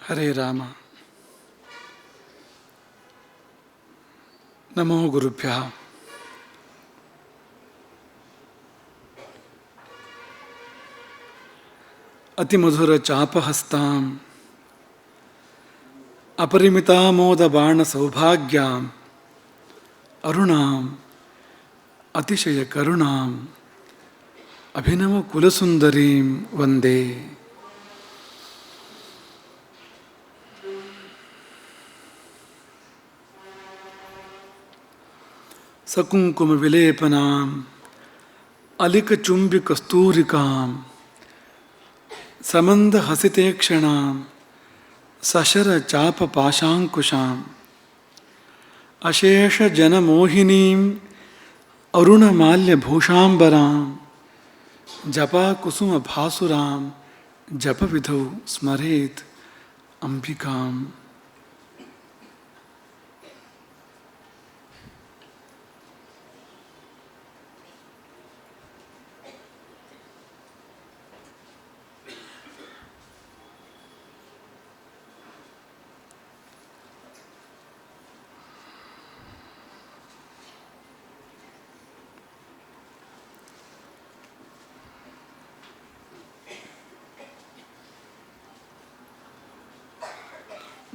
ಹರೇ ರಾಮ. ನಮೋ ಗುರುಭ್ಯಃ. ಅತಿಮಧುರ ಚಾಪಹಸ್ತಾಂ ಅಪರಿಮಿತಾಮೋದ ಬಾಣ ಸೌಭಾಗ್ಯಾಂ ಅರುಣಾಂ ಅತಿಶಯ ಕರುಣಾಂ ಅಭಿನವ ಕುಲಸುಂದರೀಂ ವಂದೇ. ಸಕುಂಕುಮ ವಿಲೇಪನಾಂ ಅಲಿಕಚುಂಬಿ ಕಸ್ತೂರಿಕಾಂ ಸಮಂದ ಹಸಿತೇಕ್ಷಣಾಂ ಸಶರ ಚಾಪ ಪಾಶಾಂಕುಶಾಂ ಅಶೇಷ ಜನಮೋಹಿನೀಂ ಅರುಣಮಾಲ್ಯ ಭೂಷಾಂಬರಾಂ ಜಪಾ ಕುಸುಮ ಭಾಸುರಾಂ ಜಪವಿಧೌ ಸ್ಮರೇತ್ ಅಂಬಿಕಾಂ.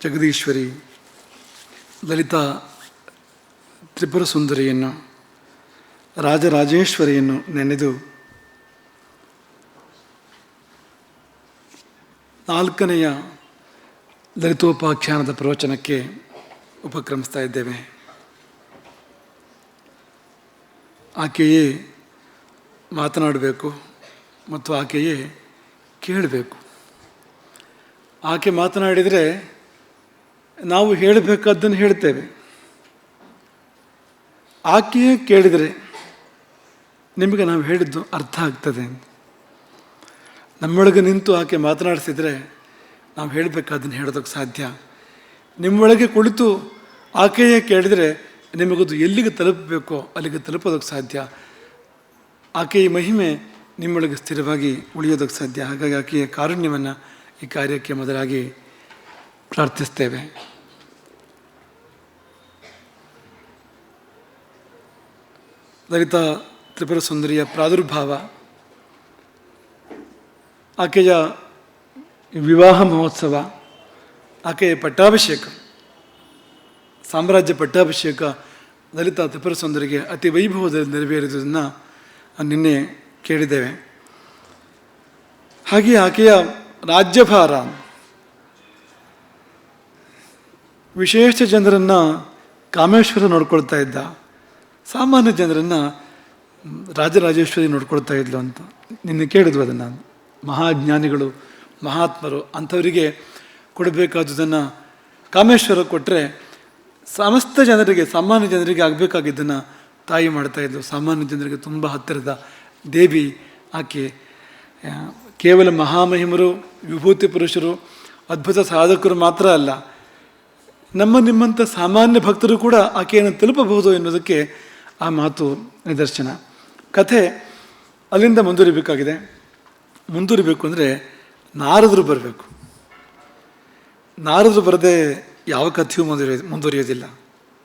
ಜಗದೀಶ್ವರಿ ಲಲಿತಾ ತ್ರಿಪುರ ಸುಂದರಿಯನ್ನು, ರಾಜರಾಜೇಶ್ವರಿಯನ್ನು ನೆನೆದು 4ನೆಯ ಲಲಿತೋಪಾಖ್ಯಾನದ ಪ್ರವಚನಕ್ಕೆ ಉಪಕ್ರಮಿಸ್ತಾ ಇದ್ದೇವೆ. ಆಕೆಯೇ ಮಾತನಾಡಬೇಕು ಮತ್ತು ಆಕೆಯೇ ಕೇಳಬೇಕು. ಆಕೆ ಮಾತನಾಡಿದರೆ ನಾವು ಹೇಳಬೇಕಾದ್ದನ್ನು ಹೇಳ್ತೇವೆ. ಆಕೆಯೇ ಕೇಳಿದರೆ ನಿಮಗೆ ನಾವು ಹೇಳಿದ್ದು ಅರ್ಥ ಆಗ್ತದೆ. ನಮ್ಮೊಳಗೆ ನಿಂತು ಆಕೆ ಮಾತನಾಡಿಸಿದರೆ ನಾವು ಹೇಳಬೇಕಾದ್ದನ್ನು ಹೇಳೋದಕ್ಕೆ ಸಾಧ್ಯ. ನಿಮ್ಮೊಳಗೆ ಕುಳಿತು ಆಕೆಯೇ ಕೇಳಿದರೆ ನಿಮಗದು ಎಲ್ಲಿಗೆ ತಲುಪಬೇಕೋ ಅಲ್ಲಿಗೆ ತಲುಪೋದಕ್ಕೆ ಸಾಧ್ಯ. ಆಕೆಯ ಮಹಿಮೆ ನಿಮ್ಮೊಳಗೆ ಸ್ಥಿರವಾಗಿ ಉಳಿಯೋದಕ್ಕೆ ಸಾಧ್ಯ. ಹಾಗಾಗಿ ಆಕೆಯ ಕಾರುಣ್ಯವನ್ನು ಈ ಕಾರ್ಯಕ್ಕೆ ಮೊದಲಾಗಿ ಪ್ರಾರ್ಥಿಸ್ತೇವೆ. ಲಲಿತಾ ತ್ರಿಪುರ ಸುಂದರಿಯ ಪ್ರಾದುರ್ಭಾವ, ಆಕೆಯ ವಿವಾಹ ಮಹೋತ್ಸವ, ಆಕೆಯ ಪಟ್ಟಾಭಿಷೇಕ, ಸಾಮ್ರಾಜ್ಯ ಪಟ್ಟಾಭಿಷೇಕ ಲಲಿತಾ ತ್ರಿಪುರ ಸುಂದರಿಗೆ ಅತಿ ವೈಭವದಲ್ಲಿ ನೆರವೇರಿದುದನ್ನು ನಿನ್ನೆ ಕೇಳಿದ್ದೇವೆ. ಹಾಗೆಯೇ ಆಕೆಯ ರಾಜ್ಯಭಾರ ವಿಶೇಷ ಜನರನ್ನು ಕಾಮೇಶ್ವರ ನೋಡ್ಕೊಳ್ತಾ ಇದ್ದ, ಸಾಮಾನ್ಯ ಜನರನ್ನು ರಾಜರಾಜೇಶ್ವರಿ ನೋಡ್ಕೊಳ್ತಾ ಇದ್ಲು ಅಂತ ನಿನ್ನೆ ಕೇಳಿದ್ವು. ಅದನ್ನು ಮಹಾಜ್ಞಾನಿಗಳು, ಮಹಾತ್ಮರು ಅಂಥವರಿಗೆ ಕೊಡಬೇಕಾದುದನ್ನು ಕಾಮೇಶ್ವರ ಕೊಟ್ಟರೆ ಸಮಸ್ತ ಜನರಿಗೆ, ಸಾಮಾನ್ಯ ಜನರಿಗೆ ಆಗಬೇಕಾಗಿದ್ದನ್ನು ತಾಯಿ ಮಾಡ್ತಾಯಿದ್ಲು. ಸಾಮಾನ್ಯ ಜನರಿಗೆ ತುಂಬ ಹತ್ತಿರದ ದೇವಿ ಆಕೆ. ಕೇವಲ ಮಹಾಮಹಿಮರು, ವಿಭೂತಿ ಪುರುಷರು, ಅದ್ಭುತ ಸಾಧಕರು ಮಾತ್ರ ಅಲ್ಲ, ನಮ್ಮ ನಿಮ್ಮಂಥ ಸಾಮಾನ್ಯ ಭಕ್ತರು ಕೂಡ ಆಕೆಯನ್ನು ತಲುಪಬಹುದು ಎನ್ನುವುದಕ್ಕೆ ಆ ಮಾತು ನಿದರ್ಶನ. ಕಥೆ ಅಲ್ಲಿಂದ ಮುಂದುವರಿಬೇಕಾಗಿದೆ. ಮುಂದುವರಿಬೇಕು ಅಂದರೆ ನಾರದರು ಬರಬೇಕು. ನಾರದರು ಬರದೆ ಯಾವ ಕಥೆಯೂ ಮುಂದುವರಿಯೋದಿಲ್ಲ.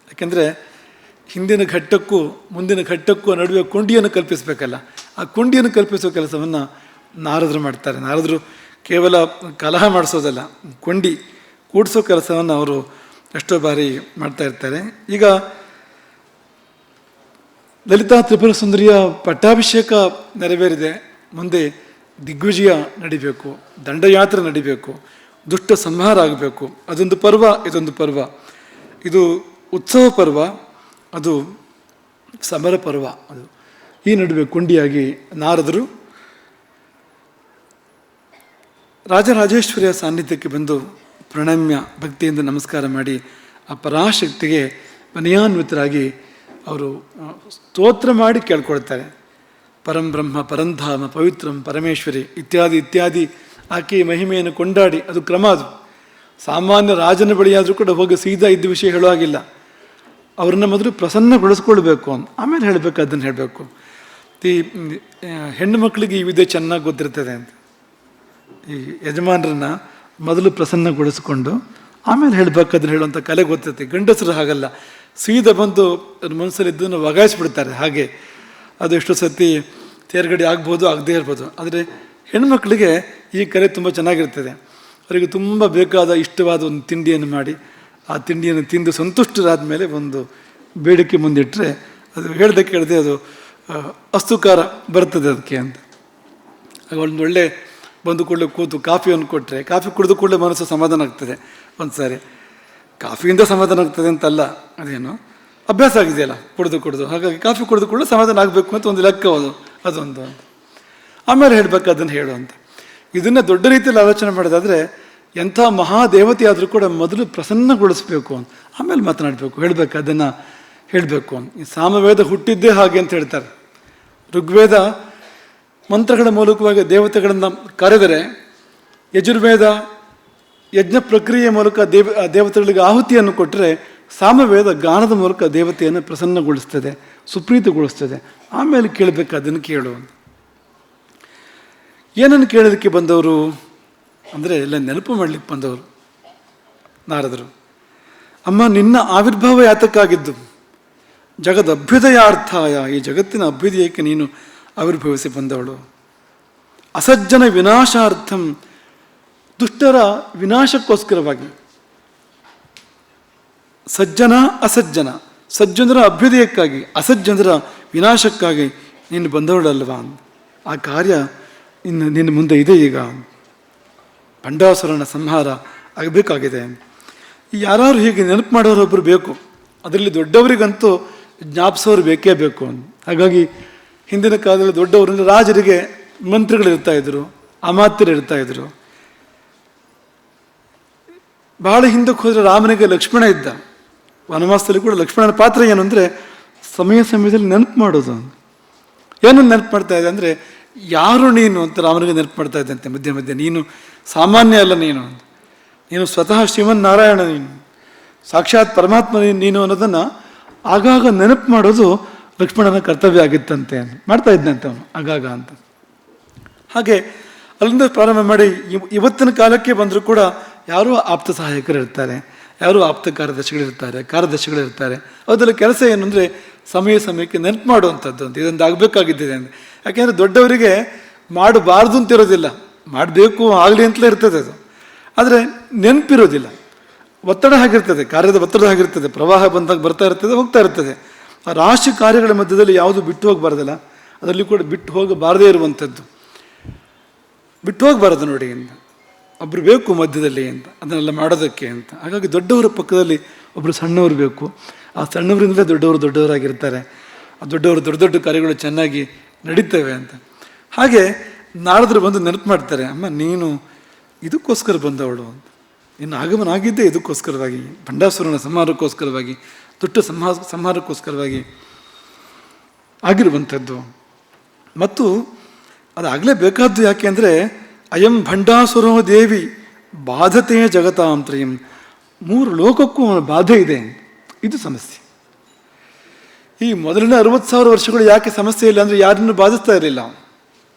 ಯಾಕೆಂದರೆ ಹಿಂದಿನ ಘಟ್ಟಕ್ಕೂ ಮುಂದಿನ ಘಟ್ಟಕ್ಕೂ ನಡುವೆ ಕೊಂಡಿಯನ್ನು ಕಲ್ಪಿಸಬೇಕಲ್ಲ. ಆ ಕೊಂಡಿಯನ್ನು ಕಲ್ಪಿಸೋ ಕೆಲಸವನ್ನು ನಾರದರು ಮಾಡ್ತಾರೆ. ನಾರದರು ಕೇವಲ ಕಲಹ ಮಾಡಿಸೋದಲ್ಲ, ಕೊಂಡಿ ಕೂಡಿಸೋ ಕೆಲಸವನ್ನು ಅವರು ಎಷ್ಟೋ ಬಾರಿ ಮಾಡ್ತಾ ಇರ್ತಾರೆ. ಈಗ ಲಲಿತಾ ತ್ರಿಪುರ ಸುಂದರಿಯ ಪಟ್ಟಾಭಿಷೇಕ ನೆರವೇರಿದೆ. ಮುಂದೆ ದಿಗ್ವಿಜಯ ನಡಿಬೇಕು, ದಂಡಯಾತ್ರೆ ನಡಿಬೇಕು, ದುಷ್ಟ ಸಂಹಾರ ಆಗಬೇಕು. ಅದೊಂದು ಪರ್ವ, ಇದೊಂದು ಪರ್ವ. ಇದು ಉತ್ಸವ ಪರ್ವ, ಅದು ಸಮರ ಪರ್ವ. ಅದು ಈ ನಡುವೆ ಕೊಂಡಿಯಾಗಿ ನಾರದರು ರಾಜರಾಜೇಶ್ವರಿಯ ಸಾನ್ನಿಧ್ಯಕ್ಕೆ ಬಂದು ಪ್ರಣಮ್ಯ ಭಕ್ತಿಯಿಂದ ನಮಸ್ಕಾರ ಮಾಡಿ ಆ ಪರಾಶಕ್ತಿಗೆ ವಿನಯಾನ್ವಿತರಾಗಿ ಅವರು ಸ್ತೋತ್ರ ಮಾಡಿ ಕೇಳ್ಕೊಳ್ತಾರೆ. ಪರಂ ಬ್ರಹ್ಮ, ಪರಂಧಾಮ, ಪವಿತ್ರಂ, ಪರಮೇಶ್ವರಿ ಇತ್ಯಾದಿ ಇತ್ಯಾದಿ ಆಕೆಯ ಮಹಿಮೆಯನ್ನು ಕೊಂಡಾಡಿ, ಅದು ಕ್ರಮ. ಅದು ಸಾಮಾನ್ಯ ರಾಜನ ಬಳಿಯಾದರೂ ಕೂಡ ಹೋಗಿ ಸೀದಾ ಇದ್ದ ವಿಷಯ ಹೇಳುವಾಗಿಲ್ಲ. ಅವ್ರನ್ನ ಮೊದಲು ಪ್ರಸನ್ನಗೊಳಿಸ್ಕೊಳ್ಬೇಕು ಅಂತ, ಆಮೇಲೆ ಹೇಳಬೇಕು, ಅದನ್ನು ಹೇಳಬೇಕು. ಈ ಹೆಣ್ಣು ಮಕ್ಕಳಿಗೆ ಈ ವಿದ್ಯೆ ಚೆನ್ನಾಗಿ ಗೊತ್ತಿರ್ತದೆ ಅಂತ. ಈ ಯಜಮಾನರನ್ನ ಮೊದಲು ಪ್ರಸನ್ನಗೊಳಿಸ್ಕೊಂಡು ಆಮೇಲೆ ಹೇಳಬೇಕಾದ್ರೆ ಹೇಳುವಂಥ ಕಲೆ ಗೊತ್ತೈತಿ. ಗಂಡಸರು ಹಾಗಲ್ಲ, ಸೀದಾ ಬಂದು ಅವ್ರ ಮನಸ್ಸಲ್ಲಿ ಇದ್ದನ್ನು ವಗಾಯಿಸ್ಬಿಡ್ತಾರೆ. ಹಾಗೆ ಅದು ಎಷ್ಟೋ ಸತಿ ತೇರ್ಗಡೆ ಆಗ್ಬೋದು, ಆಗದೇ ಇರ್ಬೋದು. ಆದರೆ ಹೆಣ್ಮಕ್ಳಿಗೆ ಈ ಕಲೆ ತುಂಬ ಚೆನ್ನಾಗಿರ್ತದೆ. ಅವರಿಗೆ ತುಂಬ ಬೇಕಾದ ಇಷ್ಟವಾದ ಒಂದು ತಿಂಡಿಯನ್ನು ಮಾಡಿ ಆ ತಿಂಡಿಯನ್ನು ತಿಂದು ಸಂತುಷ್ಟರಾದ ಮೇಲೆ ಒಂದು ಬೇಡಿಕೆ ಮುಂದಿಟ್ಟರೆ ಅದು ಹೇಳ್ದೆ ಕೇಳದೆ ಅದು ಅಸ್ತುಕಾರ ಬರ್ತದೆ ಅದಕ್ಕೆ ಅಂತ. ಆಗ ಒಂದು ಒಳ್ಳೆ ಬಂದು ಕೂಡಲೇ ಕೂತು ಕಾಫಿಯನ್ನು ಕೊಟ್ಟರೆ, ಕಾಫಿ ಕುಡಿದು ಕೂಡಲೇ ಮನಸ್ಸು ಸಮಾಧಾನ ಆಗ್ತದೆ. ಒಂದು ಸಾರಿ ಕಾಫಿಯಿಂದ ಸಮಾಧಾನ ಆಗ್ತದೆ ಅಂತಲ್ಲ, ಅದೇನು ಅಭ್ಯಾಸ ಆಗಿದೆಯಲ್ಲ ಕುಡಿದು, ಹಾಗಾಗಿ ಕಾಫಿ ಕುಡಿದು ಕೂಡಲೇ ಸಮಾಧಾನ ಆಗಬೇಕು ಅಂತ ಒಂದು ಲೆಕ್ಕ ಅದೊಂದು ಅಂತ. ಆಮೇಲೆ ಹೇಳಬೇಕು ಅದನ್ನು ಹೇಳು ಅಂತ. ಇದನ್ನು ದೊಡ್ಡ ರೀತಿಯಲ್ಲಿ ಆಲೋಚನೆ ಮಾಡೋದಾದರೆ ಎಂಥ ಮಹಾದೇವತೆ ಆದರೂ ಕೂಡ ಮೊದಲು ಪ್ರಸನ್ನಗೊಳಿಸ್ಬೇಕು ಅಂತ, ಆಮೇಲೆ ಮಾತನಾಡಬೇಕು, ಹೇಳಬೇಕು, ಅದನ್ನು ಹೇಳಬೇಕು ಅಂತ. ಈ ಸಾಮವೇದ ಹುಟ್ಟಿದ್ದೇ ಹಾಗೆ ಅಂತ ಹೇಳ್ತಾರೆ. ಋಗ್ವೇದ ಮಂತ್ರಗಳ ಮೂಲಕವಾಗಿ ದೇವತೆಗಳನ್ನು ಕರೆದರೆ, ಯಜುರ್ವೇದ ಯಜ್ಞ ಪ್ರಕ್ರಿಯೆಯ ಮೂಲಕ ದೇವತೆಗಳಿಗೆ ಆಹುತಿಯನ್ನು ಕೊಟ್ಟರೆ, ಸಾಮವೇದ ಗಾನದ ಮೂಲಕ ದೇವತೆಯನ್ನು ಪ್ರಸನ್ನಗೊಳಿಸ್ತದೆ, ಸುಪ್ರೀತಿಗೊಳಿಸ್ತದೆ. ಆಮೇಲೆ ಕೇಳಬೇಕು, ಅದನ್ನು ಕೇಳು ಅಂತ. ಏನನ್ನು ಕೇಳೋದಕ್ಕೆ ಬಂದವರು ಅಂದರೆ ಎಲ್ಲ ನೆನಪು ಮಾಡಲಿಕ್ಕೆ ಬಂದವರು ನಾರದರು. ಅಮ್ಮ, ನಿನ್ನ ಆವಿರ್ಭಾವ ಯಾತಕ್ಕಾಗಿದ್ದು? ಜಗದ ಅಭ್ಯುದಯಾರ್ಥಾಯ, ಈ ಜಗತ್ತಿನ ಅಭ್ಯುದಯಕ್ಕೆ ನೀನು ಆವಿರ್ಭವಿಸಿ ಬಂದವಳು. ಅಸಜ್ಜನ ವಿನಾಶಾರ್ಥಂ, ದುಷ್ಟರ ವಿನಾಶಕ್ಕೋಸ್ಕರವಾಗಿ. ಸಜ್ಜನ ಅಸಜ್ಜನ, ಸಜ್ಜನರ ಅಭ್ಯುದಯಕ್ಕಾಗಿ, ಅಸಜ್ಜನರ ವಿನಾಶಕ್ಕಾಗಿ ನೀನು ಬಂದವಳಲ್ವಾ? ಆ ಕಾರ್ಯ ನಿನ್ನ ಮುಂದೆ ಇದೆ. ಈಗ ಭಂಡಾಸುರನ ಸಂಹಾರ ಆಗಬೇಕಾಗಿದೆ. ಯಾರು ಹೀಗೆ ನೆನಪು ಮಾಡೋರೊಬ್ಬರು ಬೇಕು. ಅದರಲ್ಲಿ ದೊಡ್ಡವರಿಗಂತೂ ಜ್ಞಾಪಿಸೋರು ಬೇಕೇ ಬೇಕು. ಹಾಗಾಗಿ ಹಿಂದಿನ ಕಾಲದಲ್ಲಿ ದೊಡ್ಡವರಿಂದ ರಾಜರಿಗೆ ಮಂತ್ರಿಗಳಿರ್ತಾ ಇದ್ರು, ಅಮಾತ್ಯರು ಇರ್ತಾ ಇದ್ರು. ಬಹಳ ಹಿಂದಕ್ಕೆ ಹೋದರೆ ರಾಮನಿಗೆ ಲಕ್ಷ್ಮಣ ಇದ್ದ. ವನವಾಸದಲ್ಲಿ ಕೂಡ ಲಕ್ಷ್ಮಣನ ಪಾತ್ರ ಏನು ಅಂದರೆ ಸಮಯದಲ್ಲಿ ನೆನಪು ಮಾಡೋದು. ಏನು ನೆನಪು ಮಾಡ್ತಾ ಇದೆ ಅಂದರೆ, ಯಾರು ನೀನು ಅಂತ ರಾಮನಿಗೆ ನೆನಪು ಮಾಡ್ತಾ ಇದ್ದಂತೆ ಮಧ್ಯೆ ಮಧ್ಯೆ. ನೀನು ಸಾಮಾನ್ಯ ಅಲ್ಲ, ನೀನು ಸ್ವತಃ ಶ್ರೀಮನ್ನಾರಾಯಣ, ನೀನು ಸಾಕ್ಷಾತ್ ಪರಮಾತ್ಮ ನೀನು ಅನ್ನೋದನ್ನು ಆಗಾಗ ನೆನಪು ಮಾಡೋದು ಲಕ್ಷ್ಮಣನ ಕರ್ತವ್ಯ ಆಗಿತ್ತಂತೆ. ಮಾಡ್ತಾ ಇದ್ದಂತೆ ಅವನು ಆಗಾಗ ಅಂತ. ಹಾಗೆ ಅಲ್ಲಿಂದ ಪ್ರಾರಂಭ ಮಾಡಿ ಇವತ್ತಿನ ಕಾಲಕ್ಕೆ ಬಂದರೂ ಕೂಡ ಯಾರೂ ಆಪ್ತ ಸಹಾಯಕರು ಇರ್ತಾರೆ, ಯಾರೂ ಆಪ್ತ ಕಾರ್ಯದರ್ಶಿಗಳಿರ್ತಾರೆ. ಅದರಲ್ಲಿ ಕೆಲಸ ಏನು ಅಂದರೆ ಸಮಯಕ್ಕೆ ನೆನಪು ಮಾಡುವಂಥದ್ದು ಅಂತ. ಇದೊಂದು ಆಗಬೇಕಾಗಿದ್ದಿದೆ ಅಂತ. ಯಾಕೆಂದರೆ ದೊಡ್ಡವರಿಗೆ ಮಾಡಬಾರ್ದು ಅಂತಿರೋದಿಲ್ಲ, ಮಾಡಬೇಕು ಆಗಲಿ ಅಂತಲೇ ಇರ್ತದೆ ಅದು. ಆದರೆ ನೆನಪಿರೋದಿಲ್ಲ. ಒತ್ತಡ ಆಗಿರ್ತದೆ, ಕಾರ್ಯದ ಒತ್ತಡ ಆಗಿರ್ತದೆ, ಪ್ರವಾಹ ಬಂದಾಗ ಬರ್ತಾ ಇರ್ತದೆ, ಹೋಗ್ತಾ ಇರ್ತದೆ. ಆ ರಾಶಿ ಕಾರ್ಯಗಳ ಮಧ್ಯದಲ್ಲಿ ಯಾವುದು ಬಿಟ್ಟು ಹೋಗಬಾರ್ದಲ್ಲ, ಅದರಲ್ಲಿ ಕೂಡ ಬಿಟ್ಟು ಹೋಗಬಾರದೇ ಇರುವಂಥದ್ದು. ಬಿಟ್ಟು ಹೋಗಬಾರದು ನೋಡಿ ಅಂತ. ಒಬ್ಬರು ಬೇಕು ಮಧ್ಯದಲ್ಲಿ ಅಂತ, ಅದನ್ನೆಲ್ಲ ಮಾಡೋದಕ್ಕೆ ಅಂತ. ಹಾಗಾಗಿ ದೊಡ್ಡವರ ಪಕ್ಕದಲ್ಲಿ ಒಬ್ಬರು ಸಣ್ಣವರು ಬೇಕು. ಆ ಸಣ್ಣವರಿಂದಲೇ ದೊಡ್ಡವರಾಗಿರ್ತಾರೆ. ಆ ದೊಡ್ಡವರು ದೊಡ್ಡ ಕಾರ್ಯಗಳು ಚೆನ್ನಾಗಿ ನಡೀತವೆ ಅಂತ. ಹಾಗೆ ನಾರದರು ಬಂದು ನೆನಪು ಮಾಡ್ತಾರೆ, ಅಮ್ಮ ನೀನು ಇದಕ್ಕೋಸ್ಕರ ಬಂದವಳು ಅಂತ. ಇನ್ನು ಆಗಮನ ಆಗಿದ್ದೇ ಇದಕ್ಕೋಸ್ಕರವಾಗಿ, ಭಂಡಾಸುರನ ಸಂಹಾರಕ್ಕೋಸ್ಕರವಾಗಿ, ದುಷ್ಟ ಸಂಹಾರಕ್ಕೋಸ್ಕರವಾಗಿ ಆಗಿರುವಂಥದ್ದು. ಮತ್ತು ಅದಾಗಲೇಬೇಕಾದ್ದು. ಯಾಕೆ ಅಂದರೆ ಅಯಂ ಭಂಡಾಸುರೋ ದೇವಿ ಬಾಧತೆ ಜಗತಾಂತ್ರಯಂ, 3 ಲೋಕಕ್ಕೂ ಬಾಧೆ ಇದೆ. ಇದು ಸಮಸ್ಯೆ. ಈ ಮೊದಲಿನ 60,000 ವರ್ಷಗಳು ಯಾಕೆ ಸಮಸ್ಯೆ ಇಲ್ಲ ಅಂದರೆ ಯಾರನ್ನು ಬಾಧಿಸ್ತಾ ಇರಲಿಲ್ಲ,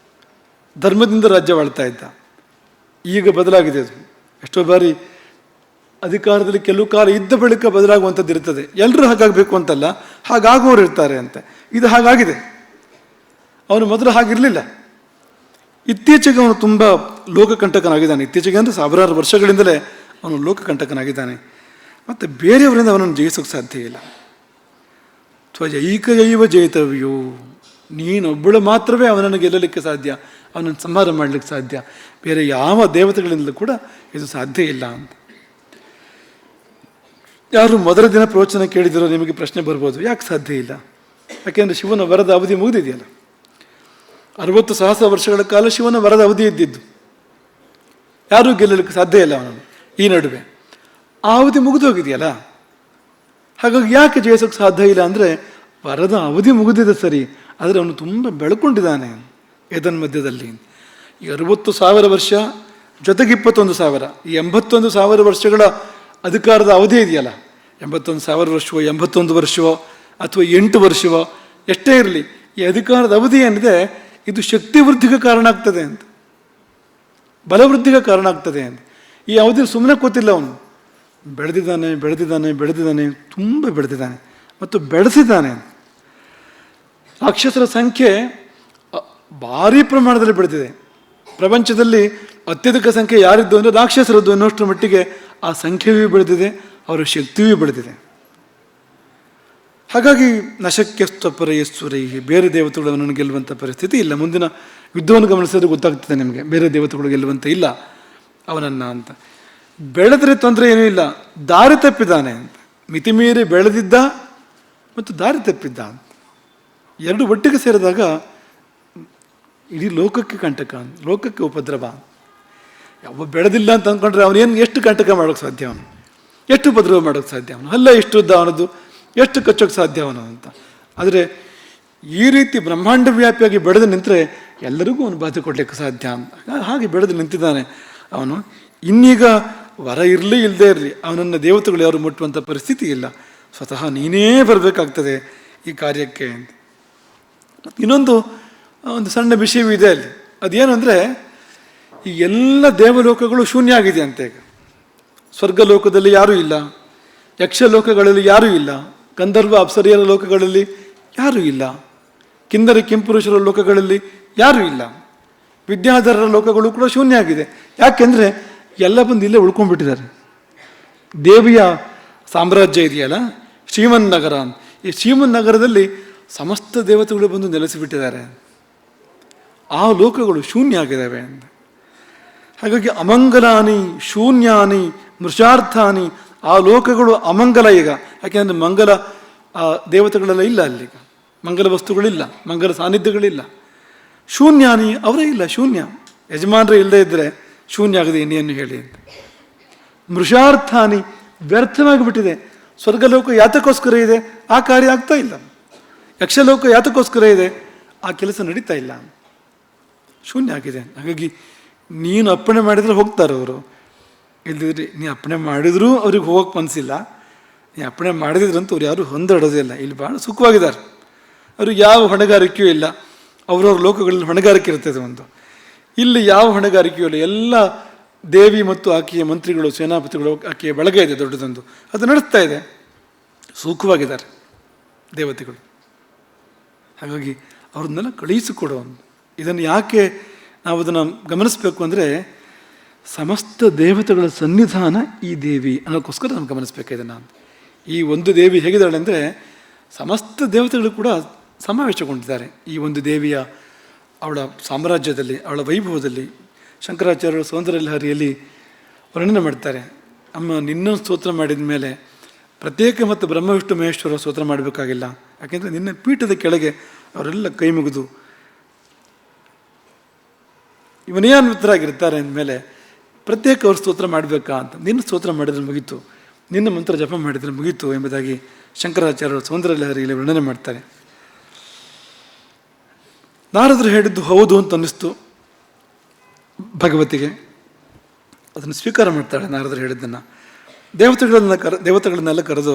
ಧರ್ಮದಿಂದ ರಾಜ್ಯವಾಳ್ತಾ ಇದ್ದ. ಈಗ ಬದಲಾಗಿದೆ ಅದು. ಎಷ್ಟೋ ಬಾರಿ ಅಧಿಕಾರದಲ್ಲಿ ಕೆಲವು ಕಾಲ ಇದ್ದ ಬಳಿಕ ಬದಲಾಗುವಂಥದ್ದು ಇರ್ತದೆ. ಎಲ್ಲರೂ ಹಾಗಾಗಬೇಕು ಅಂತಲ್ಲ, ಹಾಗಾಗುವವರು ಇರ್ತಾರೆ ಅಂತ. ಇದು ಹಾಗಾಗಿದೆ. ಅವನು ಮೊದಲು ಹಾಗಿರಲಿಲ್ಲ. ಇತ್ತೀಚೆಗೆ ಅವನು ತುಂಬ ಲೋಕಕಂಟಕನಾಗಿದ್ದಾನೆ. ಇತ್ತೀಚೆಗೆ ಅಂದರೆ 1000 ವರ್ಷಗಳಿಂದಲೇ ಅವನು ಲೋಕಕಂಟಕನಾಗಿದ್ದಾನೆ. ಮತ್ತು ಬೇರೆಯವರಿಂದ ಅವನನ್ನು ಜಯಿಸೋಕ್ಕೆ ಸಾಧ್ಯ ಇಲ್ಲ. ತ್ವಯೈಕಯೈವ ಜಯಿತವ್ಯೋ, ನೀನೊಬ್ಬಳು ಮಾತ್ರವೇ ಅವನನ್ನು ಗೆಲ್ಲಲಿಕ್ಕೆ ಸಾಧ್ಯ, ಅವನನ್ನು ಸಂಹಾರ ಮಾಡಲಿಕ್ಕೆ ಸಾಧ್ಯ. ಬೇರೆ ಯಾವ ದೇವತೆಗಳಿಂದಲೂ ಕೂಡ ಇದು ಸಾಧ್ಯ ಇಲ್ಲ ಅಂತ. ಯಾರು ಮೊದಲ ದಿನ ಪ್ರವಚನ ಕೇಳಿದಿರೋ ನಿಮಗೆ ಪ್ರಶ್ನೆ ಬರ್ಬೋದು, ಯಾಕೆ ಸಾಧ್ಯ ಇಲ್ಲ? ಯಾಕೆಂದರೆ ಶಿವನ ವರದ ಅವಧಿ ಮುಗಿದಿದೆಯಲ್ಲ. 60,000 ವರ್ಷಗಳ ಕಾಲ ಶಿವನ ವರದ ಅವಧಿ ಇದ್ದಿದ್ದು. ಯಾರೂ ಗೆಲ್ಲಲಿಕ್ಕೆ ಸಾಧ್ಯ ಇಲ್ಲ ಅವನನ್ನು. ಈ ನಡುವೆ ಆ ಅವಧಿ ಮುಗಿದು ಹೋಗಿದೆಯಲ್ಲ. ಹಾಗಾಗಿ ಯಾಕೆ ಜಯಿಸೋಕ್ಕೆ ಸಾಧ್ಯ ಇಲ್ಲ ಅಂದರೆ ವರದ ಅವಧಿ ಮುಗಿದಿದೆ ಸರಿ, ಆದರೆ ಅವನು ತುಂಬ ಬೆಳ್ಕೊಂಡಿದ್ದಾನೆ ಏದನ್ ಮಧ್ಯದಲ್ಲಿ. ಈ 60,000 ವರ್ಷ ಜೊತೆಗೆ 21,000, ಈ 81,000 ವರ್ಷಗಳ ಅಧಿಕಾರದ ಅವಧಿ ಇದೆಯಲ್ಲ, 81,000 ವರ್ಷವೋ 81 ವರ್ಷವೋ ಅಥವಾ 8 ವರ್ಷವೋ ಎಷ್ಟೇ ಇರಲಿ, ಈ ಅಧಿಕಾರದ ಅವಧಿ ಏನಿದೆ ಇದು ಶಕ್ತಿ ವೃದ್ಧಿಗೆ ಕಾರಣ ಆಗ್ತದೆ ಅಂತ, ಬಲವೃದ್ಧಿಗೆ ಕಾರಣ ಆಗ್ತದೆ ಅಂತ. ಈ ಅವಧಿಯಲ್ಲಿ ಸುಮ್ಮನೆ ಕೂತಿಲ್ಲ ಅವನು. ಬೆಳೆದಿದ್ದಾನೆ ಬೆಳೆದಿದ್ದಾನೆ ಬೆಳೆದಿದ್ದಾನೆ, ತುಂಬ ಬೆಳೆದಿದ್ದಾನೆ ಮತ್ತು ಬೆಳೆಸಿದ್ದಾನೆ. ರಾಕ್ಷಸರ ಸಂಖ್ಯೆ ಭಾರೀ ಪ್ರಮಾಣದಲ್ಲಿ ಬೆಳೆದಿದೆ. ಪ್ರಪಂಚದಲ್ಲಿ ಅತ್ಯಧಿಕ ಸಂಖ್ಯೆ ಯಾರಿದ್ದು ಅಂದರೆ ರಾಕ್ಷಸರದ್ದು ಅನ್ನೋಷ್ಟರ ಮಟ್ಟಿಗೆ ಆ ಸಂಖ್ಯೆಯೂ ಬೆಳೆದಿದೆ, ಅವರ ಶಕ್ತಿಯೂ ಬೆಳೆದಿದೆ. ಹಾಗಾಗಿ ನಶಕ್ಯಸ್ತಪರಯಸ್ವರೈ, ಬೇರೆ ದೇವತೆಗಳು ಅವನನ್ನು ಗೆಲ್ಲುವಂಥ ಪರಿಸ್ಥಿತಿ ಇಲ್ಲ. ಮುಂದಿನ ಯುದ್ಧವನ್ನು ಗಮನಿಸಿದ್ರೆ ಗೊತ್ತಾಗ್ತದೆ ನಿಮಗೆ, ಬೇರೆ ದೇವತೆಗಳು ಗೆಲ್ಲುವಂಥ ಇಲ್ಲ ಅವನನ್ನು ಅಂತ. ಬೆಳೆದರೆ ತೊಂದರೆ ಏನೂ ಇಲ್ಲ, ದಾರಿ ತಪ್ಪಿದ್ದಾನೆ ಅಂತ. ಮಿತಿಮೀರಿ ಬೆಳೆದಿದ್ದ ಮತ್ತು ದಾರಿ ತಪ್ಪಿದ್ದ ಅಂತ ಎರಡು ಒಟ್ಟಿಗೆ ಸೇರಿದಾಗ ಇಡೀ ಲೋಕಕ್ಕೆ ಕಂಟಕ, ಲೋಕಕ್ಕೆ ಉಪದ್ರವ. ಯಾವ ಬೆಳೆದಿಲ್ಲ ಅಂತ ಅಂದ್ಕೊಂಡ್ರೆ ಅವನೇನು ಎಷ್ಟು ಕಂಟಕ ಮಾಡೋಕ್ಕೆ ಸಾಧ್ಯ, ಅವನು ಎಷ್ಟು ಉಪದ್ರವ ಮಾಡೋಕ್ಕೆ ಸಾಧ್ಯ, ಅವನು ಅಲ್ಲ ಎಷ್ಟು ಉದ್ದ ಅವನದ್ದು, ಎಷ್ಟು ಕಚ್ಚೋಕ್ಕೆ ಸಾಧ್ಯ ಅವನು ಅಂತ. ಆದರೆ ಈ ರೀತಿ ಬ್ರಹ್ಮಾಂಡ ವ್ಯಾಪಿಯಾಗಿ ಬೆಳೆದು ನಿಂತರೆ ಎಲ್ಲರಿಗೂ ಅವನು ಬಾಧೆ ಕೊಡಲಿಕ್ಕೆ ಸಾಧ್ಯ ಅಂತ. ಹಾಗೆ ಬೆಳೆದು ನಿಂತಿದ್ದಾನೆ ಅವನು. ಇನ್ನೀಗ ವರ ಇರಲಿ ಇಲ್ಲದೇ ಇರಲಿ ಅವನನ್ನು ದೇವತೆಗಳು ಯಾರು ಮುಟ್ಟುವಂಥ ಪರಿಸ್ಥಿತಿ ಇಲ್ಲ, ಸ್ವತಃ ನೀನೇ ಬರಬೇಕಾಗ್ತದೆ ಈ ಕಾರ್ಯಕ್ಕೆ ಅಂತ. ಇನ್ನೊಂದು ಒಂದು ಸಣ್ಣ ವಿಷಯವೂ ಇದೆ ಅಲ್ಲಿ. ಅದೇನು ಅಂದರೆ, ಈ ಎಲ್ಲ ದೇವಲೋಕಗಳು ಶೂನ್ಯ ಆಗಿದೆ ಅಂತ. ಈಗ ಸ್ವರ್ಗಲೋಕದಲ್ಲಿ ಯಾರೂ ಇಲ್ಲ, ಯಕ್ಷಲೋಕಗಳಲ್ಲಿ ಯಾರೂ ಇಲ್ಲ, ಗಂಧರ್ವ ಅಪ್ಸರಿಯರ ಲೋಕಗಳಲ್ಲಿ ಯಾರೂ ಇಲ್ಲ, ಕಿಂದರಿ ಕಿಂಪುರುಷರ ಲೋಕಗಳಲ್ಲಿ ಯಾರೂ ಇಲ್ಲ, ವಿದ್ಯಾಧರರ ಲೋಕಗಳು ಕೂಡ ಶೂನ್ಯ ಆಗಿದೆ. ಯಾಕೆಂದರೆ ಎಲ್ಲ ಬಂದು ಇಲ್ಲೇ ಉಳ್ಕೊಂಡ್ಬಿಟ್ಟಿದ್ದಾರೆ. ದೇವಿಯ ಸಾಮ್ರಾಜ್ಯ ಇದೆಯಲ್ಲ ಶ್ರೀಮನ್ ನಗರ, ಈ ಶ್ರೀಮನ್ ನಗರದಲ್ಲಿ ಸಮಸ್ತ ದೇವತೆಗಳು ಬಂದು ನೆಲೆಸಿಬಿಟ್ಟಿದ್ದಾರೆ. ಆ ಲೋಕಗಳು ಶೂನ್ಯ ಆಗಿದ್ದಾವೆ ಅಂತ. ಹಾಗಾಗಿ ಅಮಂಗಲಾನಿ ಶೂನ್ಯಾನಿ ಮೃಷಾರ್ಥಾನಿ, ಆ ಲೋಕಗಳು ಅಮಂಗಲ ಈಗ. ಯಾಕೆಂದರೆ ಮಂಗಲ ದೇವತೆಗಳೆಲ್ಲ ಇಲ್ಲ ಅಲ್ಲಿಗ, ಮಂಗಲ ವಸ್ತುಗಳಿಲ್ಲ, ಮಂಗಲ ಸಾನ್ನಿಧ್ಯಗಳಿಲ್ಲ. ಶೂನ್ಯಾನಿ ಅವರೇ ಇಲ್ಲ, ಶೂನ್ಯ. ಯಜಮಾನರೇ ಇಲ್ಲದೇ ಇದ್ದರೆ ಶೂನ್ಯ ಆಗದೆ ಇನ್ನೇನು ಹೇಳಿ ಅಂತ. ಮೃಷಾರ್ಥಾನಿ ವ್ಯರ್ಥವಾಗಿಬಿಟ್ಟಿದೆ. ಸ್ವರ್ಗಲೋಕ ಯಾತಕ್ಕೋಸ್ಕರ ಇದೆ, ಆ ಕಾರ್ಯ ಆಗ್ತಾ ಇಲ್ಲ. ಯಕ್ಷಲೋಕ ಯಾತಕ್ಕೋಸ್ಕರ ಇದೆ, ಆ ಕೆಲಸ ನಡೀತಾ ಇಲ್ಲ, ಶೂನ್ಯ ಆಗಿದೆ. ಹಾಗಾಗಿ ನೀನು ಅಪ್ಪಣೆ ಮಾಡಿದರೆ ಹೋಗ್ತಾರೆ ಅವರು, ಇಲ್ಲದಿದ್ದರೆ ನೀ ಅಪ್ಪಣೆ ಮಾಡಿದರೂ ಅವ್ರಿಗೆ ಹೋಗೋಕ್ಕೆ ಮನಸ್ಸಿಲ್ಲ. ನೀ ಅಪ್ಪಣೆ ಮಾಡಿದ್ರಂತೂ ಅವ್ರು ಯಾರೂ ಹೊಂದಾಡೋದೇ ಇಲ್ಲ. ಇಲ್ಲಿ ಭಾಳ ಸುಖವಾಗಿದ್ದಾರೆ, ಅವ್ರಿಗೆ ಯಾವ ಹೊಣೆಗಾರಿಕೆಯೂ ಇಲ್ಲ. ಅವ್ರವ್ರ ಲೋಕಗಳಲ್ಲಿ ಹೊಣೆಗಾರಿಕೆ ಇರ್ತದೆ ಒಂದು, ಇಲ್ಲಿ ಯಾವ ಹೊಣೆಗಾರಿಕೆಯೂ ಇಲ್ಲ. ಎಲ್ಲ ದೇವಿ ಮತ್ತು ಆಕೆಯ ಮಂತ್ರಿಗಳು, ಸೇನಾಪತಿಗಳು, ಆಕೆಯ ಬಳಗ ಇದೆ ದೊಡ್ಡದೊಂದು, ಅದು ನಡೆಸ್ತಾ ಇದೆ. ಸುಖವಾಗಿದ್ದಾರೆ ದೇವತೆಗಳು. ಹಾಗಾಗಿ ಅವ್ರನ್ನೆಲ್ಲ ಕಳುಹಿಸಿಕೊಡೋ. ಇದನ್ನು ಯಾಕೆ ನಾವು ಅದನ್ನು ಗಮನಿಸಬೇಕು ಅಂದರೆ, ಸಮಸ್ತ ದೇವತೆಗಳ ಸನ್ನಿಧಾನ ಈ ದೇವಿ ಅನ್ನೋಕ್ಕೋಸ್ಕರ ನಾವು ಗಮನಿಸಬೇಕು ಇದನ್ನು. ಈ ಒಂದು ದೇವಿ ಹೇಗಿದ್ದಾಳೆ ಅಂದರೆ, ಸಮಸ್ತ ದೇವತೆಗಳು ಕೂಡ ಸಮಾವೇಶಗೊಂಡಿದ್ದಾರೆ ಈ ಒಂದು ದೇವಿಯ, ಅವಳ ಸಾಮ್ರಾಜ್ಯದಲ್ಲಿ, ಅವಳ ವೈಭವದಲ್ಲಿ. ಶಂಕರಾಚಾರ್ಯರು ಸೌಂದರ್ಯ ಲಹರಿಯಲ್ಲಿ ವರ್ಣನೆ ಮಾಡ್ತಾರೆ. ಅಮ್ಮ ನಿನ್ನ ಸ್ತೋತ್ರ ಮಾಡಿದ ಮೇಲೆ ಪ್ರತ್ಯೇಕ ಮತ್ತು ಬ್ರಹ್ಮ ವಿಷ್ಣು ಮಹೇಶ್ವರ ಸ್ತೋತ್ರ ಮಾಡಬೇಕಾಗಿಲ್ಲ, ಯಾಕೆಂದರೆ ನಿನ್ನ ಪೀಠದ ಕೆಳಗೆ ಅವರೆಲ್ಲ ಕೈ ಮುಗಿದು ವಿನಯಾನ್ವಿತರಾಗಿರ್ತಾರೆ ಅಂದಮೇಲೆ ಪ್ರತ್ಯೇಕ ಅವ್ರ ಸ್ತೋತ್ರ ಮಾಡಬೇಕಾ ಅಂತ. ನಿನ್ನ ಸ್ತೋತ್ರ ಮಾಡಿದ್ರೆ ಮುಗೀತು, ನಿನ್ನ ಮಂತ್ರ ಜಪ ಮಾಡಿದರೆ ಮುಗೀತು ಎಂಬುದಾಗಿ ಶಂಕರಾಚಾರ್ಯರು ಸೌಂದರ್ಯ ಲಹರಿಯಲ್ಲಿ ವರ್ಣನೆ ಮಾಡ್ತಾರೆ. ನಾರದರು ಹೇಳಿದ್ದು ಹೌದು ಅಂತ ಅನ್ನಿಸ್ತು ಭಗವತಿಗೆ. ಅದನ್ನು ಸ್ವೀಕಾರ ಮಾಡ್ತಾಳೆ. ನಾರದರು ಹೇಳಿದ್ದನ್ನು ದೇವತೆಗಳನ್ನೆಲ್ಲ ಕರೆದು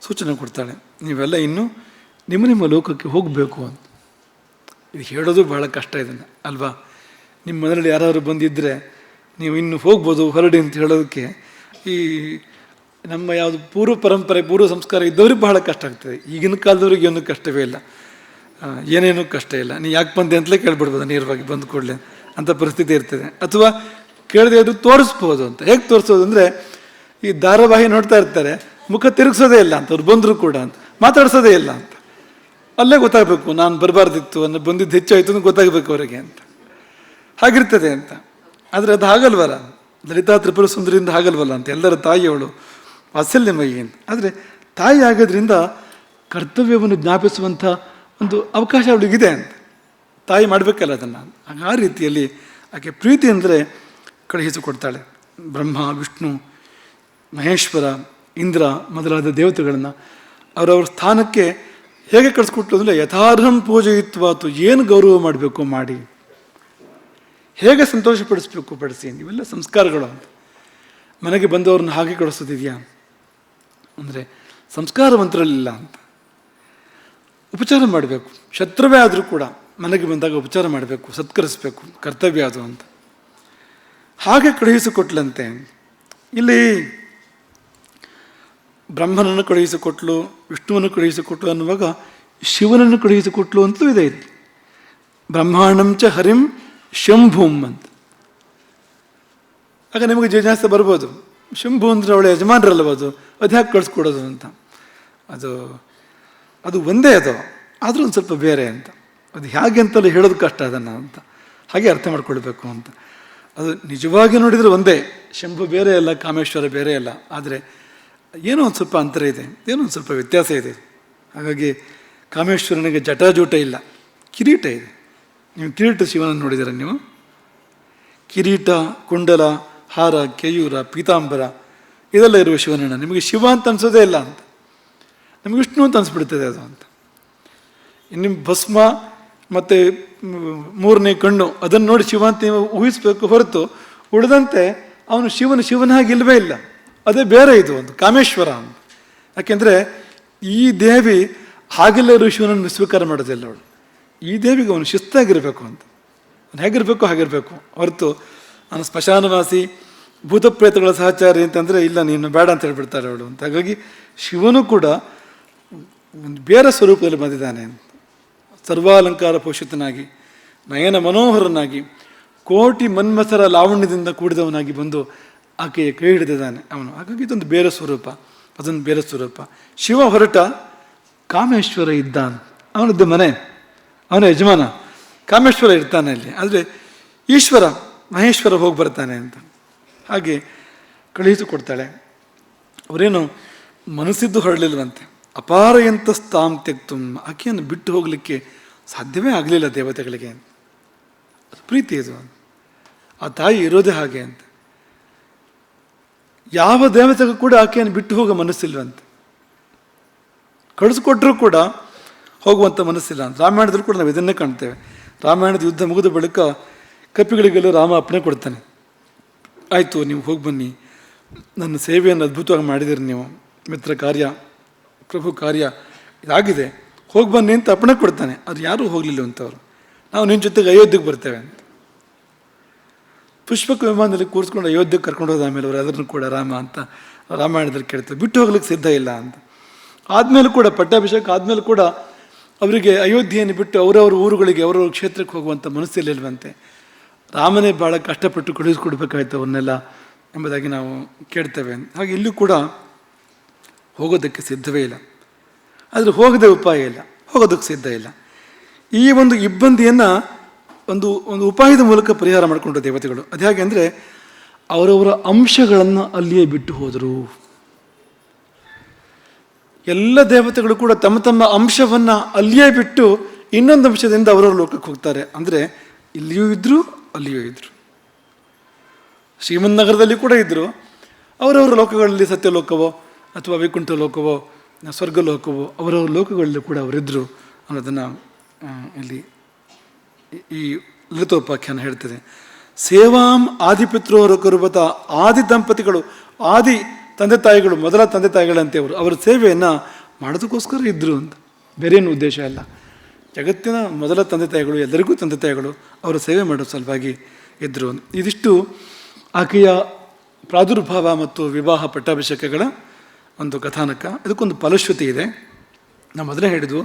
ಸೂಚನೆ ಕೊಡ್ತಾಳೆ, ನೀವೆಲ್ಲ ಇನ್ನೂ ನಿಮ್ಮ ನಿಮ್ಮ ಲೋಕಕ್ಕೆ ಹೋಗಬೇಕು ಅಂತ. ಇದು ಹೇಳೋದು ಬಹಳ ಕಷ್ಟ ಇದನ್ನು ಅಲ್ವಾ. ನಿಮ್ಮ ಮನೆಯಲ್ಲಿ ಯಾರಾದರೂ ಬಂದಿದ್ದರೆ ನೀವು ಇನ್ನು ಹೋಗ್ಬೋದು ಹೊರಡಿ ಅಂತ ಹೇಳೋದಕ್ಕೆ ಈ ನಮ್ಮ ಯಾವುದು ಪೂರ್ವ ಪರಂಪರೆ, ಪೂರ್ವ ಸಂಸ್ಕಾರ ಇದ್ದವ್ರಿಗೆ ಬಹಳ ಕಷ್ಟ ಆಗ್ತದೆ. ಈಗಿನ ಕಾಲದವ್ರಿಗೆ ಏನೂ ಕಷ್ಟವೇ ಇಲ್ಲ, ಏನೇನೂ ಕಷ್ಟ ಇಲ್ಲ. ನೀ ಯಾಕೆ ಬಂದೆ ಅಂತಲೇ ಕೇಳ್ಬಿಡ್ಬೋದು ನೇರವಾಗಿ, ಬಂದು ಕೂಡಲೇ ಅಂಥ ಪರಿಸ್ಥಿತಿ ಇರ್ತದೆ. ಅಥವಾ ಕೇಳದೆ ಅದು ತೋರಿಸ್ಬೋದು ಅಂತ. ಹೇಗೆ ತೋರಿಸೋದು ಅಂದರೆ, ಈ ಧಾರಾವಾಹಿ ನೋಡ್ತಾ ಇರ್ತಾರೆ, ಮುಖ ತಿರುಗಿಸೋದೇ ಇಲ್ಲ ಅಂತ, ಅವ್ರು ಬಂದರೂ ಕೂಡ ಅಂತ ಮಾತಾಡ್ಸೋದೇ ಇಲ್ಲ ಅಂತ. ಅಲ್ಲೇ ಗೊತ್ತಾಗಬೇಕು ನಾನು ಬರಬಾರ್ದಿತ್ತು ಅನ್ನೋ, ಬಂದಿದ್ದು ಹೆಚ್ಚಾಯಿತು ಅಂತ ಗೊತ್ತಾಗಬೇಕು ಅವರಿಗೆ ಅಂತ, ಹಾಗಿರ್ತದೆ ಅಂತ. ಆದರೆ ಅದು ಹಾಗಲ್ವಲ್ಲ, ಲಲಿತಾ ತ್ರಿಪುರ ಸುಂದರಿಯಿಂದ ಹಾಗಲ್ವಲ್ಲ ಅಂತ. ಎಲ್ಲರ ತಾಯಿಯವಳು ವಾತ್ಸಲ್ಯಮಯಿ ಅಂತ. ಆದರೆ ತಾಯಿ ಆಗೋದ್ರಿಂದ ಕರ್ತವ್ಯವನ್ನು ಜ್ಞಾಪಿಸುವಂಥ ಒಂದು ಅವಕಾಶ ಅವಳಿಗಿದೆ ಅಂತ. ತಾಯಿ ಮಾಡಬೇಕಲ್ಲ ಅದನ್ನು. ಆ ರೀತಿಯಲ್ಲಿ ಆಕೆ ಪ್ರೀತಿ ಅಂದರೆ ಕಳುಹಿಸಿಕೊಡ್ತಾಳೆ. ಬ್ರಹ್ಮ, ವಿಷ್ಣು, ಮಹೇಶ್ವರ, ಇಂದ್ರ ಮೊದಲಾದ ದೇವತೆಗಳನ್ನು ಅವರವ್ರ ಸ್ಥಾನಕ್ಕೆ ಹೇಗೆ ಕಳಿಸ್ಕೊಟ್ಲು ಅಂದರೆ, ಯಥಾರ್ಹಂ ಪೂಜಯಿತ್ವಾತು, ಏನು ಗೌರವ ಮಾಡಬೇಕು ಮಾಡಿ, ಹೇಗೆ ಸಂತೋಷಪಡಿಸ್ಬೇಕು ಪಡಿಸಿ. ಇವೆಲ್ಲ ಸಂಸ್ಕಾರಗಳು ಅಂತ. ಮನೆಗೆ ಬಂದವ್ರನ್ನ ಹಾಗೆ ಕಳಿಸೋದಿದೆಯಾ ಅಂದರೆ ಸಂಸ್ಕಾರವಂತರಲ್ಲಿಲ್ಲ ಅಂತ. ಉಪಚಾರ ಮಾಡಬೇಕು, ಶತ್ರುವೇ ಆದರೂ ಕೂಡ ಮನೆಗೆ ಬಂದಾಗ ಉಪಚಾರ ಮಾಡಬೇಕು, ಸತ್ಕರಿಸಬೇಕು, ಕರ್ತವ್ಯ ಅದು ಅಂತ. ಹಾಗೆ ಕಳುಹಿಸಿಕೊಟ್ಲಂತೆ. ಇಲ್ಲಿ ಬ್ರಹ್ಮನನ್ನು ಕಳುಹಿಸಿಕೊಟ್ಲು, ವಿಷ್ಣುವನ್ನು ಕಳುಹಿಸಿಕೊಟ್ಲು ಅನ್ನುವಾಗ ಶಿವನನ್ನು ಕಳುಹಿಸಿಕೊಟ್ಲು ಅಂತಲೂ ಇದೆ ಇಲ್ಲಿ. ಬ್ರಹ್ಮಾಂಡಂಚ ಹರಿಂ ಶಂಭುಂ ಅಂತ. ಆಗ ನಿಮಗೆ ಜಿಜ್ಞಾಸೆ ಬರ್ಬೋದು, ಶಂಭು ಅಂದರೆ ಅವಳ ಯಜಮಾನರಲ್ಲಬೋದು, ಅದು ಯಾಕೆ ಕಳಿಸ್ಕೊಡೋದು ಅಂತ. ಅದು ಒಂದೇ ಅದು, ಆದರೂ ಒಂದು ಸ್ವಲ್ಪ ಬೇರೆ ಅಂತ. ಅದು ಹೇಗೆ ಅಂತಲೂ ಹೇಳೋದು ಕಷ್ಟ ಅದನ್ನು ಅಂತ, ಹಾಗೆ ಅರ್ಥ ಮಾಡ್ಕೊಳ್ಬೇಕು ಅಂತ. ಅದು ನಿಜವಾಗಿ ನೋಡಿದರೆ ಒಂದೇ, ಶಂಭು ಬೇರೆ ಅಲ್ಲ, ಕಾಮೇಶ್ವರ ಬೇರೆ ಅಲ್ಲ. ಆದರೆ ಏನೋ ಒಂದು ಸ್ವಲ್ಪ ಅಂತರ ಇದೆ, ಏನೋ ಒಂದು ಸ್ವಲ್ಪ ವ್ಯತ್ಯಾಸ ಇದೆ. ಹಾಗಾಗಿ ಕಾಮೇಶ್ವರನಿಗೆ ಜಟಾಜೂಟ ಇಲ್ಲ, ಕಿರೀಟ ಇದೆ. ನೀವು ಕಿರೀಟ ಶಿವನನ್ನು ನೋಡಿದ್ದೀರ ನೀವು? ಕಿರೀಟ, ಕುಂಡಲ, ಹಾರ, ಕೆಯೂರ, ಪೀತಾಂಬರ ಇದೆಲ್ಲ ಇರುವ ಶಿವನನ್ನು ನಿಮಗೆ ಶಿವ ಅಂತ ಅನಿಸೋದೇ ಇಲ್ಲ ಅಂತ, ನಮಗೆ ವಿಷ್ಣು ಅಂತ ಅನಿಸ್ಬಿಡ್ತದೆ ಅದು ಅಂತ. ಇನ್ನು ಭಸ್ಮ ಮತ್ತು ಮೂರನೇ ಕಣ್ಣು ಅದನ್ನು ನೋಡಿ ಶಿವ ಅಂತ ನೀವು ಊಹಿಸ್ಬೇಕು ಹೊರತು ಉಳಿದಂತೆ ಅವನು ಶಿವನ ಹಾಗೆ ಇಲ್ಲವೇ ಇಲ್ಲ. ಅದೇ ಬೇರೆ ಇದು ಒಂದು ಕಾಮೇಶ್ವರ ಅಂತ. ಯಾಕೆಂದರೆ ಈ ದೇವಿ ಹಾಗೆಲ್ಲ ಇರೋ ಶಿವನನ್ನು ಸ್ವೀಕಾರ ಮಾಡೋದಿಲ್ಲ ಅವಳು. ಈ ದೇವಿಗೆ ಅವನು ಶಿಸ್ತಾಗಿರಬೇಕು ಅಂತ, ಅವನು ಹೇಗಿರಬೇಕು ಹಾಗಿರಬೇಕು ಹೊರತು ಅವನು ಸ್ಮಶಾನವಾಸಿ ಭೂತಪ್ರೇತಗಳ ಸಹಚಾರಿ ಅಂತಂದರೆ ಇಲ್ಲ, ನೀನು ಬೇಡ ಅಂತ ಹೇಳ್ಬಿಡ್ತಾರೆ ಅವಳು ಅಂತ. ಹಾಗಾಗಿ ಶಿವನು ಕೂಡ ಒಂದು ಬೇರೆ ಸ್ವರೂಪದಲ್ಲಿ ಬಂದಿದ್ದಾನೆ ಅಂತ. ಸರ್ವಾಲಂಕಾರ ಪೋಷಿತನಾಗಿ, ನಯನ ಮನೋಹರನಾಗಿ, ಕೋಟಿ ಮನ್ಮಥರ ಲಾವಣ್ಯದಿಂದ ಕೂಡಿದವನಾಗಿ ಬಂದು ಆಕೆಯ ಕೈ ಹಿಡಿದಿದ್ದಾನೆ ಅವನು. ಹಾಗಾಗಿ ಇದೊಂದು ಬೇರೆ ಸ್ವರೂಪ, ಅದೊಂದು ಬೇರೆ ಸ್ವರೂಪ. ಶಿವ ಹೊರಟ, ಕಾಮೇಶ್ವರ ಇದ್ದ, ಅವನದ್ದು ಮನೆ, ಅವನ ಯಜಮಾನ ಕಾಮೇಶ್ವರ ಇರ್ತಾನೆ ಅಲ್ಲಿ. ಆದರೆ ಈಶ್ವರ ಮಹೇಶ್ವರ ಹೋಗಿ ಬರ್ತಾನೆ ಅಂತ. ಹಾಗೆ ಕಳುಹಿಸಿಕೊಡ್ತಾಳೆ. ಅವರೇನು ಮನಸ್ಸಿದ್ದು ಹೊರಡಲಿಲ್ವಂತೆ. ಅಪಾರ ಎಂತಸ್ತಾಂ ತೆಕ್ತು, ಆಕೆಯನ್ನು ಬಿಟ್ಟು ಹೋಗಲಿಕ್ಕೆ ಸಾಧ್ಯವೇ ಆಗಲಿಲ್ಲ ದೇವತೆಗಳಿಗೆ. ಅದು ಪ್ರೀತಿ ಇದು, ಆ ತಾಯಿ ಇರೋದೇ ಹಾಗೆ ಅಂತ. ಯಾವ ದೇವತೆಗೂ ಕೂಡ ಆಕೆಯನ್ನು ಬಿಟ್ಟು ಹೋಗೋ ಮನಸ್ಸಿಲ್ವಂತೆ. ಕಳಿಸ್ಕೊಟ್ರೂ ಕೂಡ ಹೋಗುವಂಥ ಮನಸ್ಸಿಲ್ಲ ಅಂತ. ರಾಮಾಯಣದಲ್ಲೂ ಕೂಡ ನಾವು ಇದನ್ನೇ ಕಾಣ್ತೇವೆ. ರಾಮಾಯಣದ ಯುದ್ಧ ಮುಗಿದ ಬಳಿಕ ಕಪಿಗಳಿಗೆಲ್ಲ ರಾಮ ಅಪ್ಪಣೆ ಕೊಡ್ತಾನೆ, ಆಯಿತು ನೀವು ಹೋಗಿ ಬನ್ನಿ, ನನ್ನ ಸೇವೆಯನ್ನು ಅದ್ಭುತವಾಗಿ ಮಾಡಿದಿರಿ ನೀವು, ಮಿತ್ರ ಕಾರ್ಯ ಪ್ರಭು ಕಾರ್ಯ ಇದಾಗಿದೆ, ಹೋಗಿ ಬನ್ನಿ ಅಂತ ಅಪ್ಪಣೆ ಕೊಡ್ತಾನೆ. ಅದು ಯಾರೂ ಹೋಗಲಿಲ್ಲ ಅಂತವರು. ನಾವು ನಿನ್ನ ಜೊತೆಗೆ ಅಯೋಧ್ಯೆಗೆ ಬರ್ತೇವೆ ಅಂತ ಪುಷ್ಪಕ ವಿಮಾನದಲ್ಲಿ ಕೂರಿಸ್ಕೊಂಡು ಅಯೋಧ್ಯೆಗೆ ಕರ್ಕೊಂಡು ಹೋದ. ಆಮೇಲೆ ಅವರು ಅದನ್ನು ಕೂಡ ರಾಮ ಅಂತ ರಾಮಾಯಣದಲ್ಲಿ ಕೇಳ್ತಾರೆ, ಬಿಟ್ಟು ಹೋಗ್ಲಿಕ್ಕೆ ಸಿದ್ಧ ಇಲ್ಲ ಅಂತ. ಆದಮೇಲೆ ಕೂಡ ಪಟ್ಟಾಭಿಷೇಕ ಆದಮೇಲೆ ಕೂಡ ಅವರಿಗೆ ಅಯೋಧ್ಯೆಯನ್ನು ಬಿಟ್ಟು ಅವರವ್ರ ಊರುಗಳಿಗೆ ಅವರವ್ರ ಕ್ಷೇತ್ರಕ್ಕೆ ಹೋಗುವಂಥ ಮನಸ್ಸಲ್ಲಿಲ್ವಂತೆ. ರಾಮನೇ ಭಾಳ ಕಷ್ಟಪಟ್ಟು ಕಳುಹಿಸ್ಕೊಡ್ಬೇಕಾಯ್ತು ಅವನ್ನೆಲ್ಲ ಎಂಬುದಾಗಿ ನಾವು ಕೇಳ್ತೇವೆ. ಹಾಗೆ ಇಲ್ಲೂ ಕೂಡ ಹೋಗೋದಕ್ಕೆ ಸಿದ್ಧವೇ ಇಲ್ಲ. ಆದರೆ ಹೋಗದೆ ಉಪಾಯ ಇಲ್ಲ, ಹೋಗೋದಕ್ಕೆ ಸಿದ್ಧ ಇಲ್ಲ. ಈ ಒಂದು ಇಬ್ಬಂದಿಯನ್ನು ಒಂದು ಉಪಾಯದ ಮೂಲಕ ಪರಿಹಾರ ಮಾಡಿಕೊಂಡು ದೇವತೆಗಳು. ಅದು ಹೇಗೆ ಅಂದರೆ ಅವರವರ ಅಂಶಗಳನ್ನು ಅಲ್ಲಿಯೇ ಬಿಟ್ಟು ಹೋದರು. ಎಲ್ಲ ದೇವತೆಗಳು ಕೂಡ ತಮ್ಮ ತಮ್ಮ ಅಂಶವನ್ನು ಅಲ್ಲಿಯೇ ಬಿಟ್ಟು ಇನ್ನೊಂದು ಅಂಶದಿಂದ ಅವರವ್ರ ಲೋಕಕ್ಕೆ ಹೋಗ್ತಾರೆ. ಅಂದರೆ ಇಲ್ಲಿಯೂ ಇದ್ದರು, ಅಲ್ಲಿಯೂ ಇದ್ದರು. ಶ್ರೀಮನ್ನಗರದಲ್ಲಿ ಕೂಡ ಇದ್ದರು. ಅವರವರ ಲೋಕಗಳಲ್ಲಿ ಸತ್ಯಲೋಕವೋ ಅಥವಾ ವೈಕುಂಠ ಲೋಕವೋ ಸ್ವರ್ಗಲೋಕವೋ ಅವರವ್ರ ಲೋಕಗಳಲ್ಲಿ ಕೂಡ ಅವರಿದ್ದರು ಅನ್ನೋದನ್ನು ಇಲ್ಲಿ ಈ ಲಲಿತೋಪಾಖ್ಯಾನ ಹೇಳ್ತದೆ. ಸೇವಾಂ ಆದಿಪಿತೃವರು ಕರುಬತ, ಆದಿ ದಂಪತಿಗಳು, ಆದಿ ತಂದೆ ತಾಯಿಗಳು, ಮೊದಲ ತಂದೆ ತಾಯಿಗಳಂತೆ ಅವರು ಅವರ ಸೇವೆಯನ್ನು ಮಾಡೋದಕ್ಕೋಸ್ಕರ ಇದ್ದರು ಅಂತ, ಬೇರೇನು ಉದ್ದೇಶ ಇಲ್ಲ. ಜಗತ್ತಿನ ಮೊದಲ ತಂದೆ ತಾಯಿಗಳು, ಎಲ್ಲರಿಗೂ ತಂದೆ ತಾಯಿಗಳು, ಅವರ ಸೇವೆ ಮಾಡೋ ಸಲುವಾಗಿ ಇದ್ದರು. ಇದಿಷ್ಟು ಆಕೆಯ ಪ್ರಾದುರ್ಭಾವ ಮತ್ತು ವಿವಾಹ ಪಟ್ಟಾಭಿಷೇಕಗಳ ಒಂದು ಕಥಾನಕ. ಇದಕ್ಕೊಂದು ಫಲಶ್ರುತಿ ಇದೆ. ನಾವು ಮೊದಲೇ ಹೇಳಿದ್ವು,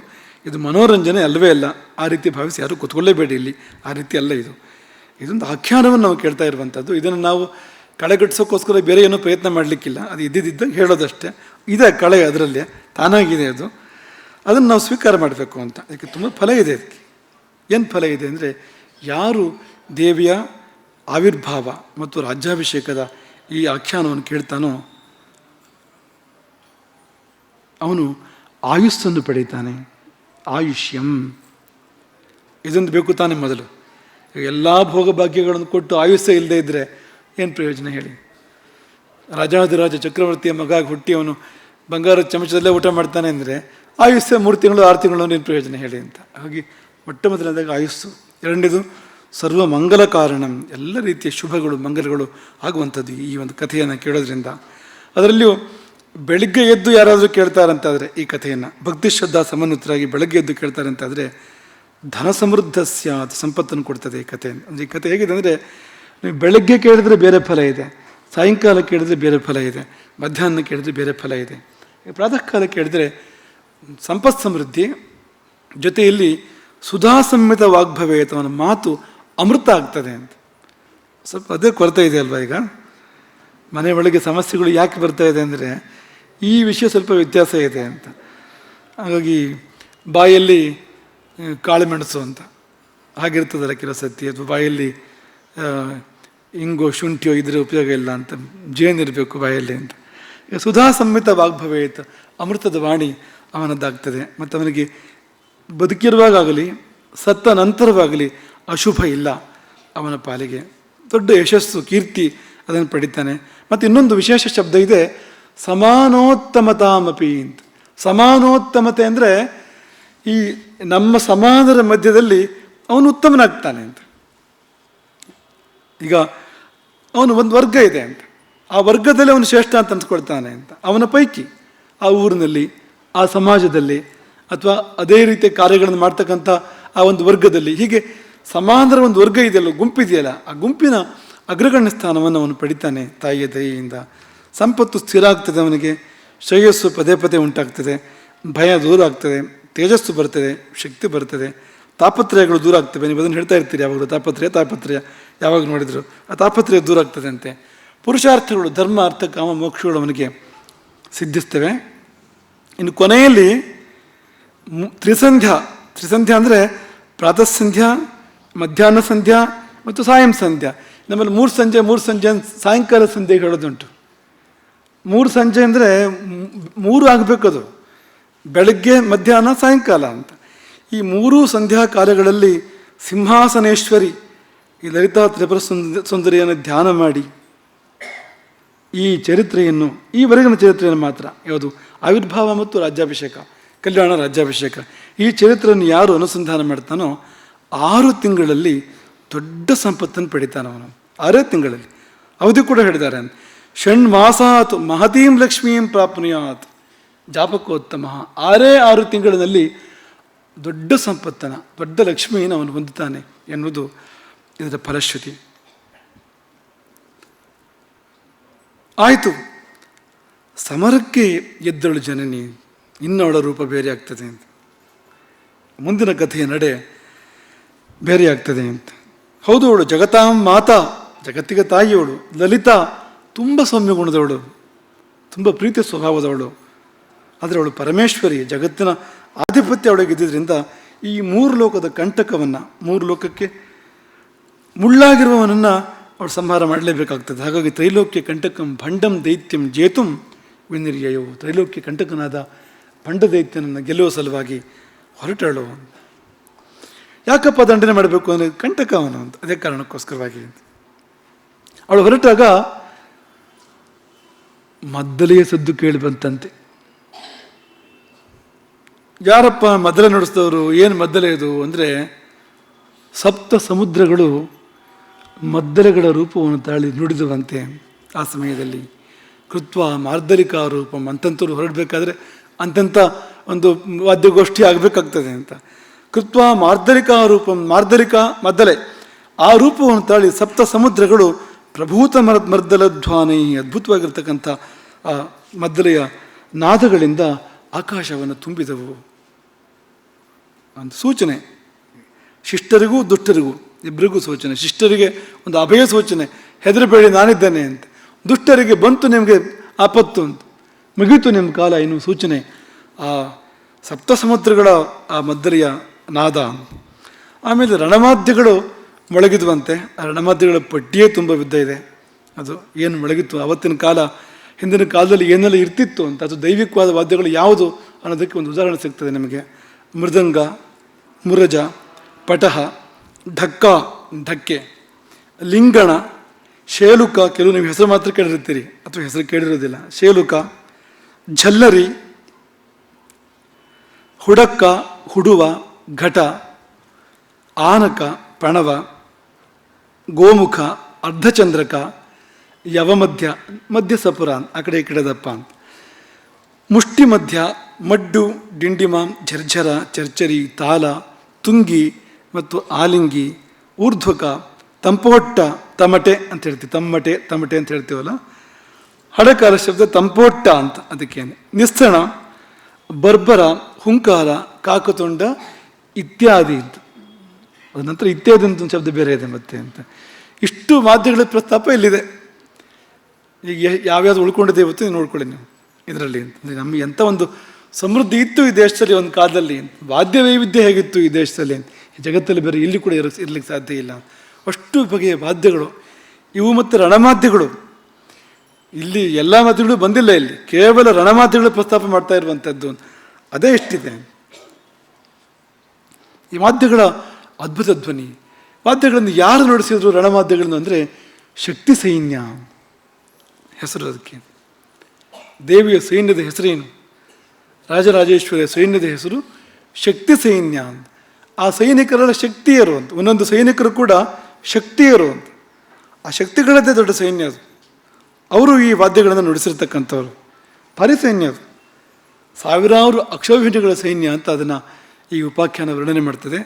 ಇದು ಮನೋರಂಜನೆ ಅಲ್ಲವೇ ಅಲ್ಲ. ಆ ರೀತಿ ಭಾವಿಸಿ ಯಾರೂ ಕೂತ್ಕೊಳ್ಳೇಬೇಡಿ ಇಲ್ಲಿ, ಆ ರೀತಿ ಅಲ್ಲ ಇದು. ಇದೊಂದು ಆಖ್ಯಾನವನ್ನು ನಾವು ಕೇಳ್ತಾ ಇರುವಂಥದ್ದು. ಇದನ್ನು ನಾವು ಕಳೆಗಟ್ಟಿಸೋಕ್ಕೋಸ್ಕರ ಬೇರೆ ಏನೂ ಪ್ರಯತ್ನ ಮಾಡಲಿಕ್ಕಿಲ್ಲ. ಅದು ಇದ್ದಿದ್ದಾಗ ಹೇಳೋದಷ್ಟೇ. ಇದೆ ಕಳೆ, ಅದರಲ್ಲೇ ತಾನಾಗಿದೆ ಅದು. ಅದನ್ನು ನಾವು ಸ್ವೀಕಾರ ಮಾಡಬೇಕು ಅಂತ. ಅದಕ್ಕೆ ತುಂಬ ಫಲ ಇದೆ. ಅದಕ್ಕೆ ಏನು ಫಲ ಇದೆ ಅಂದರೆ, ಯಾರು ದೇವಿಯ ಆವಿರ್ಭಾವ ಮತ್ತು ರಾಜ್ಯಾಭಿಷೇಕದ ಈ ಆಖ್ಯಾನವನ್ನು ಕೇಳ್ತಾನೋ ಅವನು ಆಯುಸ್ಸನ್ನು ಪಡೀತಾನೆ. ಆಯುಷ್ಯಂ ಇದೊಂದು ಬೇಕು ತಾನೇ ಮೊದಲು. ಎಲ್ಲ ಭೋಗಭಾಗ್ಯಗಳನ್ನು ಕೊಟ್ಟು ಆಯುಷ್ಯ ಇಲ್ಲದೆ ಇದ್ದರೆ ಏನು ಪ್ರಯೋಜನ ಹೇಳಿ? ರಾಜಾಧಿರಾಜ ಚಕ್ರವರ್ತಿಯ ಮಗ ಹುಟ್ಟಿ ಅವನು ಬಂಗಾರದ ಚಮಚದಲ್ಲೇ ಊಟ ಮಾಡ್ತಾನೆ ಅಂದರೆ ಆಯುಷ್ಯ 3 ತಿಂಗಳು 6 ತಿಂಗಳು ಏನು ಪ್ರಯೋಜನ ಹೇಳಿ ಅಂತ. ಹಾಗಾಗಿ ಮೊಟ್ಟ ಮೊದಲನೇದಾಗಿ ಆಯುಸ್ಸು. ಎರಡನೇದು ಸರ್ವ ಮಂಗಲ ಕಾರಣಂ, ಎಲ್ಲ ರೀತಿಯ ಶುಭಗಳು ಮಂಗಲಗಳು ಆಗುವಂಥದ್ದು ಈ ಒಂದು ಕಥೆಯನ್ನು ಕೇಳೋದ್ರಿಂದ. ಅದರಲ್ಲಿಯೂ ಬೆಳಿಗ್ಗೆ ಎದ್ದು ಯಾರಾದರೂ ಕೇಳ್ತಾರಂತಾದರೆ ಈ ಕಥೆಯನ್ನು ಭಕ್ತಿ ಶ್ರದ್ಧಾ ಸಮನ್ವಿತರಾಗಿ ಬೆಳಗ್ಗೆ ಎದ್ದು ಕೇಳ್ತಾರಂತಾದರೆ ಧನ ಸಮೃದ್ಧ ಸ್ಯಾತ್, ಸಂಪತ್ತನ್ನು ಕೊಡ್ತದೆ ಈ ಕಥೆ. ಅಂದರೆ ಈ ಕಥೆ ಹೇಗಿದೆ ಅಂದರೆ, ನೀವು ಬೆಳಗ್ಗೆ ಕೇಳಿದ್ರೆ ಬೇರೆ ಫಲ ಇದೆ, ಸಾಯಂಕಾಲ ಕೇಳಿದ್ರೆ ಬೇರೆ ಫಲ ಇದೆ, ಮಧ್ಯಾಹ್ನ ಕೇಳಿದ್ರೆ ಬೇರೆ ಫಲ ಇದೆ. ಪ್ರಾತಃ ಕಾಲ ಕೇಳಿದ್ರೆ ಸಂಪತ್ ಸಮೃದ್ಧಿ ಜೊತೆಯಲ್ಲಿ ಸುಧಾಸಮ್ಮಿತ ವಾಗ್ಭವೇತ, ಅವನ ಮಾತು ಅಮೃತ ಆಗ್ತದೆ ಅಂತ. ಸ್ವಲ್ಪ ಅದೇ ಕೊರತೆ ಇದೆ ಅಲ್ವಾ ಈಗ ಮನೆ ಒಳಗೆ ಸಮಸ್ಯೆಗಳು ಯಾಕೆ ಬರ್ತಾ ಇದೆ ಅಂದರೆ ಈ ವಿಷಯ ಸ್ವಲ್ಪ ವ್ಯತ್ಯಾಸ ಇದೆ ಅಂತ. ಹಾಗಾಗಿ ಬಾಯಲ್ಲಿ ಕಾಳುಮೆಣಸು ಅಂತ ಹಾಗಿರ್ತದಲ್ಲ ಕೆಲವು ಸತಿ, ಅಥವಾ ಬಾಯಲ್ಲಿ ಹಿಂಗೋ ಶುಂಠಿಯೋ ಇದ್ರೆ ಉಪಯೋಗ ಇಲ್ಲ ಅಂತ, ಜೇನಿರಬೇಕು ಬಾಯಲ್ಲಿ ಅಂತ. ಈಗ ಸುಧಾ ಸಂಹಿತ ವಾಗ್ಭವೇತ್, ಅಮೃತದ ವಾಣಿ ಅವನದ್ದಾಗ್ತದೆ. ಮತ್ತು ಅವನಿಗೆ ಬದುಕಿರುವಾಗಲಿ ಸತ್ತ ನಂತರವಾಗಲಿ ಅಶುಭ ಇಲ್ಲ ಅವನ ಪಾಲಿಗೆ. ದೊಡ್ಡ ಯಶಸ್ಸು ಕೀರ್ತಿ ಅದನ್ನು ಪಡಿತಾನೆ. ಮತ್ತು ಇನ್ನೊಂದು ವಿಶೇಷ ಶಬ್ದ ಇದೆ, ಸಮಾನೋತ್ತಮತಾಮಪಿ ಅಂತ. ಸಮಾನೋತ್ತಮತೆ ಅಂದರೆ ಈ ನಮ್ಮ ಸಮಾನರ ಮಧ್ಯದಲ್ಲಿ ಅವನು ಉತ್ತಮನಾಗ್ತಾನೆ ಅಂತ. ಈಗ ಅವನು ಒಂದು ವರ್ಗ ಇದೆ ಅಂತ, ಆ ವರ್ಗದಲ್ಲಿ ಅವನು ಶ್ರೇಷ್ಠ ಅಂತ ಅನ್ಸ್ಕೊಳ್ತಾನೆ ಅಂತ. ಅವನ ಪೈಕಿ ಆ ಊರಿನಲ್ಲಿ, ಆ ಸಮಾಜದಲ್ಲಿ, ಅಥವಾ ಅದೇ ರೀತಿಯ ಕಾರ್ಯಗಳನ್ನು ಮಾಡ್ತಕ್ಕಂಥ ಆ ಒಂದು ವರ್ಗದಲ್ಲಿ, ಹೀಗೆ ಸಮಾನರ ಒಂದು ವರ್ಗ ಇದೆಯಲ್ಲ, ಗುಂಪಿದೆಯಲ್ಲ, ಆ ಗುಂಪಿನ ಅಗ್ರಗಣ್ಯ ಸ್ಥಾನವನ್ನು ಅವನು ಪಡಿತಾನೆ ತಾಯಿಯ ದಯೆಯಿಂದ. ಸಂಪತ್ತು ಸ್ಥಿರ ಆಗ್ತದೆ ಅವನಿಗೆ, ಶ್ರೇಯಸ್ಸು ಪದೇ ಪದೇ ಉಂಟಾಗ್ತದೆ, ಭಯ ದೂರ ಆಗ್ತದೆ, ತೇಜಸ್ಸು ಬರ್ತದೆ, ಶಕ್ತಿ ಬರ್ತದೆ, ತಾಪತ್ರಯಗಳು ದೂರ ಆಗ್ತವೆ. ನೀವು ಅದನ್ನು ಹೇಳ್ತಾ ಇರ್ತೀರಿ ಯಾವಾಗಲೂ, ತಾಪತ್ರಯ ಯಾವಾಗ ನೋಡಿದ್ರು ಆ ತಾಪತ್ರಯ ದೂರ ಆಗ್ತದೆ ಅಂತೆ. ಪುರುಷಾರ್ಥಗಳು ಧರ್ಮ ಅರ್ಥ ಕಾಮ ಮೋಕ್ಷಗಳು ಅವನಿಗೆ ಸಿದ್ಧಿಸ್ತವೆ. ಇನ್ನು ಕೊನೆಯಲ್ಲಿ ತ್ರಿಸಂಧ್ಯಾ ಅಂದರೆ ಪ್ರಾತಃ ಸಂಧ್ಯಾ, ಮಧ್ಯಾಹ್ನ ಸಂಧ್ಯಾ ಮತ್ತು ಸಾಯಂ ಸಂಧ್ಯಾ. ನಮ್ಮಲ್ಲಿ ಮೂರು ಸಂಜೆ ಸಾಯಂಕಾಲ ಸಂಧ್ಯೆ ಹೇಳೋದುಂಟು. 3 ಸಂಜೆ ಅಂದರೆ 3 ಆಗಬೇಕದು, ಬೆಳಗ್ಗೆ ಮಧ್ಯಾಹ್ನ ಸಾಯಂಕಾಲ ಅಂತ. ಈ 3 ಸಂಧ್ಯಾ ಕಾಲಗಳಲ್ಲಿ ಸಿಂಹಾಸನೇಶ್ವರಿ ಈ ಲಲಿತಾ ತ್ರಿಪುರ ಸುಂದರಿಯನ್ನು ಧ್ಯಾನ ಮಾಡಿ ಈ ಚರಿತ್ರೆಯನ್ನು, ಈವರೆಗಿನ ಚರಿತ್ರೆಯನ್ನು ಮಾತ್ರ, ಯಾವುದು ಆವಿರ್ಭಾವ ಮತ್ತು ರಾಜ್ಯಾಭಿಷೇಕ, ಕಲ್ಯಾಣ ರಾಜ್ಯಾಭಿಷೇಕ, ಈ ಚರಿತ್ರೆಯನ್ನು ಯಾರು ಅನುಸಂಧಾನ ಮಾಡ್ತಾನೋ 6 ತಿಂಗಳಲ್ಲಿ ದೊಡ್ಡ ಸಂಪತ್ತನ್ನು ಪಡಿತಾನವನು. 6 ತಿಂಗಳಲ್ಲಿ ಅವಧಿ ಕೂಡ ಹೇಳಿದ್ದಾರೆ. ಷಣ್ಮಾಸಾತ್ ಮಹತೀಂ ಲಕ್ಷ್ಮೀಂ ಪ್ರಾಪ್ನುಯಾತ್ ಜಾಪಕೋತ್ತಮ. 6 ತಿಂಗಳಿನಲ್ಲಿ ದೊಡ್ಡ ಸಂಪತ್ತನ, ದೊಡ್ಡ ಲಕ್ಷ್ಮಿಯನ್ನು ಅವನು ಹೊಂದುತ್ತಾನೆ ಎನ್ನುವುದು ಇದರ ಫಲಶ್ರುತಿ. ಆಯಿತು, ಸಮರಕ್ಕೆ ಎದ್ದಳು ಜನನಿ, ಇನ್ನವಳ ರೂಪ ಬೇರೆ ಆಗ್ತದೆ ಅಂತ, ಮುಂದಿನ ಕಥೆಯ ನಡೆ ಬೇರೆ ಆಗ್ತದೆ ಅಂತ. ಹೌದು, ಅವಳು ಜಗತಾಂ ಮಾತಾ, ಜಗತ್ತಿಗೆ ತಾಯಿಯವಳು. ಲಲಿತಾ ತುಂಬ ಸೌಮ್ಯ ಗುಣದವಳು, ತುಂಬ ಪ್ರೀತಿ ಸ್ವಭಾವದವಳು. ಆದರೆ ಅವಳು ಪರಮೇಶ್ವರಿ, ಜಗತ್ತಿನ ಆಧಿಪತ್ಯ ಅವಳಿಗೆ ಇದ್ದಿದ್ದರಿಂದ ಈ 3 ಲೋಕದ ಕಂಟಕವನ್ನು, 3 ಲೋಕಕ್ಕೆ ಮುಳ್ಳಾಗಿರುವವನನ್ನು ಅವಳು ಸಂಹಾರ ಮಾಡಲೇಬೇಕಾಗ್ತದೆ. ಹಾಗಾಗಿ ತ್ರೈಲೋಕ್ಯ ಕಂಟಕಂ ಭಂಡಂ ದೈತ್ಯಂ ಜೇತುಂ ವಿನಿರ್ಯಯೋ, ತ್ರೈಲೋಕ್ಯ ಕಂಟಕನಾದ ಭಂಡ ದೈತ್ಯನನ್ನು ಗೆಲ್ಲುವ ಸಲುವಾಗಿ ಹೊರಟಳು. ಯಾಕಪ್ಪ ದಂಡನೆ ಮಾಡಬೇಕು ಅಂದರೆ ಕಂಟಕ ಅವನು ಅಂತ, ಅದೇ ಕಾರಣಕ್ಕೋಸ್ಕರವಾಗಿ ಅವಳು ಹೊರಟಾಗ ಮದ್ದಲೆಯ ಸದ್ದು ಕೇಳಿ ಬಂತಂತೆ. ಯಾರಪ್ಪ ಮದ್ದಲೆ ನಡೆಸಿದವರು? ಏನು ಮದ್ದಲೆ ಇದು ಅಂದರೆ, 7 ಸಮುದ್ರಗಳು ಮದ್ದಲೆಗಳ ರೂಪವನ್ನು ತಾಳಿ ನುಡಿದುವಂತೆ ಆ ಸಮಯದಲ್ಲಿ. ಕೃತ್ವ ಮಾರ್ದಲಿಕಾ ರೂಪಂ, ಅಂತಂತರು ಹೊರಡಬೇಕಾದ್ರೆ ಅಂತೆಂಥ ಒಂದು ವಾದ್ಯಗೋಷ್ಠಿ ಆಗಬೇಕಾಗ್ತದೆ ಅಂತ. ಕೃತ್ವ ಮಾರ್ದಲಿಕಾ ರೂಪಂ, ಮಾರ್ದಲಿಕಾ ಮದ್ದಲೆ, ಆ ರೂಪವನ್ನು ತಾಳಿ 7 ಸಮುದ್ರಗಳು ಪ್ರಭೂತ ಮರ್ದಲಧ್ವಾನೈ, ಅದ್ಭುತವಾಗಿರ್ತಕ್ಕಂಥ ಆ ಮದ್ದಲೆಯ ನಾದಗಳಿಂದ ಆಕಾಶವನ್ನು ತುಂಬಿದವು. ಒಂದು ಸೂಚನೆ, ಶಿಷ್ಟರಿಗೂ ದುಷ್ಟರಿಗೂ ಇಬ್ಬರಿಗೂ ಸೂಚನೆ. ಶಿಷ್ಟರಿಗೆ ಒಂದು ಅಭಯ ಸೂಚನೆ, ಹೆದರಬೇಡಿ ನಾನಿದ್ದೇನೆ ಅಂತ. ದುಷ್ಟರಿಗೆ ಬಂತು ನಿಮಗೆ ಆಪತ್ತು ಅಂತ, ಮುಗೀತು ನಿಮ್ಮ ಕಾಲ, ಇನ್ನು ಸೂಚನೆ ಆ 7 ಸಮುದ್ರಗಳ ಆ ಮದ್ದಲೆಯ ನಾದ. ಆಮೇಲೆ ರಣಮಾಧ್ಯಗಳು ಮೊಳಗಿದ್ವಂತೆ. ಆ ರಣಮಾಧ್ಯಗಳ ಪಟ್ಟಿಯೇ ತುಂಬ ಬಿದ್ದ ಇದೆ. ಅದು ಏನು ಮೊಳಗಿತ್ತು ಆವತ್ತಿನ ಕಾಲ, ಹಿಂದಿನ ಕಾಲದಲ್ಲಿ ಏನೆಲ್ಲ ಇರ್ತಿತ್ತು ಅಂತ, ಅದು ದೈವಿಕವಾದ ವಾದ್ಯಗಳು ಯಾವುದು ಅನ್ನೋದಕ್ಕೆ ಒಂದು ಉದಾಹರಣೆ ಸಿಗ್ತದೆ ನಮಗೆ. ಮೃದಂಗ, ಮುರಜ, ಪಟಹ, ಢಕ್ಕೆ, ಲಿಂಗಣ, ಶೇಲುಕ, ಕೆಲವು ನೀವು ಹೆಸರು ಮಾತ್ರ ಕೇಳಿರ್ತೀರಿ ಅಥವಾ ಹೆಸರು ಕೇಳಿರೋದಿಲ್ಲ, ಶೇಲುಕ, ಝಲ್ಲರಿ, ಹುಡಕ್ಕ, ಹುಡುವ, ಘಟ, ಆನಕ, ಪ್ರಣವ, ಗೋಮುಖ, ಅರ್ಧಚಂದ್ರಕ, ಯವಮಧ್ಯ, ಮಧ್ಯ ಸಪುರ, ಆ ಕಡೆ ಈ ಕಡೆ ದಪ್ಪ ಅಂತ, ಮುಷ್ಟಿ ಮಧ್ಯ, ಮಡ್ಡು, ಡಿಂಡಿಮಾಂ, ಝರ್ಝರ, ಚರ್ಚರಿ, ತಾಲ, ತುಂಗಿ ಮತ್ತು ಆಲಿಂಗಿ, ಊರ್ಧ್ವಕ, ತಂಪೋಟ್ಟ ತಮಟೆ ಅಂತ ಹೇಳ್ತೀವಿ, ತಮಟೆ ಅಂತ ಹೇಳ್ತೀವಲ್ಲ, ಹಡಕಾರ ಶಬ್ದ ತಂಪೋಟ್ಟ ಅಂತ. ಅದಕ್ಕೇನೆ ನಿಸ್ತಣ, ಬರ್ಬರ, ಹುಂಕಾರ, ಕಾಕತುಂಡ ಇತ್ಯಾದಿ ಅಂತ. ಅದ ನಂತರ ಇತ್ಯಾದಿ ಅಂತ ಒಂದು ಶಬ್ದ ಬೇರೆ ಇದೆ ಮತ್ತೆ ಅಂತ. ಇಷ್ಟು ವಾದ್ಯಗಳ ಪ್ರಸ್ತಾಪ ಇಲ್ಲಿದೆ. ಈಗ ಯಾವ್ಯಾವ್ದು ಉಳ್ಕೊಂಡಿದೆ ಇವತ್ತು ನೋಡ್ಕೊಳ್ಳಿ ನೀವು ಇದರಲ್ಲಿ. ಅಂದರೆ ನಮಗೆ ಎಂಥ ಒಂದು ಸಮೃದ್ಧಿ ಇತ್ತು ಈ ದೇಶದಲ್ಲಿ ಒಂದು ಕಾಲದಲ್ಲಿ, ವಾದ್ಯ ವೈವಿಧ್ಯ ಹೇಗಿತ್ತು ಈ ದೇಶದಲ್ಲಿ, ಈ ಜಗತ್ತಲ್ಲಿ ಬೇರೆ ಇಲ್ಲಿ ಕೂಡ ಇರಲಿಕ್ಕೆ ಸಾಧ್ಯ ಇಲ್ಲ. ಅಷ್ಟು ಬಗೆಯ ವಾದ್ಯಗಳು ಇವು. ಮತ್ತು ರಣಮಾದ್ಯಗಳು, ಇಲ್ಲಿ ಎಲ್ಲ ಮಾಧ್ಯಗಳು ಬಂದಿಲ್ಲ, ಇಲ್ಲಿ ಕೇವಲ ರಣಮಾದ್ಯಗಳು ಪ್ರಸ್ತಾಪ ಮಾಡ್ತಾ ಇರುವಂಥದ್ದು. ಅದೇ ಇಷ್ಟಿದೆ ಈ ವಾದ್ಯಗಳ ಅದ್ಭುತ ಧ್ವನಿ. ವಾದ್ಯಗಳನ್ನು ಯಾರು ನುಡಿಸಿದ್ರು ರಣವಾದ್ಯಗಳನ್ನು ಅಂದರೆ ಶಕ್ತಿ ಸೈನ್ಯ ಹೆಸರು. ಅದಕ್ಕೆ ದೇವಿಯ ಸೈನ್ಯದ ಹೆಸರೇನು? ರಾಜರಾಜೇಶ್ವರಿಯ ಸೈನ್ಯದ ಹೆಸರು ಶಕ್ತಿ ಸೈನ್ಯ ಅಂತ. ಆ ಸೈನಿಕರ ಶಕ್ತಿಯರು ಅಂತ, ಒಂದೊಂದು ಸೈನಿಕರು ಕೂಡ ಶಕ್ತಿಯರು ಅಂತ. ಆ ಶಕ್ತಿಗಳದ್ದೇ ದೊಡ್ಡ ಸೈನ್ಯ ಅದು. ಅವರು ಈ ವಾದ್ಯಗಳನ್ನು ನುಡಿಸಿರ್ತಕ್ಕಂಥವ್ರು. ಭಾರಿ ಸೈನ್ಯ ಅದು, ಸಾವಿರಾರು ಅಕ್ಷೌಹಿಣಿಗಳ ಸೈನ್ಯ ಅಂತ ಅದನ್ನು ಈ ಉಪಾಖ್ಯಾನ ವರ್ಣನೆ ಮಾಡ್ತದೆ.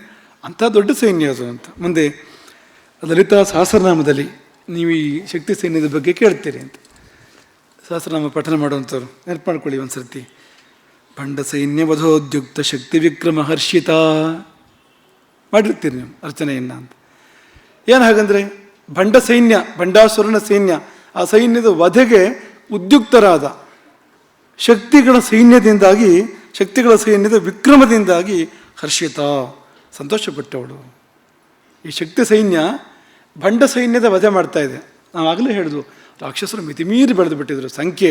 ಅಂಥ ದೊಡ್ಡ ಸೈನ್ಯ ಅದು ಅಂತ. ಮುಂದೆ ಲಲಿತಾ ಸಹಸ್ರನಾಮದಲ್ಲಿ ನೀವು ಈ ಶಕ್ತಿ ಸೈನ್ಯದ ಬಗ್ಗೆ ಕೇಳ್ತೀರಿ ಅಂತ. ಸಹಸ್ರನಾಮ ಪಠನ ಮಾಡುವಂಥವ್ರು ನೆನಪು ಮಾಡ್ಕೊಳ್ಳಿ ಒಂದು ಸರ್ತಿ. ಭಂಡ ಸೈನ್ಯ ವಧೋದ್ಯುಕ್ತ ಶಕ್ತಿ ವಿಕ್ರಮ ಹರ್ಷಿತ ಮಾಡಿರ್ತೀರಿ ನೀವು ಅರ್ಚನೆಯನ್ನು ಅಂತ. ಏನು ಹಾಗಂದರೆ ಭಂಡ ಸೈನ್ಯ, ಭಂಡಾಸುರನ ಸೈನ್ಯ, ಆ ಸೈನ್ಯದ ವಧೆಗೆ ಉದ್ಯುಕ್ತರಾದ ಶಕ್ತಿಗಳ ಸೈನ್ಯದಿಂದಾಗಿ, ಶಕ್ತಿಗಳ ಸೈನ್ಯದ ವಿಕ್ರಮದಿಂದಾಗಿ ಹರ್ಷಿತ ಸಂತೋಷಪಟ್ಟವಳು. ಈ ಶಕ್ತಿ ಸೈನ್ಯ ಭಂಡ ಸೈನ್ಯದ ವಧೆ ಮಾಡ್ತಾ ಇದೆ. ನಾವು ಆಗಲೇ ಹೇಳಿದ್ವು, ರಾಕ್ಷಸರು ಮಿತಿಮೀರಿ ಬೆಳೆದು ಬಿಟ್ಟಿದ್ರು, ಸಂಖ್ಯೆ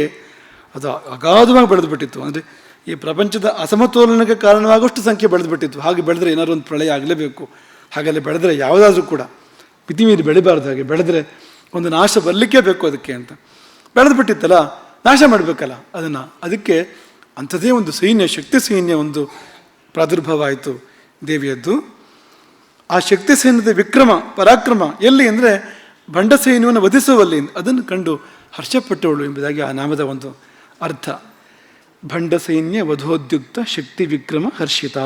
ಅದು ಅಗಾಧವಾಗಿ ಬೆಳೆದು ಬಿಟ್ಟಿತ್ತು. ಅಂದರೆ ಈ ಪ್ರಪಂಚದ ಅಸಮತೋಲನಕ್ಕೆ ಕಾರಣವಾಗುವಷ್ಟು ಸಂಖ್ಯೆ ಬೆಳೆದು ಬಿಟ್ಟಿತ್ತು. ಹಾಗೆ ಬೆಳೆದ್ರೆ ಏನಾದ್ರು ಒಂದು ಪ್ರಳಯ ಆಗಲೇಬೇಕು. ಹಾಗೆಲ್ಲ ಬೆಳೆದ್ರೆ ಯಾವುದಾದ್ರೂ ಕೂಡ ಮಿತಿಮೀರಿ ಬೆಳಿಬಾರ್ದು. ಹಾಗೆ ಬೆಳೆದ್ರೆ ಒಂದು ನಾಶ ಬರಲಿಕ್ಕೇ ಬೇಕು ಅದಕ್ಕೆ ಅಂತ. ಬೆಳೆದು ಬಿಟ್ಟಿತ್ತಲ್ಲ, ನಾಶ ಮಾಡಬೇಕಲ್ಲ ಅದನ್ನು. ಅದಕ್ಕೆ ಅಂಥದ್ದೇ ಒಂದು ಸೈನ್ಯ, ಶಕ್ತಿ ಸೈನ್ಯ ಒಂದು ಪ್ರಾದುರ್ಭಾವ ಆಯಿತು ದೇವಿಯದ್ದು. ಆ ಶಕ್ತಿ ಸೈನ್ಯದ ವಿಕ್ರಮ ಪರಾಕ್ರಮ ಎಲ್ಲಿ ಅಂದರೆ ಭಂಡ ಸೈನ್ಯವನ್ನು ವಧಿಸುವಲ್ಲಿ, ಅದನ್ನು ಕಂಡು ಹರ್ಷಪಟ್ಟವಳು ಎಂಬುದಾಗಿ ಆ ನಾಮದ ಒಂದು ಅರ್ಥ. ಭಂಡ ಸೈನ್ಯ ವಧೋದ್ಯುಕ್ತ ಶಕ್ತಿ ವಿಕ್ರಮ ಹರ್ಷಿತ.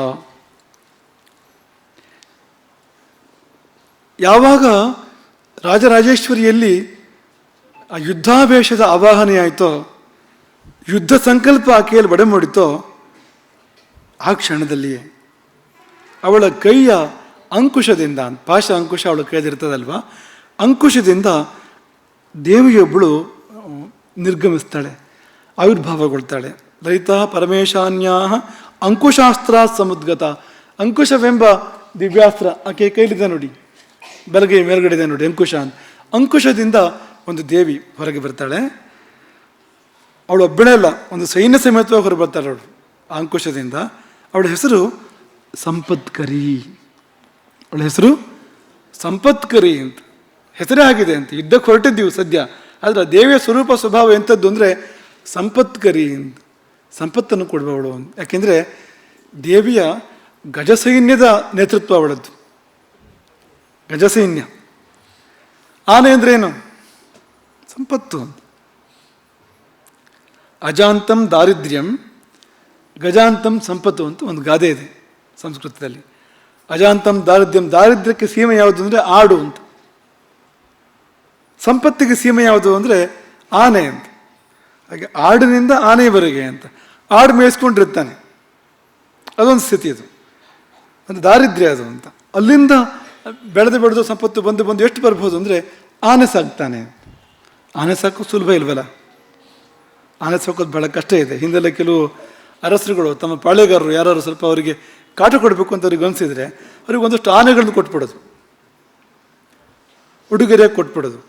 ಯಾವಾಗ ರಾಜರಾಜೇಶ್ವರಿಯಲ್ಲಿ ಆ ಯುದ್ಧಾವೇಶದ ಆವಾಹನೆಯಾಯಿತೋ, ಯುದ್ಧ ಸಂಕಲ್ಪ ಆಕೆಯಲ್ಲಿ ಬಡಮೂಡಿತೋ, ಆ ಕ್ಷಣದಲ್ಲಿಯೇ ಅವಳ ಕೈಯ ಅಂಕುಶದಿಂದ, ಪಾಶ ಅಂಕುಶ ಅವಳ ಕೈದಿರ್ತದಲ್ವ, ಅಂಕುಶದಿಂದ ದೇವಿಯೊಬ್ಬಳು ನಿರ್ಗಮಿಸ್ತಾಳೆ, ಆವಿರ್ಭಾವಗೊಳ್ತಾಳೆ. ಲಲಿತಾ ಪರಮೇಶಾನ್ಯಾ ಅಂಕುಶಾಸ್ತ್ರ ಸಮುದ್ಗತ. ಅಂಕುಶವೆಂಬ ದಿವ್ಯಾಸ್ತ್ರ ಆಕೆ ಕೈಲಿದೆ ನೋಡಿ, ಬಲಗೈ ಮೇಲ್ಗಡೆ ಇದೆ ನೋಡಿ ಅಂಕುಶ ಅಂತ. ಅಂಕುಶದಿಂದ ಒಂದು ದೇವಿ ಹೊರಗೆ ಬರ್ತಾಳೆ. ಅವಳು ಒಬ್ಬಳೇ ಅಲ್ಲ, ಒಂದು ಸೈನ್ಯ ಸಮೇತವಾಗಿ ಹೊರ ಬರ್ತಾಳೆ ಅವಳು ಆ ಅಂಕುಶದಿಂದ. ಅವಳ ಹೆಸರು ಸಂಪತ್ಕರಿ. ಅವಳ ಹೆಸರು ಸಂಪತ್ಕರಿ ಅಂತ ಹೆಸರೇ ಆಗಿದೆ ಅಂತ. ಯುದ್ಧಕ್ಕೆ ಹೊರಟಿದ್ದೀವಿ ಸದ್ಯ, ಆದರೆ ಆ ದೇವಿಯ ಸ್ವರೂಪ ಸ್ವಭಾವ ಎಂಥದ್ದು ಅಂದರೆ ಸಂಪತ್ಕರಿ ಅಂತ, ಸಂಪತ್ತನ್ನು ಕೊಡುವವಳು ಅಂತ. ಯಾಕೆಂದರೆ ದೇವಿಯ ಗಜಸೈನ್ಯದ ನೇತೃತ್ವ ಅವಳದ್ದು. ಗಜಸೈನ್ಯ, ಆನೆ ಅಂದರೆ ಏನು? ಸಂಪತ್ತು. ಅಜಾಂತಂ ದಾರಿದ್ರ್ಯಂ ಗಜಾಂತಂ ಸಂಪತ್ತು ಅಂತ ಒಂದು ಗಾದೆ ಇದೆ ಸಂಸ್ಕೃತದಲ್ಲಿ. ಅಜಾಂತಂ ದಾರಿದ್ರ್ಯಂ, ದಾರಿದ್ರ್ಯಕ್ಕೆ ಸೀಮೆ ಯಾವುದು ಅಂದರೆ ಆಡು ಅಂತ. ಸಂಪತ್ತಿಗೆ ಸೀಮೆ ಯಾವುದು ಅಂದರೆ ಆನೆ ಅಂತ. ಹಾಗೆ ಆಡಿನಿಂದ ಆನೆಯವರೆಗೆ ಅಂತ. ಆಡು ಮೇಯಿಸ್ಕೊಂಡಿರ್ತಾನೆ, ಅದೊಂದು ಸ್ಥಿತಿ ಅದು, ಅಂದರೆ ದಾರಿದ್ರ್ಯ ಅದು ಅಂತ. ಅಲ್ಲಿಂದ ಬೆಳೆದು ಸಂಪತ್ತು ಬಂದು ಎಷ್ಟು ಬರ್ಬೋದು ಅಂದರೆ ಆನೆ ಸಾಕ್ತಾನೆ. ಆನೆ ಸಾಕೋದು ಸುಲಭ ಇಲ್ವಲ್ಲ, ಆನೆ ಸಾಕೋದು ಬಹಳ ಕಷ್ಟ ಇದೆ. ಹಿಂದೆಲ್ಲ ಕೆಲವು ಅರಸರುಗಳು ತಮ್ಮ ಪಾಳೆಗಾರರು ಯಾರು ಸ್ವಲ್ಪ ಅವರಿಗೆ ಕಾಟ ಕೊಡಬೇಕು ಅಂತ ಅವ್ರಿಗೆ ಅನಿಸಿದರೆ ಅವ್ರಿಗೆ ಒಂದಷ್ಟು ಆನೆಗಳನ್ನು ಕೊಟ್ಬಿಡೋದು, ಉಡುಗೊರೆಯಾಗಿ ಕೊಟ್ಬಿಡೋದು.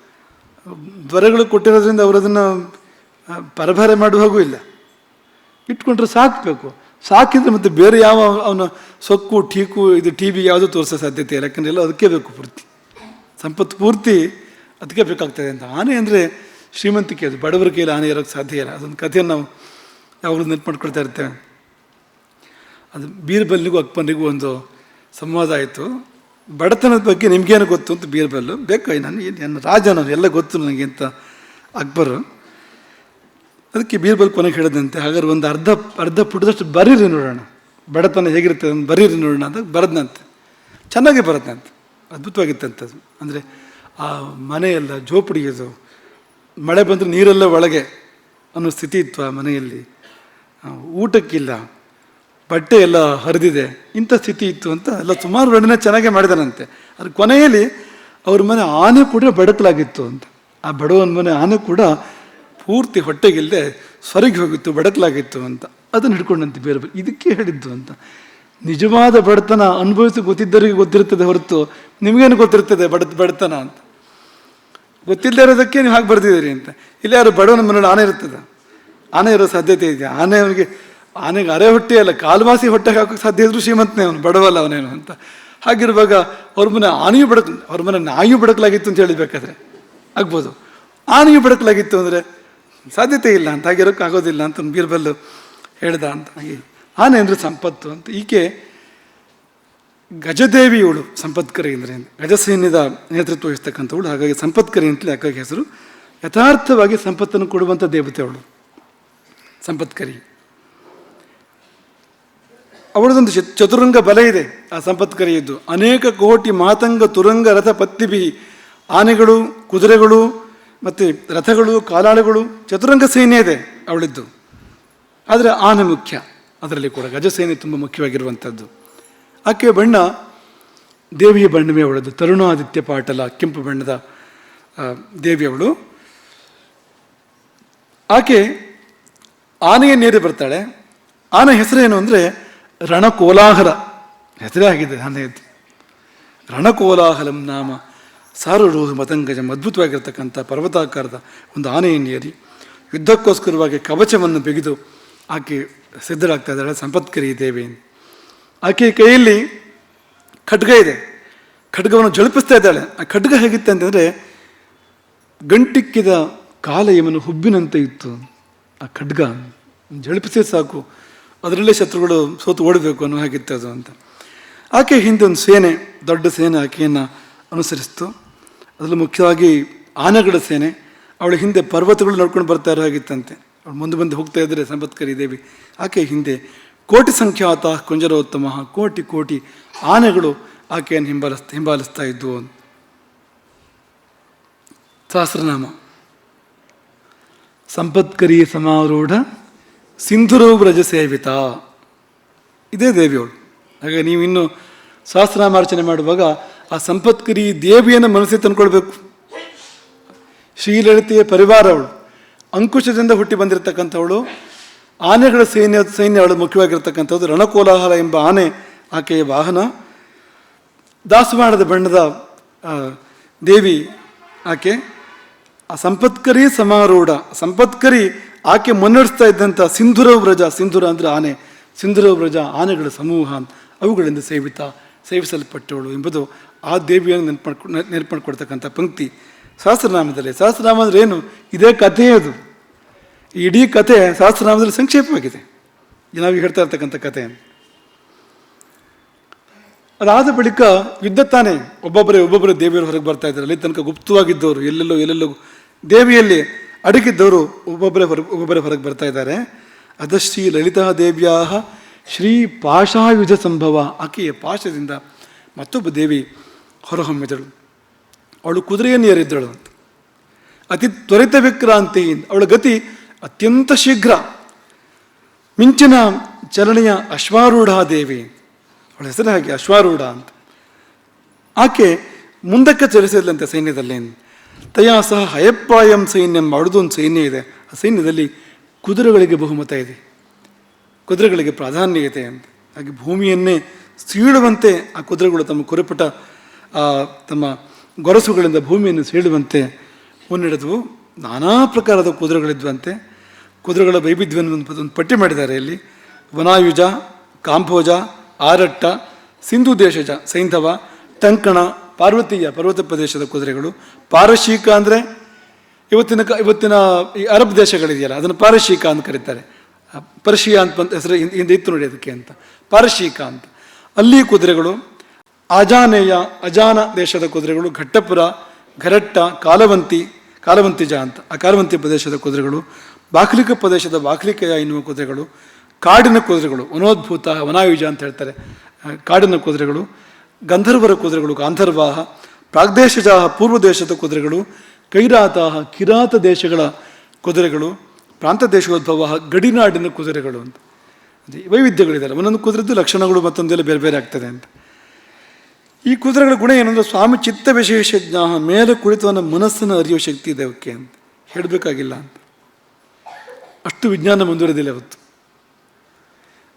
ದೊರೆಗಳು ಕೊಟ್ಟಿರೋದ್ರಿಂದ ಅವರು ಅದನ್ನು ಪರಭಾರೆ ಮಾಡುವಾಗೂ ಇಲ್ಲ, ಇಟ್ಕೊಂಡ್ರೆ ಸಾಕಬೇಕು. ಸಾಕಿದ್ರೆ ಮತ್ತೆ ಬೇರೆ ಯಾವ ಅವನ ಸೊಕ್ಕು ಟೀಕು ಇದು ಟಿ ವಿ ಯಾವುದೂ ತೋರಿಸೋ ಸಾಧ್ಯತೆ ಇಲ್ಲ. ಯಾಕಂದರೆ ಎಲ್ಲ ಅದಕ್ಕೆ ಬೇಕು, ಪೂರ್ತಿ ಸಂಪತ್ತು ಪೂರ್ತಿ ಅದಕ್ಕೆ ಬೇಕಾಗ್ತದೆ ಅಂತ. ಆನೆ ಅಂದರೆ ಶ್ರೀಮಂತಿಕೆ, ಅದು ಬಡವರ ಕೈಯಲ್ಲಿ ಆನೆ ಇರೋಕ್ಕೆ ಸಾಧ್ಯ ಇಲ್ಲ. ಅದೊಂದು ಕಥೆಯನ್ನು ನಾವು ಯಾವಾಗಲೂ ನೆನಪು ಮಾಡ್ಕೊಳ್ತಾ ಇರ್ತೇವೆ. ಅದು ಬೀರ್ಬಲ್ನಿಗೂ ಅಕ್ಬರ್ನಿಗೂ ಒಂದು ಸಂವಾದ ಆಯಿತು. ಬಡತನದ ಬಗ್ಗೆ ನಿಮಗೇನು ಗೊತ್ತು ಅಂತ ಬೀರ್ಬಲ್ಲು, ಬೇಕು ನನ್ನ ರಾಜ, ನಾನು ಎಲ್ಲ ಗೊತ್ತು ನನಗೆ ಅಂತ ಅಕ್ಬರು. ಅದಕ್ಕೆ ಬೀರ್ಬಲ್ ಕೊನೆಗೆ ಹೇಳಿದಂತೆ, ಹಾಗಾದ್ರೆ ಒಂದು ಅರ್ಧ ಪುಟದಷ್ಟು ಬರೀರಿ ನೋಡೋಣ, ಬಡತನ ಹೇಗಿರ್ತದೆ ಅಂತ ಬರೀರಿ ನೋಡೋಣ ಅಂತ ಬರೆದ್ನಂತೆ. ಚೆನ್ನಾಗಿ ಬರೆದ್ನಂತೆ, ಅದ್ಭುತವಾಗಿತ್ತಂಥದ್ದು. ಅಂದರೆ ಆ ಮನೆಯೆಲ್ಲ ಜೋಪಡಿಯೋದು, ಮಳೆ ಬಂದರೆ ನೀರೆಲ್ಲ ಒಳಗೆ ಅನ್ನೋ ಸ್ಥಿತಿ ಇತ್ತು ಆ ಮನೆಯಲ್ಲಿ. ಊಟಕ್ಕಿಲ್ಲ, ಬಟ್ಟೆ ಎಲ್ಲ ಹರಿದಿದೆ, ಇಂಥ ಸ್ಥಿತಿ ಇತ್ತು ಅಂತ ಎಲ್ಲ ಸುಮಾರು ವರ್ಣನೆ ಚೆನ್ನಾಗೇ ಮಾಡಿದಾನಂತೆ. ಅದ್ರ ಕೊನೆಯಲ್ಲಿ ಅವ್ರ ಮನೆ ಆನೆ ಕೂಡ ಬಡಕಲಾಗಿತ್ತು ಅಂತ. ಆ ಬಡವನ ಮನೆ ಆನೆ ಕೂಡ ಪೂರ್ತಿ ಹೊಟ್ಟೆಗಿಲ್ಲದೆ ಸ್ವರ್ಗೆ ಹೋಗಿತ್ತು, ಬಡಕಲಾಗಿತ್ತು ಅಂತ. ಅದನ್ನು ಹಿಡ್ಕೊಂಡಂತೆ ಬೇರೆ ಇದಕ್ಕೆ ಹೇಳಿದ್ದು ಅಂತ. ನಿಜವಾದ ಬಡತನ ಅನುಭವಿಸಿ ಗೊತ್ತಿದ್ದವರಿಗೆ ಗೊತ್ತಿರ್ತದೆ ಹೊರತು ನಿಮಗೇನು ಗೊತ್ತಿರ್ತದೆ ಬಡತನ ಅಂತ. ಗೊತ್ತಿಲ್ಲದೆ ಇರೋದಕ್ಕೆ ನೀವು ಹಾಗೆ ಬರ್ದಿದ್ದೀರಿ ಅಂತ. ಇಲ್ಲಿ ಯಾರು ಬಡವನ ಮನೇಲಿ ಆನೆ ಇರ್ತದೆ? ಆನೆ ಇರೋ ಸಾಧ್ಯತೆ ಇದೆ. ಆನೆಗೆ ಅರೆ ಹೊಟ್ಟೆ ಅಲ್ಲ, ಕಾಲ್ವಾಸಿ ಹೊಟ್ಟೆಗೆ ಹಾಕೋಕ್ಕೆ ಸಾಧ್ಯ ಇದ್ರು ಶ್ರೀಮಂತನೇ ಅವನು, ಬಡವಲ್ಲ ಅವನೇನು ಅಂತ. ಹಾಗಿರುವಾಗ ಅವ್ರ ಮನೆ ಆನೆಯೂ ಅವ್ರ ಮನೆ ನಾಯಿಯೂ ಬಡಕಲಾಗಿತ್ತು ಅಂತ ಹೇಳಿಬೇಕಾದ್ರೆ ಆಗ್ಬೋದು. ಆನೆಯೂ ಬಡಕಲಾಗಿತ್ತು ಅಂದರೆ ಸಾಧ್ಯತೆ ಇಲ್ಲ ಅಂತ, ಹಾಗಿರೋಕ್ಕಾಗೋದಿಲ್ಲ ಅಂತ ಬೀರ್ಬಲ್ ಹೇಳ್ದ ಅಂತ. ಹಾಗೆ ಆನೆ ಅಂದರೆ ಸಂಪತ್ತು ಅಂತ. ಈಕೆ ಗಜದೇವಿಯವಳು, ಸಂಪತ್ಕರಿ ಅಂದರೆ ಗಜಸೈನ್ಯದ ನೇತೃತ್ವ ವಹಿಸ್ತಕ್ಕಂಥವಳು. ಹಾಗಾಗಿ ಸಂಪತ್ಕರಿ ಅಂತಲೇ ಅಕ್ಕಾಗಿ ಹೆಸರು. ಯಥಾರ್ಥವಾಗಿ ಸಂಪತ್ತನ್ನು ಕೊಡುವಂಥ ದೇವತೆ ಅವಳು ಸಂಪತ್ಕರಿ. ಅವಳದೊಂದು ಚತುರಂಗ ಬಲ ಇದೆ ಆ ಸಂಪತ್ಕರಿಯದ್ದು. ಅನೇಕ ಕೋಟಿ ಮಾತಂಗ ತುರಂಗ ರಥ ಪತ್ತಿಬಿ, ಆನೆಗಳು, ಕುದುರೆಗಳು ಮತ್ತು ರಥಗಳು, ಕಾಲಾಳುಗಳು, ಚತುರಂಗ ಸೈನ್ಯ ಇದೆ ಅವಳಿದ್ದು. ಆದರೆ ಆನೆ ಮುಖ್ಯ ಅದರಲ್ಲಿ ಕೂಡ. ಗಜಸೇನೆ ತುಂಬ ಮುಖ್ಯವಾಗಿರುವಂಥದ್ದು. ಆಕೆಯ ಬಣ್ಣ ದೇವಿಯ ಬಣ್ಣವೇ ಅವಳದ್ದು. ತರುಣಾದಿತ್ಯ ಪಾಟಲ, ಕೆಂಪು ಬಣ್ಣದ ದೇವಿಯವಳು. ಆಕೆ ಆನೆಯನ್ನೇರಿ ಬರ್ತಾಳೆ. ಆನೆ ಹೆಸರೇನು ಅಂದರೆ ರಣಕೋಲಾಹಲ ಹೆಸರೇ ಆಗಿದೆ ಆನೆಯದ್ದು. ರಣಕೋಲಾಹಲಂ ನಾಮ ಸಾರುರೋಹ ಮತಂಗಜಂ. ಅದ್ಭುತವಾಗಿರ್ತಕ್ಕಂಥ ಪರ್ವತಾಕಾರದ ಒಂದು ಆನೆಯನ್ನೇರಿ ಯುದ್ಧಕ್ಕೋಸ್ಕರವಾಗಿ ಕವಚವನ್ನು ಬಿಗಿದು ಆಕೆ ಸಿದ್ಧರಾಗ್ತಾ ಇದ್ದಾಳೆ ಸಂಪತ್ಕರಿ ದೇವಿ. ಆಕೆಯ ಕೈಯಲ್ಲಿ ಖಡ್ಗ ಇದೆ, ಖಡ್ಗವನ್ನು ಝಳಪಿಸ್ತಾ ಇದ್ದಾಳೆ. ಆ ಖಡ್ಗ ಹೇಗಿತ್ತು ಅಂತಂದರೆ ಗಂಟಿಕ್ಕಿದ ಕಾಲಯಮನು ಹುಬ್ಬಿನಂತೆ ಇತ್ತು. ಆ ಖಡ್ಗ ಝಳಪಿಸಿ ಸಾಕು, ಅದರಲ್ಲೇ ಶತ್ರುಗಳು ಸೋತು ಓಡಬೇಕು ಅನ್ನೋ ಹಾಗಿತ್ತು ಅದು ಅಂತ. ಆಕೆ ಹಿಂದೆ ಒಂದು ಸೇನೆ, ದೊಡ್ಡ ಸೇನೆ ಆಕೆಯನ್ನು ಅನುಸರಿಸ್ತು. ಅದರಲ್ಲಿ ಮುಖ್ಯವಾಗಿ ಆನೆಗಳ ಸೇನೆ. ಅವಳ ಹಿಂದೆ ಪರ್ವತಗಳು ನಡ್ಕೊಂಡು ಬರ್ತಾ ಇರೋ ಹಾಗಿತ್ತಂತೆ. ಅವಳು ಮುಂದೆ ಹೋಗ್ತಾ ಇದ್ದರೆ ಸಂಪತ್ಕರಿ ದೇವಿ, ಆಕೆ ಹಿಂದೆ ಕೋಟಿ ಸಂಖ್ಯಾತ ಕುಂಜರೋತ್ತಮ, ಕೋಟಿ ಕೋಟಿ ಆನೆಗಳು ಆಕೆಯನ್ನು ಹಿಂಬಾಲಿಸ್ತಾ ಇದ್ವು. ಸಹಸ್ರನಾಮ ಸಂಪತ್ಕರಿ ಸಮಾರೂಢ ಸಿಂಧುರೋ ವ್ರಜ ಸೇವಿತ, ಇದೇ ದೇವಿಯವಳು. ಹಾಗೆ ನೀವು ಇನ್ನು ಸಹಸ್ರನಾಮಾರ್ಚನೆ ಮಾಡುವಾಗ ಆ ಸಂಪತ್ಕರಿ ದೇವಿಯನ್ನು ಮನಸ್ಸಿಗೆ ತಂದ್ಕೊಳ್ಬೇಕು. ಶ್ರೀಲಲಿತೆಯ ಪರಿವಾರ ಅವಳು, ಅಂಕುಶದಿಂದ ಹುಟ್ಟಿ ಬಂದಿರತಕ್ಕಂಥವಳು. ಆನೆಗಳ ಸೈನ್ಯ ಅವಳು ಮುಖ್ಯವಾಗಿರ್ತಕ್ಕಂಥದ್ದು. ರಣಕೋಲಾಹಲ ಎಂಬ ಆನೆ ಆಕೆಯ ವಾಹನ. ದಾಸವಾಣದ ಬಣ್ಣದ ದೇವಿ ಆಕೆ. ಆ ಸಂಪತ್ಕರಿ ಸಮಾರೂಢ, ಸಂಪತ್ಕರಿ ಆಕೆ ಮುನ್ನಡೆಸ್ತಾ ಇದ್ದಂಥ ಸಿಂಧುರ ವ್ರಜ, ಸಿಂಧುರ ಅಂದರೆ ಆನೆ, ಸಿಂಧುರ ವ್ರಜ ಆನೆಗಳ ಸಮೂಹ, ಅವುಗಳಿಂದ ಸೇವಿಸಲ್ಪಟ್ಟವಳು ಎಂಬುದು ಆ ದೇವಿಯನ್ನು ನೆನಪು ಮಾಡ್ಕೊಡ್ತಕ್ಕಂಥ ಪಂಕ್ತಿ ಸಹಸ್ರನಾಮದಲ್ಲಿ. ಸಹಸ್ರನಾಮ ಅಂದರೆ ಏನು? ಇದೇ ಕಥೆ. ಅದು ಇಡೀ ಕಥೆ ಸಹಸ್ರನಾಮದಲ್ಲಿ ಸಂಕ್ಷೇಪವಾಗಿದೆ, ನಾವು ಹೇಳ್ತಾ ಇರ್ತಕ್ಕಂಥ ಕಥೆ. ಅದಾದ ಬಳಿಕ ಯುದ್ಧ ತಾನೇ, ಒಬ್ಬೊಬ್ಬರೇ ದೇವಿಯವರು ಹೊರಗೆ ಬರ್ತಾ ಇದ್ದಾರೆ. ಅಲ್ಲಿ ತನಕ ಗುಪ್ತವಾಗಿದ್ದವರು ಎಲ್ಲೆಲ್ಲೋ ದೇವಿಯಲ್ಲಿ ಅಡಗಿದ್ದವರು ಒಬ್ಬೊಬ್ಬರೇ ಹೊರಗೆ ಬರ್ತಾ ಇದ್ದಾರೆ. ಅದಶ್ರೀ ಲಲಿತಾ ದೇವಿಯಾ ಶ್ರೀ ಪಾಶಾಯುಧ ಸಂಭವ, ಆಕೆಯ ಪಾಶದಿಂದ ಮತ್ತೊಬ್ಬ ದೇವಿ ಹೊರಹೊಮ್ಮಿದಳು. ಅವಳು ಕುದುರೆಯನ್ನು ಏರಿದ್ದಳು ಅಂತ. ಅತಿ ತ್ವರಿತ ವಿಕ್ರಾಂತಿ, ಅವಳ ಗತಿ ಅತ್ಯಂತ ಶೀಘ್ರ. ಮಿಂಚಿನ ಚಲನೆಯ ಅಶ್ವಾರೂಢ ದೇವಿ, ಅವಳ ಹೆಸರು ಹಾಗೆ ಅಶ್ವಾರೂಢ ಅಂತ. ಆಕೆ ಮುಂದಕ್ಕೆ ಚಲಿಸಿದಂತೆ ಸೈನ್ಯದಲ್ಲಿ. ತಯಾ ಸಹ ಹಯಪ್ಪಾಯಂ ಸೈನ್ಯಂ, ಅವಳದೊಂದು ಸೈನ್ಯ ಇದೆ. ಆ ಸೈನ್ಯದಲ್ಲಿ ಕುದುರೆಗಳಿಗೆ ಬಹುಮತ ಇದೆ, ಕುದುರೆಗಳಿಗೆ ಪ್ರಾಧಾನ್ಯ ಇದೆ ಅಂತ. ಹಾಗೆ ಭೂಮಿಯನ್ನೇ ಸೀಳುವಂತೆ ಆ ಕುದುರೆಗಳು ತಮ್ಮ ಕುರಿಪುಟ ತಮ್ಮ ಗೊರಸುಗಳಿಂದ ಭೂಮಿಯನ್ನು ಸೀಳುವಂತೆ ಮುನ್ನಡೆದವು. ನಾನಾ ಪ್ರಕಾರದ ಕುದುರೆಗಳಿದ್ವಂತೆ. ಕುದುರೆಗಳ ವೈವಿಧ್ಯವನ್ನು ಒಂದು ಪಟ್ಟಿ ಮಾಡಿದ್ದಾರೆ ಇಲ್ಲಿ. ವನಾಯುಜ, ಕಾಂಭೋಜ, ಆರಟ್ಟ, ಸಿಂಧು ದೇಶಜ, ಸೈಂಧವ, ಟಂಕಣ, ಪಾರ್ವತೀಯ ಪರ್ವತ ಪ್ರದೇಶದ ಕುದುರೆಗಳು. ಪಾರಶೀಕ ಅಂದರೆ ಇವತ್ತಿನ ಈ ಅರಬ್ ದೇಶಗಳಿದೆಯಲ್ಲ, ಅದನ್ನು ಪಾರಶೀಕ ಅಂತ ಕರೀತಾರೆ. ಪರ್ಷಿಯಾ ಅಂತ ಹೆಸರು ಹಿಂದೆ ಇತ್ತು ನೋಡಿ ಅದಕ್ಕೆ ಅಂತ, ಪಾರಶೀಕ ಅಂತ. ಅಲ್ಲಿ ಕುದುರೆಗಳು. ಅಜಾನ ದೇಶದ ಕುದುರೆಗಳು. ಘಟ್ಟಪುರ, ಘರಟ್ಟ, ಕಾಲವಂತಿಜ ಅಂತ ಆ ಕಾಲವಂತಿ ಪ್ರದೇಶದ ಕುದುರೆಗಳು. ಬಾಕ್ಲಿಕ ಪ್ರದೇಶದ ಬಾಕ್ಲಿಕೆಯ ಎನ್ನುವ ಕುದುರೆಗಳು. ಕಾಡಿನ ಕುದುರೆಗಳು, ವನೋದ್ಭೂತ, ವನಾಯುಜ ಅಂತ ಹೇಳ್ತಾರೆ, ಕಾಡಿನ ಕುದುರೆಗಳು. ಗಂಧರ್ವರ ಕುದುರೆಗಳು, ಗಾಂಧರ್ವಾಹ. ಪ್ರಾಗ್ದೇಶಜ ಪೂರ್ವ ದೇಶದ ಕುದುರೆಗಳು, ಕೈರಾತ ಕಿರಾತ ದೇಶಗಳ ಕುದುರೆಗಳು, ಪ್ರಾಂತ ದೇಶೋದ್ಭವ ಗಡಿನಾಡಿನ ಕುದುರೆಗಳು ಅಂತ ವೈವಿಧ್ಯಗಳಿದೆ. ಒಂದೊಂದು ಕುದುರೆದ್ದು ಲಕ್ಷಣಗಳು ಮತ್ತೊಂದೆಲ್ಲ ಬೇರೆ ಬೇರೆ ಆಗ್ತದೆ ಅಂತ. ಈ ಕುದುರೆಗಳ ಗುಣ ಏನಂದ್ರೆ ಸ್ವಾಮಿ ಚಿತ್ತ ವಿಶೇಷ ಜ್ಞಾನ, ಮೇಲೆ ಕುಳಿತವನ ಮನಸ್ಸನ್ನು ಅರಿಯುವ ಶಕ್ತಿ ಇದೆ ಅವಕ್ಕೆ ಅಂತ ಹೇಳಬೇಕಾಗಿಲ್ಲ ಅಂತ. ಅಷ್ಟು ವಿಜ್ಞಾನ ಮುಂದುವರೆದಿಲ್ಲ ಅವತ್ತು.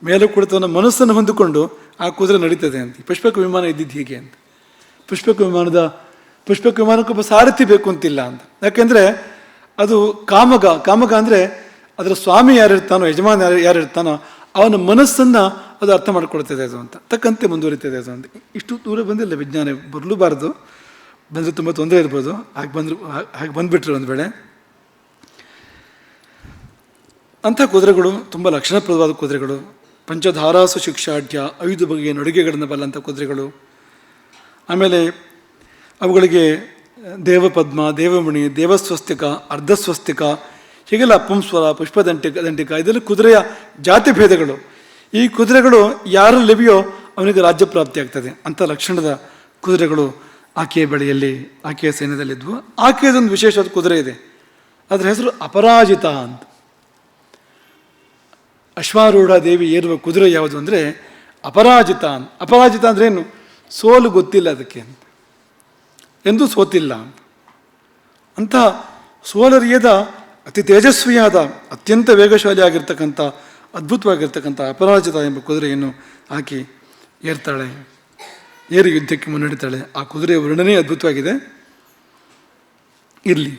ಮೇಲೆ ಕುಳಿತವನ ಮನಸ್ಸನ್ನು ಹೊಂದಿಕೊಂಡು ಆ ಕುದುರೆ ನಡೀತದೆ ಅಂತ. ಪುಷ್ಪಕ ವಿಮಾನ ಇದ್ದಿದ್ದು ಹೀಗೆ ಅಂತ. ಪುಷ್ಪಕ ವಿಮಾನಕ್ಕೊಬ್ಬ ಸಾರಥಿ ಬೇಕು ಅಂತಿಲ್ಲ ಅಂತ. ಯಾಕೆಂದರೆ ಅದು ಕಾಮಗ ಅಂದರೆ ಅದರ ಸ್ವಾಮಿ ಯಾರಿರ್ತಾನೋ, ಯಜಮಾನ ಯಾರಿರ್ತಾನೋ ಅವನ ಮನಸ್ಸನ್ನು ಅದು ಅರ್ಥ ಮಾಡ್ಕೊಳ್ತದೆ ಅದು ಅಂತ. ತಕ್ಕಂತೆ ಮುಂದುವರಿತದೆ ಅದು ಅಂತ. ಇಷ್ಟು ದೂರ ಬಂದಿಲ್ಲ ವಿಜ್ಞಾನ, ಬರಲೂಬಾರ್ದು. ಬಂದರೆ ತುಂಬ ತೊಂದರೆ ಇರ್ಬೋದು. ಹಾಗೆ ಬಂದುಬಿಟ್ರೆ ಒಂದು ವೇಳೆ. ಅಂಥ ಕುದುರೆಗಳು ತುಂಬ ಲಕ್ಷಣಪ್ರದವಾದ ಕುದುರೆಗಳು. ಪಂಚಧಾರಾಸು ಶಿಕ್ಷಾಢ್ಯ, 5 ಬಗೆಯ ನಡುಗೆಗಳನ್ನು ಬಲ್ಲಂಥ ಕುದುರೆಗಳು. ಆಮೇಲೆ ಅವುಗಳಿಗೆ ದೇವಪದ್ಮ, ದೇವಮಣಿ, ದೇವಸ್ವಸ್ತಿಕ, ಅರ್ಧಸ್ವಸ್ತಿಕ ಹೀಗೆಲ್ಲ ಪುಂಸ್ವರ, ದಂಟಿಕ ಇದೆಲ್ಲ ಕುದುರೆಯ ಜಾತಿ ಭೇದಗಳು. ಈ ಕುದುರೆಗಳು ಯಾರಲ್ಲಿವೆಯೋ ಅವನಿಗೆ ರಾಜ್ಯ ಪ್ರಾಪ್ತಿ ಆಗ್ತದೆ. ಅಂಥ ಲಕ್ಷಣದ ಕುದುರೆಗಳು ಆಕೆಯ ಬಳಿಯಲ್ಲಿ, ಆಕೆಯ ಸೈನ್ಯದಲ್ಲಿದ್ವು. ಆಕೆಯದೊಂದು ವಿಶೇಷವಾದ ಕುದುರೆ ಇದೆ. ಅದರ ಹೆಸರು ಅಪರಾಜಿತ ಅಂತ. ಅಶ್ವಾರೂಢ ದೇವಿ ಏರುವ ಕುದುರೆ ಯಾವುದು ಅಂದರೆ ಅಪರಾಜಿತ ಅಂತ. ಅಪರಾಜಿತ ಅಂದರೆ ಏನು? ಸೋಲು ಗೊತ್ತಿಲ್ಲ ಅದಕ್ಕೆ ಅಂತ, ಎಂದೂ ಸೋತಿಲ್ಲ ಅಂತ. ಅಂಥ ಸೋಲರಿಯದ ಅತಿ ತೇಜಸ್ವಿಯಾದ, ಅತ್ಯಂತ ವೇಗಶಾಲಿ ಆಗಿರ್ತಕ್ಕಂಥ, ಅದ್ಭುತವಾಗಿರ್ತಕ್ಕಂಥ ಅಪರಾಜಿತ ಎಂಬ ಕುದುರೆಯನ್ನು ಆಕೆ ಏರ್ತಾಳೆ, ಏರಿ ಯುದ್ಧಕ್ಕೆ ಮುನ್ನಡೆತಾಳೆ. ಆ ಕುದುರೆಯ ವರ್ಣನೆ ಅದ್ಭುತವಾಗಿದೆ. ಇರಲಿ.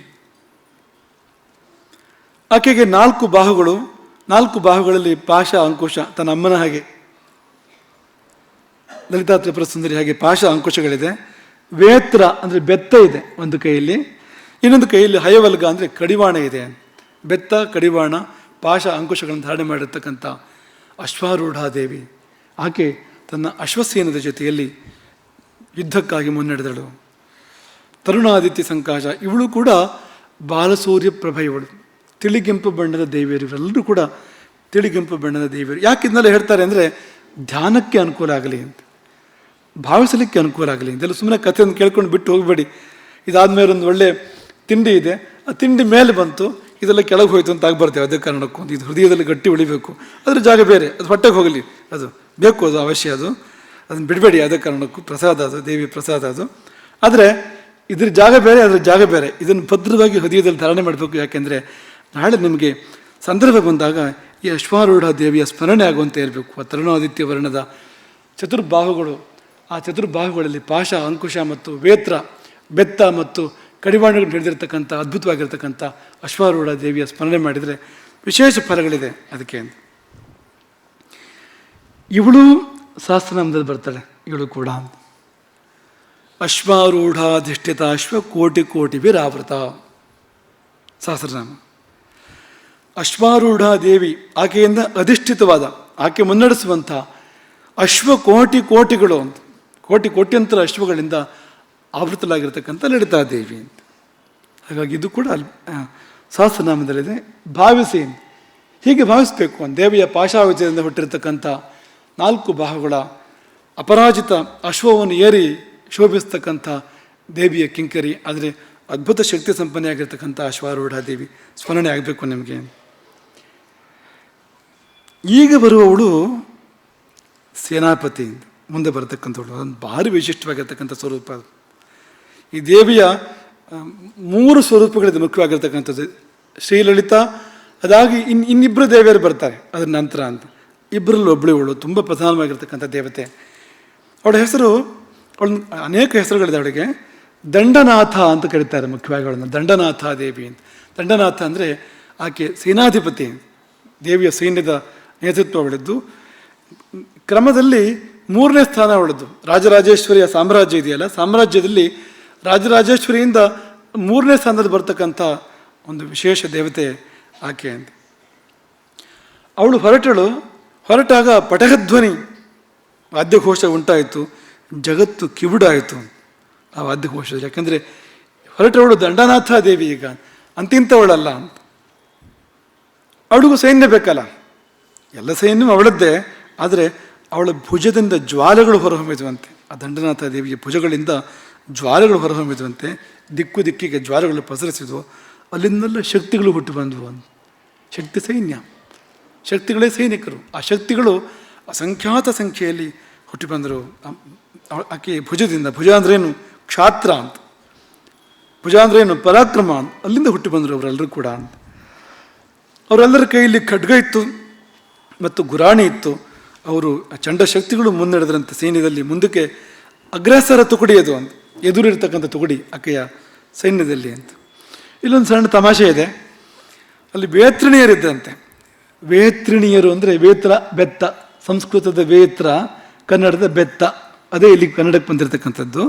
ಆಕೆಗೆ 4 ಬಾಹುಗಳು, 4 ಬಾಹುಗಳಲ್ಲಿ ಪಾಶ ಅಂಕುಶ, ತನ್ನ ಅಮ್ಮನ ಹಾಗೆ ಲಲಿತಾ ತ್ರಿಪುರ ಸುಂದರಿ ಹಾಗೆ ಪಾಶ ಅಂಕುಶಗಳಿದೆ. ವೇತ್ರ ಅಂದರೆ ಬೆತ್ತ ಇದೆ ಒಂದು ಕೈಯಲ್ಲಿ, ಇನ್ನೊಂದು ಕೈಯಲ್ಲಿ ಹಯವಲ್ಗ ಅಂದರೆ ಕಡಿವಾಣ ಇದೆ. ಬೆತ್ತ, ಕಡಿವಾಣ, ಪಾಶ ಅಂಕುಶಗಳನ್ನು ಧಾರಣೆ ಮಾಡಿರ್ತಕ್ಕಂಥ ಅಶ್ವಾರೂಢಾದೇವಿ ಆಕೆ ತನ್ನ ಅಶ್ವಸೇನದ ಜೊತೆಯಲ್ಲಿ ಯುದ್ಧಕ್ಕಾಗಿ ಮುನ್ನಡೆದಳು. ತರುಣಾದಿತ್ಯ ಸಂಕಾಶ, ಇವಳು ಕೂಡ ಬಾಲಸೂರ್ಯ ಪ್ರಭೆ. ಇವಳು ತಿಳಿಗೆಂಪು ಬಣ್ಣದ ದೇವಿಯರು. ಇವರೆಲ್ಲರೂ ಕೂಡ ತಿಳಿಗೆಂಪು ಬಣ್ಣದ ದೇವಿಯರು. ಯಾಕೆ ಇದನ್ನೆಲ್ಲ ಹೇಳ್ತಾರೆ ಅಂದರೆ ಧ್ಯಾನಕ್ಕೆ ಅನುಕೂಲ ಆಗಲಿ ಅಂತ, ಭಾವಿಸಲಿಕ್ಕೆ ಅನುಕೂಲ ಆಗಲಿ. ಇದೆಲ್ಲ ಸುಮ್ಮನೆ ಕಥೆಯನ್ನು ಕೇಳ್ಕೊಂಡು ಬಿಟ್ಟು ಹೋಗಬೇಡಿ. ಇದಾದ್ಮೇಲೆ ಒಂದು ಒಳ್ಳೆ ತಿಂಡಿ ಇದೆ, ಆ ತಿಂಡಿ ಮೇಲೆ ಬಂತು, ಇದೆಲ್ಲ ಕೆಳಗೆ ಹೋಯ್ತು ಅಂತ ಆಗ್ಬರ್ತೇವೆ. ಅದೇ ಕಾರಣಕ್ಕೂ ಇದು ಹೃದಯದಲ್ಲಿ ಗಟ್ಟಿ ಉಳಿಬೇಕು. ಅದ್ರ ಜಾಗ ಬೇರೆ, ಅದು ಹೊಟ್ಟೆಗೆ ಹೋಗಲಿ, ಅದು ಬೇಕು, ಅದು ಅವಶ್ಯ, ಅದನ್ನು ಬಿಡಬೇಡಿ. ಅದೇ ಕಾರಣಕ್ಕೂ ಪ್ರಸಾದ, ಅದು ದೇವಿ ಪ್ರಸಾದ ಅದು. ಆದರೆ ಇದ್ರ ಜಾಗ ಬೇರೆ, ಅದರ ಜಾಗ ಬೇರೆ. ಇದನ್ನು ಭದ್ರವಾಗಿ ಹೃದಯದಲ್ಲಿ ಧಾರಣೆ ಮಾಡಬೇಕು. ಯಾಕೆಂದರೆ ನಾಳೆ ನಿಮಗೆ ಸಂದರ್ಭ ಬಂದಾಗ ಈ ಅಶ್ವಾರೂಢ ದೇವಿಯ ಸ್ಮರಣೆ ಆಗುವಂತೆ ಇರಬೇಕು. ಆ ತರುಣಾದಿತ್ಯ ವರ್ಣದ ಚತುರ್ಬಾಹುಗಳು, ಆ ಚತುರ್ಬಾಹುಗಳಲ್ಲಿ ಪಾಶ, ಅಂಕುಶ ಮತ್ತು ವೇತ್ರ, ಬೆತ್ತ ಮತ್ತು ಕಡಿವಾಣಗಳು ಹಿಡಿದಿರ್ತಕ್ಕಂಥ ಅದ್ಭುತವಾಗಿರ್ತಕ್ಕಂಥ ಅಶ್ವಾರೂಢ ದೇವಿಯ ಸ್ಮರಣೆ ಮಾಡಿದರೆ ವಿಶೇಷ ಫಲಗಳಿದೆ. ಅದಕ್ಕೆ ಇವಳು ಸಹಸ್ರನಾಮದಲ್ಲಿ ಬರ್ತಾಳೆ. ಇವಳು ಕೂಡ ಅಶ್ವಾರೂಢಾಧಿಷ್ಠಿತ ಅಶ್ವ ಕೋಟಿ ಕೋಟಿ ವಿರಾವೃತ ಸಹಸ್ರನಾಮ. ಅಶ್ವಾರೂಢ ದೇವಿ ಆಕೆಯಿಂದ ಅಧಿಷ್ಠಿತವಾದ, ಆಕೆ ಮುನ್ನಡೆಸುವಂಥ ಅಶ್ವ ಕೋಟಿ ಕೋಟಿಗಳು ಅಂತ, ಕೋಟ್ಯಂತರ ಅಶ್ವಗಳಿಂದ ಆವೃತಲಾಗಿರ್ತಕ್ಕಂಥ ಲಲಿತಾ ದೇವಿ ಅಂತ. ಹಾಗಾಗಿ ಇದು ಕೂಡ ಸಹಸ್ರನಾಮದಲ್ಲಿದೆ. ಭಾವಿಸಿ, ಹೀಗೆ ಭಾವಿಸಬೇಕು. ಒಂದು ದೇವಿಯ ಪಾಶಾವಚದಿಂದ ಹುಟ್ಟಿರ್ತಕ್ಕಂಥ 4 ಬಾಹುಗಳ ಅಪರಾಜಿತ ಅಶ್ವವನ್ನು ಏರಿ ಶೋಭಿಸ್ತಕ್ಕಂಥ ದೇವಿಯ ಕಿಂಕರಿ, ಆದರೆ ಅದ್ಭುತ ಶಕ್ತಿ ಸಂಪನ್ನೆಯಾಗಿರ್ತಕ್ಕಂಥ ಅಶ್ವಾರೂಢ ದೇವಿ ಸ್ಮರಣೆ ಆಗಬೇಕು ನಿಮಗೆ. ಈಗ ಬರುವವಳು ಸೇನಾಪತಿ, ಮುಂದೆ ಬರತಕ್ಕಂಥವಳು. ಅದೊಂದು ಭಾರಿ ವಿಶಿಷ್ಟವಾಗಿರ್ತಕ್ಕಂಥ ಸ್ವರೂಪ ಅದು. ಈ ದೇವಿಯ 3 ಸ್ವರೂಪಗಳಿದೆ ಮುಖ್ಯವಾಗಿರ್ತಕ್ಕಂಥದ್ದು. ಶ್ರೀಲಲಿತಾ, ಅದಾಗಿ ಇನ್ನಿಬ್ಬರು ದೇವಿಯರು ಬರ್ತಾರೆ ಅದರ ನಂತರ ಅಂತ. ಇಬ್ಬರಲ್ಲಿ ಒಬ್ಬಳು ತುಂಬ ಪ್ರಧಾನವಾಗಿರ್ತಕ್ಕಂಥ ದೇವತೆ. ಅವಳ ಹೆಸರು, ಅನೇಕ ಹೆಸರುಗಳಿದೆ ಅವಳಿಗೆ. ದಂಡನಾಥ ಅಂತ ಕರೀತಾರೆ ಮುಖ್ಯವಾಗಿ ಅವಳನ್ನು, ದಂಡನಾಥ ದೇವಿ ಅಂತ. ದಂಡನಾಥ ಅಂದರೆ ಆಕೆ ಸೇನಾಧಿಪತಿ, ದೇವಿಯ ಸೈನ್ಯದ ನೇತೃತ್ವ ಅವಳದ್ದು. ಕ್ರಮದಲ್ಲಿ 3ನೇ ಸ್ಥಾನ ಅವಳದ್ದು. ರಾಜರಾಜೇಶ್ವರಿಯ ಸಾಮ್ರಾಜ್ಯ ಇದೆಯಲ್ಲ, ಸಾಮ್ರಾಜ್ಯದಲ್ಲಿ ರಾಜರಾಜೇಶ್ವರಿಯಿಂದ 3ನೇ ಸ್ಥಾನದಲ್ಲಿ ಬರ್ತಕ್ಕಂಥ ಒಂದು ವಿಶೇಷ ದೇವತೆ ಆಕೆ ಅಂತ. ಅವಳು ಹೊರಟಾಗ ಪಟಕಧ್ವನಿ ವಾದ್ಯಘೋಷ ಉಂಟಾಯಿತು, ಜಗತ್ತು ಕಿವುಡಾಯಿತು ಆ ವಾದ್ಯಘೋಷ. ಯಾಕಂದರೆ ಹೊರಟವಳು ದಂಡನಾಥ ದೇವಿ ಈಗ ಅಂತಿಂತವಳಲ್ಲ ಅಂತ. ಅವಳಿಗೂ ಸೈನ್ಯ ಬೇಕಲ್ಲ, ಎಲ್ಲ ಸೈನ್ಯವೂ ಅವಳದ್ದೇ. ಆದರೆ ಅವಳ ಭುಜದಿಂದ ಜ್ವಾಲೆಗಳು ಹೊರಹೊಮ್ಮಿದುವಂತೆ. ಆ ದಂಡನಾಥ ದೇವಿಯ ಭುಜಗಳಿಂದ ಜ್ವಾಲೆಗಳು ಹೊರಹೊಮ್ಮಿದುವಂತೆ, ದಿಕ್ಕು ದಿಕ್ಕಿಗೆ ಜ್ವಾಲೆಗಳು ಪಸರಿಸಿದ್ವು, ಅಲ್ಲಿಂದೆಲ್ಲ ಶಕ್ತಿಗಳು ಹುಟ್ಟು ಬಂದವು. ಶಕ್ತಿ ಸೈನ್ಯ, ಶಕ್ತಿಗಳೇ ಸೈನಿಕರು. ಆ ಶಕ್ತಿಗಳು ಅಸಂಖ್ಯಾತ ಸಂಖ್ಯೆಯಲ್ಲಿ ಹುಟ್ಟಿ ಬಂದರು ಆಕೆ ಭುಜದಿಂದ. ಭುಜ ಅಂದ್ರೇನು? ಕ್ಷಾತ್ರ ಅಂತ. ಭುಜ ಅಂದ್ರೇನು? ಪರಾಕ್ರಮ ಅಂತ. ಅಲ್ಲಿಂದ ಹುಟ್ಟಿ ಬಂದರು ಅವರೆಲ್ಲರೂ ಕೂಡ ಅಂತ. ಅವರೆಲ್ಲರ ಕೈಯಲ್ಲಿ ಖಡ್ಗ ಇತ್ತು ಮತ್ತು ಗುರಾಣಿ ಇತ್ತು. ಅವರು ಚಂಡ ಶಕ್ತಿಗಳು ಮುನ್ನಡೆದ್ರಂತೆ ಸೈನ್ಯದಲ್ಲಿ. ಮುಂದಕ್ಕೆ ಅಗ್ರಸರ ತುಕಡಿ ಅದು ಅಂತ, ಎದುರಿರ್ತಕ್ಕಂಥ ತುಕಡಿ ಆಕೆಯ ಸೈನ್ಯದಲ್ಲಿ ಅಂತ. ಇಲ್ಲೊಂದು ಸಣ್ಣ ತಮಾಷೆ ಇದೆ. ಅಲ್ಲಿ ವೇತ್ರಿಣಿಯರಿದ್ದಂತೆ. ವೇತ್ರಿಣಿಯರು ಅಂದರೆ ವೇತ್ರ ಬೆತ್ತ, ಸಂಸ್ಕೃತದ ವೇತ್ರ, ಕನ್ನಡದ ಬೆತ್ತ, ಅದೇ ಇಲ್ಲಿ ಕನ್ನಡಕ್ಕೆ ಬಂದಿರತಕ್ಕಂಥದ್ದು.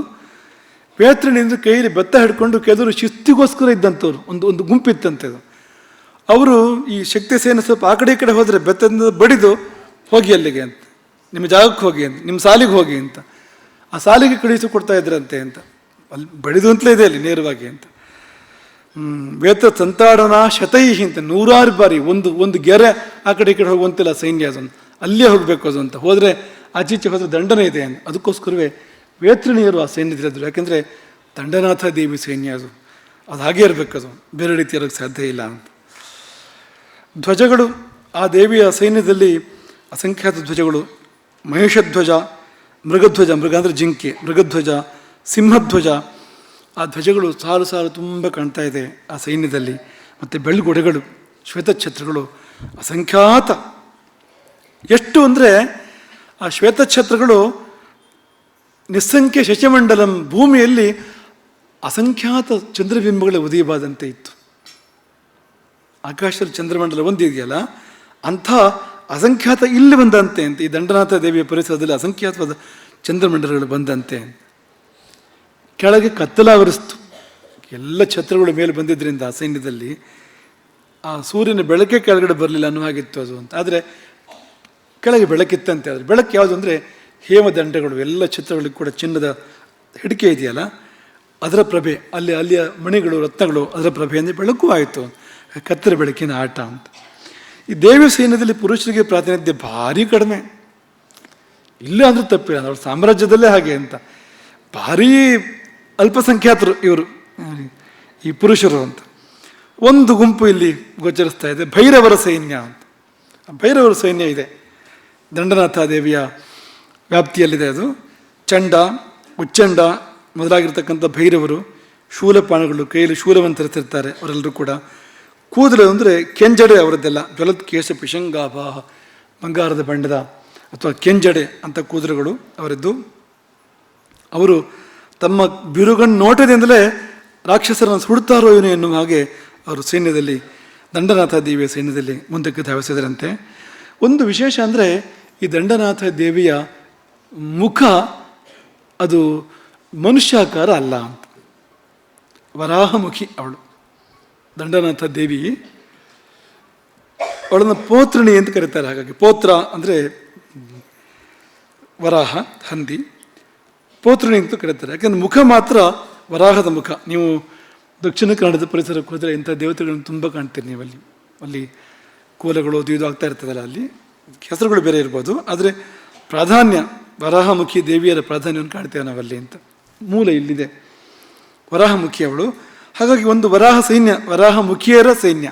ವೇತ್ರಿಣಿ ಅಂದರೆ ಕೈಯಲ್ಲಿ ಬೆತ್ತ ಹಿಡ್ಕೊಂಡು ಕೆದರು ಶಿಸ್ತಿಗೋಸ್ಕರ ಇದ್ದಂಥವ್ರು ಒಂದು ಗುಂಪಿತ್ತಂತೆ. ಅದು ಅವರು ಈ ಶಕ್ತಿ ಸೇನೆ ಸ್ವಲ್ಪ ಆ ಕಡೆ ಈ ಕಡೆ ಹೋದರೆ ಬೆತ್ತದಿಂದ ಬಡಿದು ಹೋಗಿ ಅಲ್ಲಿಗೆ ಅಂತ, ನಿಮ್ಮ ಜಾಗಕ್ಕೆ ಹೋಗಿ ಅಂತ, ನಿಮ್ಮ ಸಾಲಿಗೆ ಹೋಗಿ ಅಂತ, ಆ ಸಾಲಿಗೆ ಕಳುಹಿಸಿ ಕೊಡ್ತಾ ಇದ್ರಂತೆ ಅಂತ. ಅಲ್ಲಿ ಬಡಿದು ಅಂತಲೇ ಇದೆ ಅಲ್ಲಿ ನೇರವಾಗಿ ಅಂತ. ವೇತ್ರ ಸಂತಾಡನ ಶತೈಹಿ ಅಂತ, 100 ಬಾರಿ ಒಂದು ಗೆರೆ ಆ ಕಡೆ ಈ ಕಡೆ ಹೋಗುವಂತಿಲ್ಲ ಸೈನ್ಯ. ಅದನ್ನು ಅಲ್ಲೇ ಹೋಗಬೇಕು ಅದು ಅಂತ. ಹೋದರೆ ಆಚೀಚೆ ಹೋದರೆ ದಂಡನೆ ಇದೆ ಅಂತ. ಅದಕ್ಕೋಸ್ಕರವೇ ವೇತ್ರಿಣಿಯರು ಆ ಸೈನ್ಯದಿರೋದು. ಯಾಕೆಂದರೆ ದಂಡನಾಥ ದೇವಿ ಸೈನ್ಯ ಅದು ಹಾಗೇ ಇರಬೇಕು, ಅದು ಬೇರೆ ರೀತಿ ಇರೋಕ್ಕೆ ಸಾಧ್ಯ ಇಲ್ಲ ಅಂತ. ಧ್ವಜಗಳು ಆ ದೇವಿಯ ಸೈನ್ಯದಲ್ಲಿ ಅಸಂಖ್ಯಾತ ಧ್ವಜಗಳು. ಮಹಿಷಧ್ವಜ, ಮೃಗಧ್ವಜ, ಮೃಗ ಅಂದರೆ ಜಿಂಕೆ, ಮೃಗಧ್ವಜ, ಸಿಂಹಧ್ವಜ, ಆ ಧ್ವಜಗಳು ಸಾಲು ಸಾಲು ತುಂಬ ಕಾಣ್ತಾ ಇದೆ ಆ ಸೈನ್ಯದಲ್ಲಿ. ಮತ್ತು ಬೆಳ್ಳುಗೊಡೆಗಳು, ಶ್ವೇತಛತ್ರಗಳು ಅಸಂಖ್ಯಾತ. ಎಷ್ಟು ಅಂದರೆ ಆ ಶ್ವೇತಛತ್ರಗಳು ನಿಸ್ಸಂಖ್ಯ ಶಶಿಮಂಡಲಂ, ಭೂಮಿಯಲ್ಲಿ ಅಸಂಖ್ಯಾತ ಚಂದ್ರಬಿಂಬಗಳ ಉದಯವಾದಂತೆ ಇತ್ತು. ಆಕಾಶದಲ್ಲಿ ಚಂದ್ರಮಂಡಲ ಒಂದಿದೆಯಲ್ಲ, ಅಂಥ ಅಸಂಖ್ಯಾತ ಇಲ್ಲಿ ಬಂದಂತೆ ಅಂತ. ಈ ದಂಡನಾಥ ದೇವಿಯ ಪರಿಸರದಲ್ಲಿ ಅಸಂಖ್ಯಾತವಾದ ಚಂದ್ರಮಂಡಲಗಳು ಬಂದಂತೆ. ಕೆಳಗೆ ಕತ್ತಲಾವರಿಸ್ತು. ಎಲ್ಲ ಛತ್ರಗಳ ಮೇಲೆ ಬಂದಿದ್ದರಿಂದ ಆ ಸೈನ್ಯದಲ್ಲಿ ಆ ಸೂರ್ಯನ ಬೆಳಕೆ ಕೆಳಗಡೆ ಬರಲಿಲ್ಲ ಅನ್ನೋ ಹಾಗಿತ್ತು ಅದು ಅಂತ. ಆದರೆ ಕೆಳಗೆ ಬೆಳಕಿತ್ತಂತೆ. ಆದರೆ ಬೆಳಕು ಯಾವುದು ಅಂದರೆ ಹೇಮದಂಡಗಳು, ಎಲ್ಲ ಛತ್ರಗಳಿಗೆ ಕೂಡ ಚಿನ್ನದ ಹಿಡಿಕೆ ಇದೆಯಲ್ಲ ಅದರ ಪ್ರಭೆ, ಅಲ್ಲಿಯ ಮಣಿಗಳು, ರತ್ನಗಳು, ಅದರ ಪ್ರಭೆಯಿಂದ ಬೆಳಕು ಆಯಿತು. ಕತ್ತಲ ಬೆಳಕಿನ ಆಟ ಅಂತ. ಈ ದೇವಿ ಸೈನ್ಯದಲ್ಲಿ ಪುರುಷರಿಗೆ ಪ್ರಾತಿನಿಧ್ಯ ಭಾರಿ ಕಡಿಮೆ. ಇಲ್ಲ ಅಂದ್ರೂ ತಪ್ಪಿಲ್ಲ, ಅವ್ರ ಸಾಮ್ರಾಜ್ಯದಲ್ಲೇ ಹಾಗೆ ಅಂತ. ಭಾರೀ ಅಲ್ಪಸಂಖ್ಯಾತರು ಇವರು, ಈ ಪುರುಷರು ಅಂತ. ಒಂದು ಗುಂಪು ಇಲ್ಲಿ ಗೋಚರಿಸ್ತಾ ಇದೆ, ಭೈರವರ ಸೈನ್ಯ ಅಂತ. ಭೈರವರ ಸೈನ್ಯ ಇದೆ, ದಂಡನಾಥ ದೇವಿಯ ವ್ಯಾಪ್ತಿಯಲ್ಲಿದೆ. ಅದು ಚಂಡ, ಉಚ್ಚಂಡ ಮೊದಲಾಗಿರ್ತಕ್ಕಂಥ ಭೈರವರು, ಶೂಲಪಾಣಗಳು, ಕೈಯಲ್ಲಿ ಶೂಲವನ್ನು ತರಿಸಿರ್ತಾರೆ ಅವರೆಲ್ಲರೂ ಕೂಡ. ಕೂದಲು ಅಂದರೆ ಕೆಂಜಡೆ ಅವರದ್ದೆಲ್ಲ, ಜ್ವಲತ್ ಕೇಶ ಪಿಶಂಗಾಭಾಹ, ಬಂಗಾರದ ಬಣ್ಣದ ಅಥವಾ ಕೆಂಜಡೆ ಅಂತ ಕೂದಲುಗಳು ಅವರದ್ದು. ಅವರು ತಮ್ಮ ಬಿರುಗಣ್ಣು ನೋಟದಿಂದಲೇ ರಾಕ್ಷಸರನ್ನು ಸುಡ್ತಾರೋ ಏನು ಎನ್ನುವ ಹಾಗೆ ಅವರು ಸೈನ್ಯದಲ್ಲಿ, ದಂಡನಾಥ ದೇವಿಯ ಸೈನ್ಯದಲ್ಲಿ ಮುಂದಕ್ಕೆ ಧಾವಿಸಿದರಂತೆ. ಒಂದು ವಿಶೇಷ ಅಂದರೆ ಈ ದಂಡನಾಥ ದೇವಿಯ ಮುಖ ಅದು ಮನುಷ್ಯಾಕಾರ ಅಲ್ಲ ಅಂತ. ವರಾಹಮುಖಿ ಅವಳು ದಂಡನಾಥ ದೇವಿ. ಅವಳನ್ನು ಪೋತ್ರಿಣಿ ಅಂತ ಕರೀತಾರೆ. ಹಾಗಾಗಿ ಪೋತ್ರ ಅಂದರೆ ವರಾಹ, ಹಂದಿ, ಪೋತ್ರಿಣಿ ಅಂತ ಕರೀತಾರೆ. ಯಾಕೆಂದರೆ ಮುಖ ಮಾತ್ರ ವರಾಹದ ಮುಖ. ನೀವು ದಕ್ಷಿಣ ಕನ್ನಡದ ಪರಿಸರಕ್ಕೆ ಹೋದರೆ ಇಂಥ ದೇವತೆಗಳನ್ನು ತುಂಬ ಕಾಣ್ತೀರಿ ನೀವು. ಅಲ್ಲಿ ಕೋಲಗಳು ಇದು ಆಗ್ತಾ ಇರ್ತದಲ್ಲ, ಅಲ್ಲಿ ಹೆಸರುಗಳು ಬೇರೆ ಇರ್ಬೋದು, ಆದರೆ ಪ್ರಾಧಾನ್ಯ ವರಾಹಮುಖಿ ದೇವಿಯರ ಪ್ರಾಧಾನ್ಯವನ್ನು ಕಾಣ್ತೇವೆ ನಾವಲ್ಲಿ ಅಂತ. ಮೂಲ ಇಲ್ಲಿದೆ, ವರಾಹಮುಖಿ ಅವಳು. ಹಾಗಾಗಿ ಒಂದು ವರಾಹ ಸೈನ್ಯ, ವರಾಹಮುಖಿಯರ ಸೈನ್ಯ,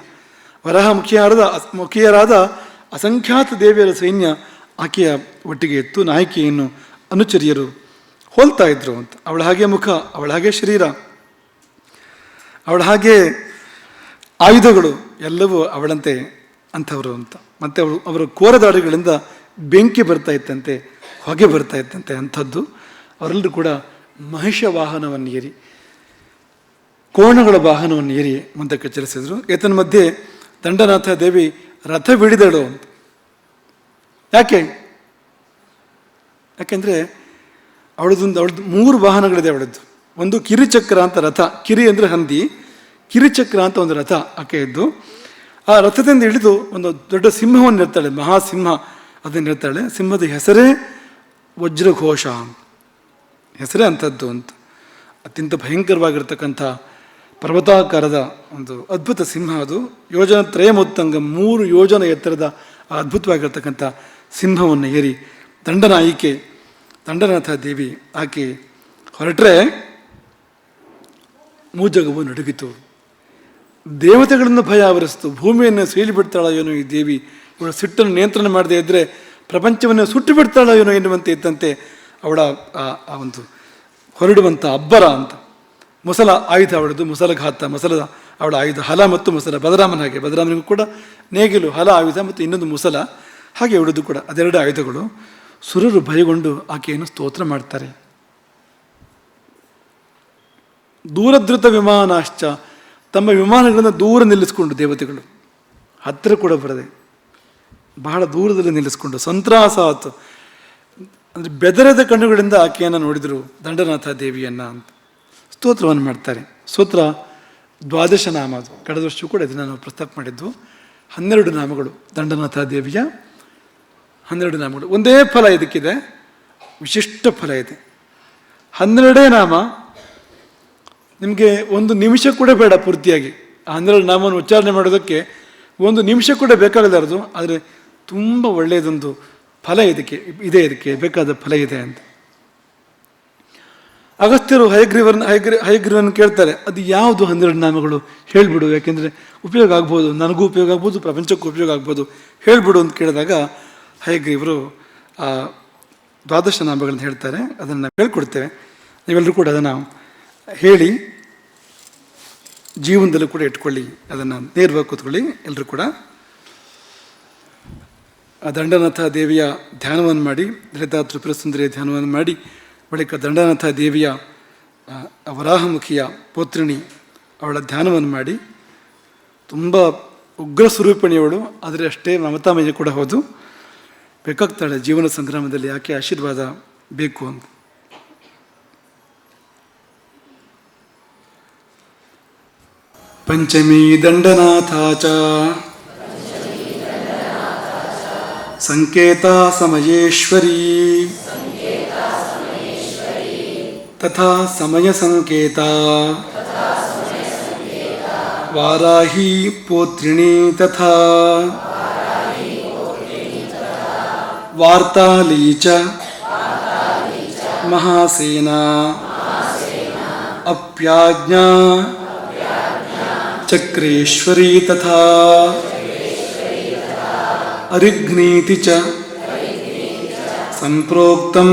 ಮುಖಿಯರಾದ ಅಸಂಖ್ಯಾತ ದೇವಿಯರ ಸೈನ್ಯ ಆಕೆಯ ಒಟ್ಟಿಗೆ ಇತ್ತು. ನಾಯಕಿಯನ್ನು ಅನುಚರಿಯರು ಹೋಲ್ತಾ ಇದ್ರು ಅಂತ. ಅವಳ ಹಾಗೆ ಮುಖ, ಅವಳ ಹಾಗೆ ಶರೀರ, ಅವಳ ಹಾಗೆ ಆಯುಧಗಳು ಎಲ್ಲವೂ ಅವಳಂತೆ ಅಂಥವರು ಅಂತ. ಮತ್ತು ಅವರ ಕೋರದಾರಿಗಳಿಂದ ಬೆಂಕಿ ಬರ್ತಾ ಇತ್ತಂತೆ, ಹೊಗೆ ಬರ್ತಾ ಇತ್ತಂತೆ ಅಂಥದ್ದು. ಅವರೆಲ್ಲರೂ ಕೂಡ ಮಹಿಷ ವಾಹನವನ್ನು ಏರಿ, ಕೋಣಗಳ ವಾಹನವನ್ನು ಏರಿ ಮುಂದಕ್ಕೆ ಚಲಿಸಿದ್ರು. ಏತನ್ಮಧ್ಯೆ ದಂಡನಾಥ ದೇವಿ ರಥ ಬಿಡಿದಳು ಅಂತ. ಯಾಕೆಂದರೆ ಅವಳದ್ದು 3 ವಾಹನಗಳಿದೆ ಅವಳದ್ದು. ಒಂದು ಕಿರಿಚಕ್ರ ಅಂತ ರಥ, ಕಿರಿ ಅಂದರೆ ಹಂದಿ, ಕಿರಿಚಕ್ರ ಅಂತ ಒಂದು ರಥ ಆಕೆಯದ್ದು. ಆ ರಥದಿಂದ ಇಳಿದು ಒಂದು ದೊಡ್ಡ ಸಿಂಹವನ್ನು ಇರ್ತಾಳೆ, ಮಹಾಸಿಂಹ ಅದನ್ನು ಇರ್ತಾಳೆ. ಸಿಂಹದ ಹೆಸರೇ ವಜ್ರಘೋಷ, ಹೆಸರೇ ಅಂಥದ್ದು ಅಂತ. ಅತ್ಯಂತ ಭಯಂಕರವಾಗಿರ್ತಕ್ಕಂಥ ಪರ್ವತಾಕಾರದ ಒಂದು ಅದ್ಭುತ ಸಿಂಹ ಅದು. ಯೋಜನ ತ್ರಯಮುತ್ತಂಗ, 3 ಯೋಜನ ಎತ್ತರದ ಆ ಅದ್ಭುತವಾಗಿರ್ತಕ್ಕಂಥ ಸಿಂಹವನ್ನು ಏರಿ ದಂಡನಾಥ ದೇವಿ ಆಕೆ ಹೊರಟ್ರೆ ಮೂಜಗವು ನಡುಗಿತು. ದೇವತೆಗಳನ್ನು ಭಯ ಆವರಿಸಿತು. ಭೂಮಿಯನ್ನು ಸೀಳಿ ಬಿಡ್ತಾಳೋ ಏನೋ ಈ ದೇವಿ, ಇವಳ ಸಿಟ್ಟನ್ನು ನಿಯಂತ್ರಣ ಮಾಡದೇ ಇದ್ದರೆ ಪ್ರಪಂಚವನ್ನು ಸುಟ್ಟು ಬಿಡ್ತಾಳೋ ಏನೋ ಎನ್ನುವಂತೆ ಇದ್ದಂತೆ ಅವಳ ಆ ಒಂದು ಹೊರಡುವಂಥ ಅಬ್ಬರ ಅಂತ. ಮೊಸಲ ಆಯುಧ ಅವಳದು, ಮೊಸಲಘಾತ, ಮೊಸಲದ ಅವಳ ಆಯುಧ ಹಲ ಮತ್ತು ಮೊಸಲ. ಬಲರಾಮನ ಹಾಗೆ, ಬಲರಾಮನಿಗೂ ಕೂಡ ನೇಗಿಲು, ಹಲ ಆಯುಧ ಮತ್ತು ಇನ್ನೊಂದು ಮೊಸಲ, ಹಾಗೆ ಅವಳದು ಕೂಡ ಅದೆರಡು ಆಯುಧಗಳು. ಸುರರು ಭಯಗೊಂಡು ಆಕೆಯನ್ನು ಸ್ತೋತ್ರ ಮಾಡ್ತಾರೆ. ದೂರಧೃತ ವಿಮಾನಾಶ್ಚ, ತಮ್ಮ ವಿಮಾನಗಳನ್ನು ದೂರ ನಿಲ್ಲಿಸ್ಕೊಂಡು ದೇವತೆಗಳು, ಹತ್ತಿರ ಕೂಡ ಬರದೆ ಬಹಳ ದೂರದಲ್ಲಿ ನಿಲ್ಲಿಸ್ಕೊಂಡು, ಸಂತ್ರಾಸಾತ್ ಅಂದರೆ ಬೆದರದ ಕಣ್ಣುಗಳಿಂದ ಆಕೆಯನ್ನು ನೋಡಿದರು, ದಂಡನಾಥ ದೇವಿಯನ್ನು ಅಂತ ಸ್ತೋತ್ರವನ್ನು ಮಾಡ್ತಾರೆ. ಸ್ತೋತ್ರ 12 ನಾಮ, ಅದು ಕಳೆದ ವರ್ಷವೂ ಕೂಡ ಇದನ್ನು ನಾವು ಪ್ರಸ್ತಾಪ ಮಾಡಿದ್ವು. 12 ನಾಮಗಳು ದಂಡನಾಥ ದೇವಿಯ 12 ನಾಮಗಳು. ಒಂದೇ ಫಲ ಇದಕ್ಕಿದೆ, ವಿಶಿಷ್ಟ ಫಲ ಇದೆ. 12 ನಾಮ ನಿಮಗೆ 1 ನಿಮಿಷ ಕೂಡ ಬೇಡ ಪೂರ್ತಿಯಾಗಿ ಆ 12 ನಾಮವನ್ನು ಉಚ್ಚಾರಣೆ ಮಾಡೋದಕ್ಕೆ 1 ನಿಮಿಷ ಕೂಡ ಬೇಕಾಗಲಾರದು. ಆದರೆ ತುಂಬ ಒಳ್ಳೆಯದೊಂದು ಫಲ ಇದಕ್ಕೆ ಬೇಕಾದ ಫಲ ಇದೆ ಅಂತ. ಅಗಸ್ತ್ಯರು ಹಯಗ್ರೀವರನ್ನು ಕೇಳ್ತಾರೆ, ಅದು ಯಾವುದು 12 ನಾಮಗಳು ಹೇಳಿಬಿಡು, ಯಾಕೆಂದರೆ ಉಪಯೋಗ ಆಗ್ಬೋದು, ನನಗೂ ಉಪಯೋಗ ಆಗ್ಬೋದು, ಪ್ರಪಂಚಕ್ಕೂ ಉಪಯೋಗ ಆಗ್ಬೋದು, ಹೇಳಿಬಿಡು ಅಂತ ಕೇಳಿದಾಗ ಹಯಗ್ರೀವರು ಆ 12 ನಾಮಗಳನ್ನು ಹೇಳ್ತಾರೆ. ಅದನ್ನು ನಾವು ಹೇಳ್ಕೊಡ್ತೇವೆ. ನೀವೆಲ್ಲರೂ ಕೂಡ ಅದನ್ನು ಹೇಳಿ ಜೀವನದಲ್ಲೂ ಕೂಡ ಇಟ್ಕೊಳ್ಳಿ, ಅದನ್ನು ನೇರವಾಗಿ ಕೂತ್ಕೊಳ್ಳಿ. ಎಲ್ಲರೂ ಕೂಡ ಆ ದಂಡನಾಥ ದೇವಿಯ ಧ್ಯಾನವನ್ನು ಮಾಡಿ, ಲಲಿತಾ ತ್ರಿಪುರ ಸುಂದರಿಯ ಧ್ಯಾನವನ್ನು ಮಾಡಿ, ಬಳಿಕ ದಂಡನಾಥ ದೇವಿಯ ವರಾಹಮುಖಿಯ ಪೋತ್ರಿಣಿ ಅವಳ ಧ್ಯಾನವನ್ನು ಮಾಡಿ, ತುಂಬ ಉಗ್ರ ಸ್ವರೂಪಿಣಿಯವಳು, ಆದರೆ ಅಷ್ಟೇ ಮಮತಾಮಯ ಕೂಡ ಹೌದು, ಬೇಕಾಗ್ತಾಳೆ ಜೀವನ ಸಂಗ್ರಾಮದಲ್ಲಿ, ಯಾಕೆ ಆಶೀರ್ವಾದ ಬೇಕು ಅಂತ. ಪಂಚಮೀ ದಂಡನಾಥಾಚ ಸಂಕೇತ ಸಮಯೇಶ್ವರಿ ತಥಾ ಸಮಯ ಸಂಕೇತ ವಾರಾಹಿ ಪೋತ್ರಿಣಿ ತಥಾ ವಾರ್ತಾಲಿ ಚ ಮಹಾಸೇನಾ ಅಪ್ಯಾಜ್ಞಾ ಚಕ್ರೇಶ್ವರಿ ತಥಾ ಅರಿಘ್ನೀತಿ ಚ ಸಂಪ್ರೋಕ್ತಂ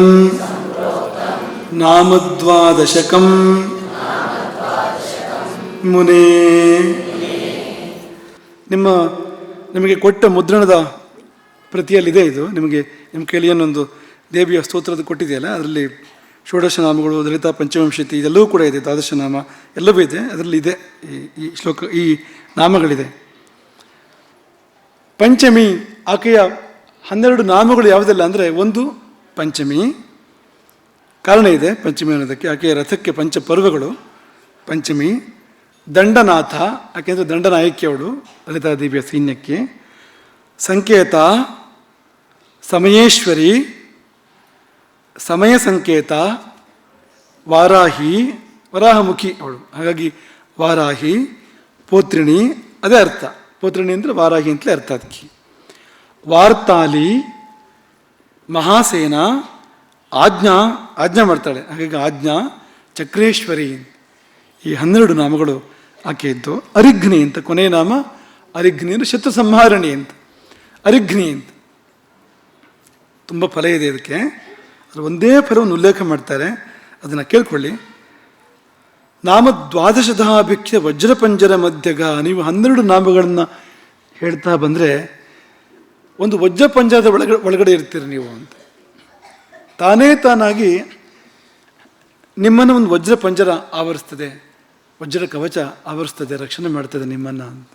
ನಾಮದ್ವಾದಶಕಂ ಮುನೇ. ನಿಮಗೆ ಕೊಟ್ಟ ಮುದ್ರಣದ ಪ್ರತಿಯಲ್ಲಿದೆ ಇದು. ನಿಮ್ಮ ಕೈಲಿ ಏನೊಂದು ದೇವಿಯ ಸ್ತೋತ್ರದ ಕೊಟ್ಟಿದೆಯಲ್ಲ, ಅದರಲ್ಲಿ 16 ನಾಮಗಳು, ಲಲಿತಾ ಪಂಚವಂಶತಿ ಇದೆಲ್ಲವೂ ಕೂಡ ಇದೆ, 12 ನಾಮ ಎಲ್ಲವೂ ಇದೆ, ಅದರಲ್ಲಿ ಇದೆ ಈ ಶ್ಲೋಕ, ಈ ನಾಮಗಳಿದೆ. ಪಂಚಮಿ ಆಕೆಯ 12 ನಾಮಗಳು ಯಾವುದೆಲ್ಲ ಅಂದರೆ, ಒಂದು ಪಂಚಮಿ, ಕಾರಣ ಇದೆ ಪಂಚಮಿ ಅನ್ನೋದಕ್ಕೆ, ಆಕೆಯ ರಥಕ್ಕೆ ಪಂಚಪರ್ವಗಳು ಪಂಚಮಿ. ದಂಡನಾಥ, ಯಾಕೆಂದರೆ ದಂಡನಾಯಕಿ ಅವಳು ಲಲಿತಾದೇವಿಯ ಸೈನ್ಯಕ್ಕೆ. ಸಂಕೇತ ಸಮಯೇಶ್ವರಿ, ಸಮಯ ಸಂಕೇತ. ವಾರಾಹಿ, ವರಾಹಮುಖಿ ಅವಳು, ಹಾಗಾಗಿ ವಾರಾಹಿ. ಪೋತ್ರಿಣಿ, ಅದೇ ಅರ್ಥ, ಪೋತ್ರಿಣಿ ಅಂದರೆ ವಾರಾಹಿ ಅಂತಲೇ ಅರ್ಥ ಅದಕ್ಕೆ. ವಾರ್ತಾಲಿ, ಮಹಾಸೇನಾ, ಆಜ್ಞಾ ಮಾಡ್ತಾಳೆ, ಹಾಗಾಗಿ ಆಜ್ಞಾ. ಚಕ್ರೇಶ್ವರಿ, ಈ 12 ನಾಮಗಳು ಆಕೆ ಇದ್ದು. ಅರಿಘ್ನಿ ಅಂತ ಕೊನೆಯ ನಾಮ. ಅರಿಘ್ನಿ ಅಂದರೆ ಶತ್ರು ಸಂಹಾರಣಿ ಅಂತ, ಅರಿಘ್ನಿ ಅಂತ. ತುಂಬ ಫಲ ಇದೆ ಇದಕ್ಕೆ. ಅದು ಒಂದೇ ಫಲವನ್ನು ಉಲ್ಲೇಖ ಮಾಡ್ತಾರೆ, ಅದನ್ನು ಕೇಳ್ಕೊಳ್ಳಿ. ನಾಮ 12 ವಜ್ರಪಂಜರ ಮಧ್ಯಗ. ನೀವು 12 ನಾಮಗಳನ್ನು ಹೇಳ್ತಾ ಬಂದರೆ ಒಂದು ವಜ್ರಪಂಜರದ ಒಳಗಡೆ ಇರ್ತೀರಿ ನೀವು ಅಂತ. ತಾನಾಗಿ ನಿಮ್ಮನ್ನು ಒಂದು ವಜ್ರಪಂಜರ ಆವರಿಸ್ತದೆ, ವಜ್ರ ಕವಚ ಆವರಿಸ್ತದೆ, ರಕ್ಷಣೆ ಮಾಡ್ತದೆ ನಿಮ್ಮನ್ನು ಅಂತ.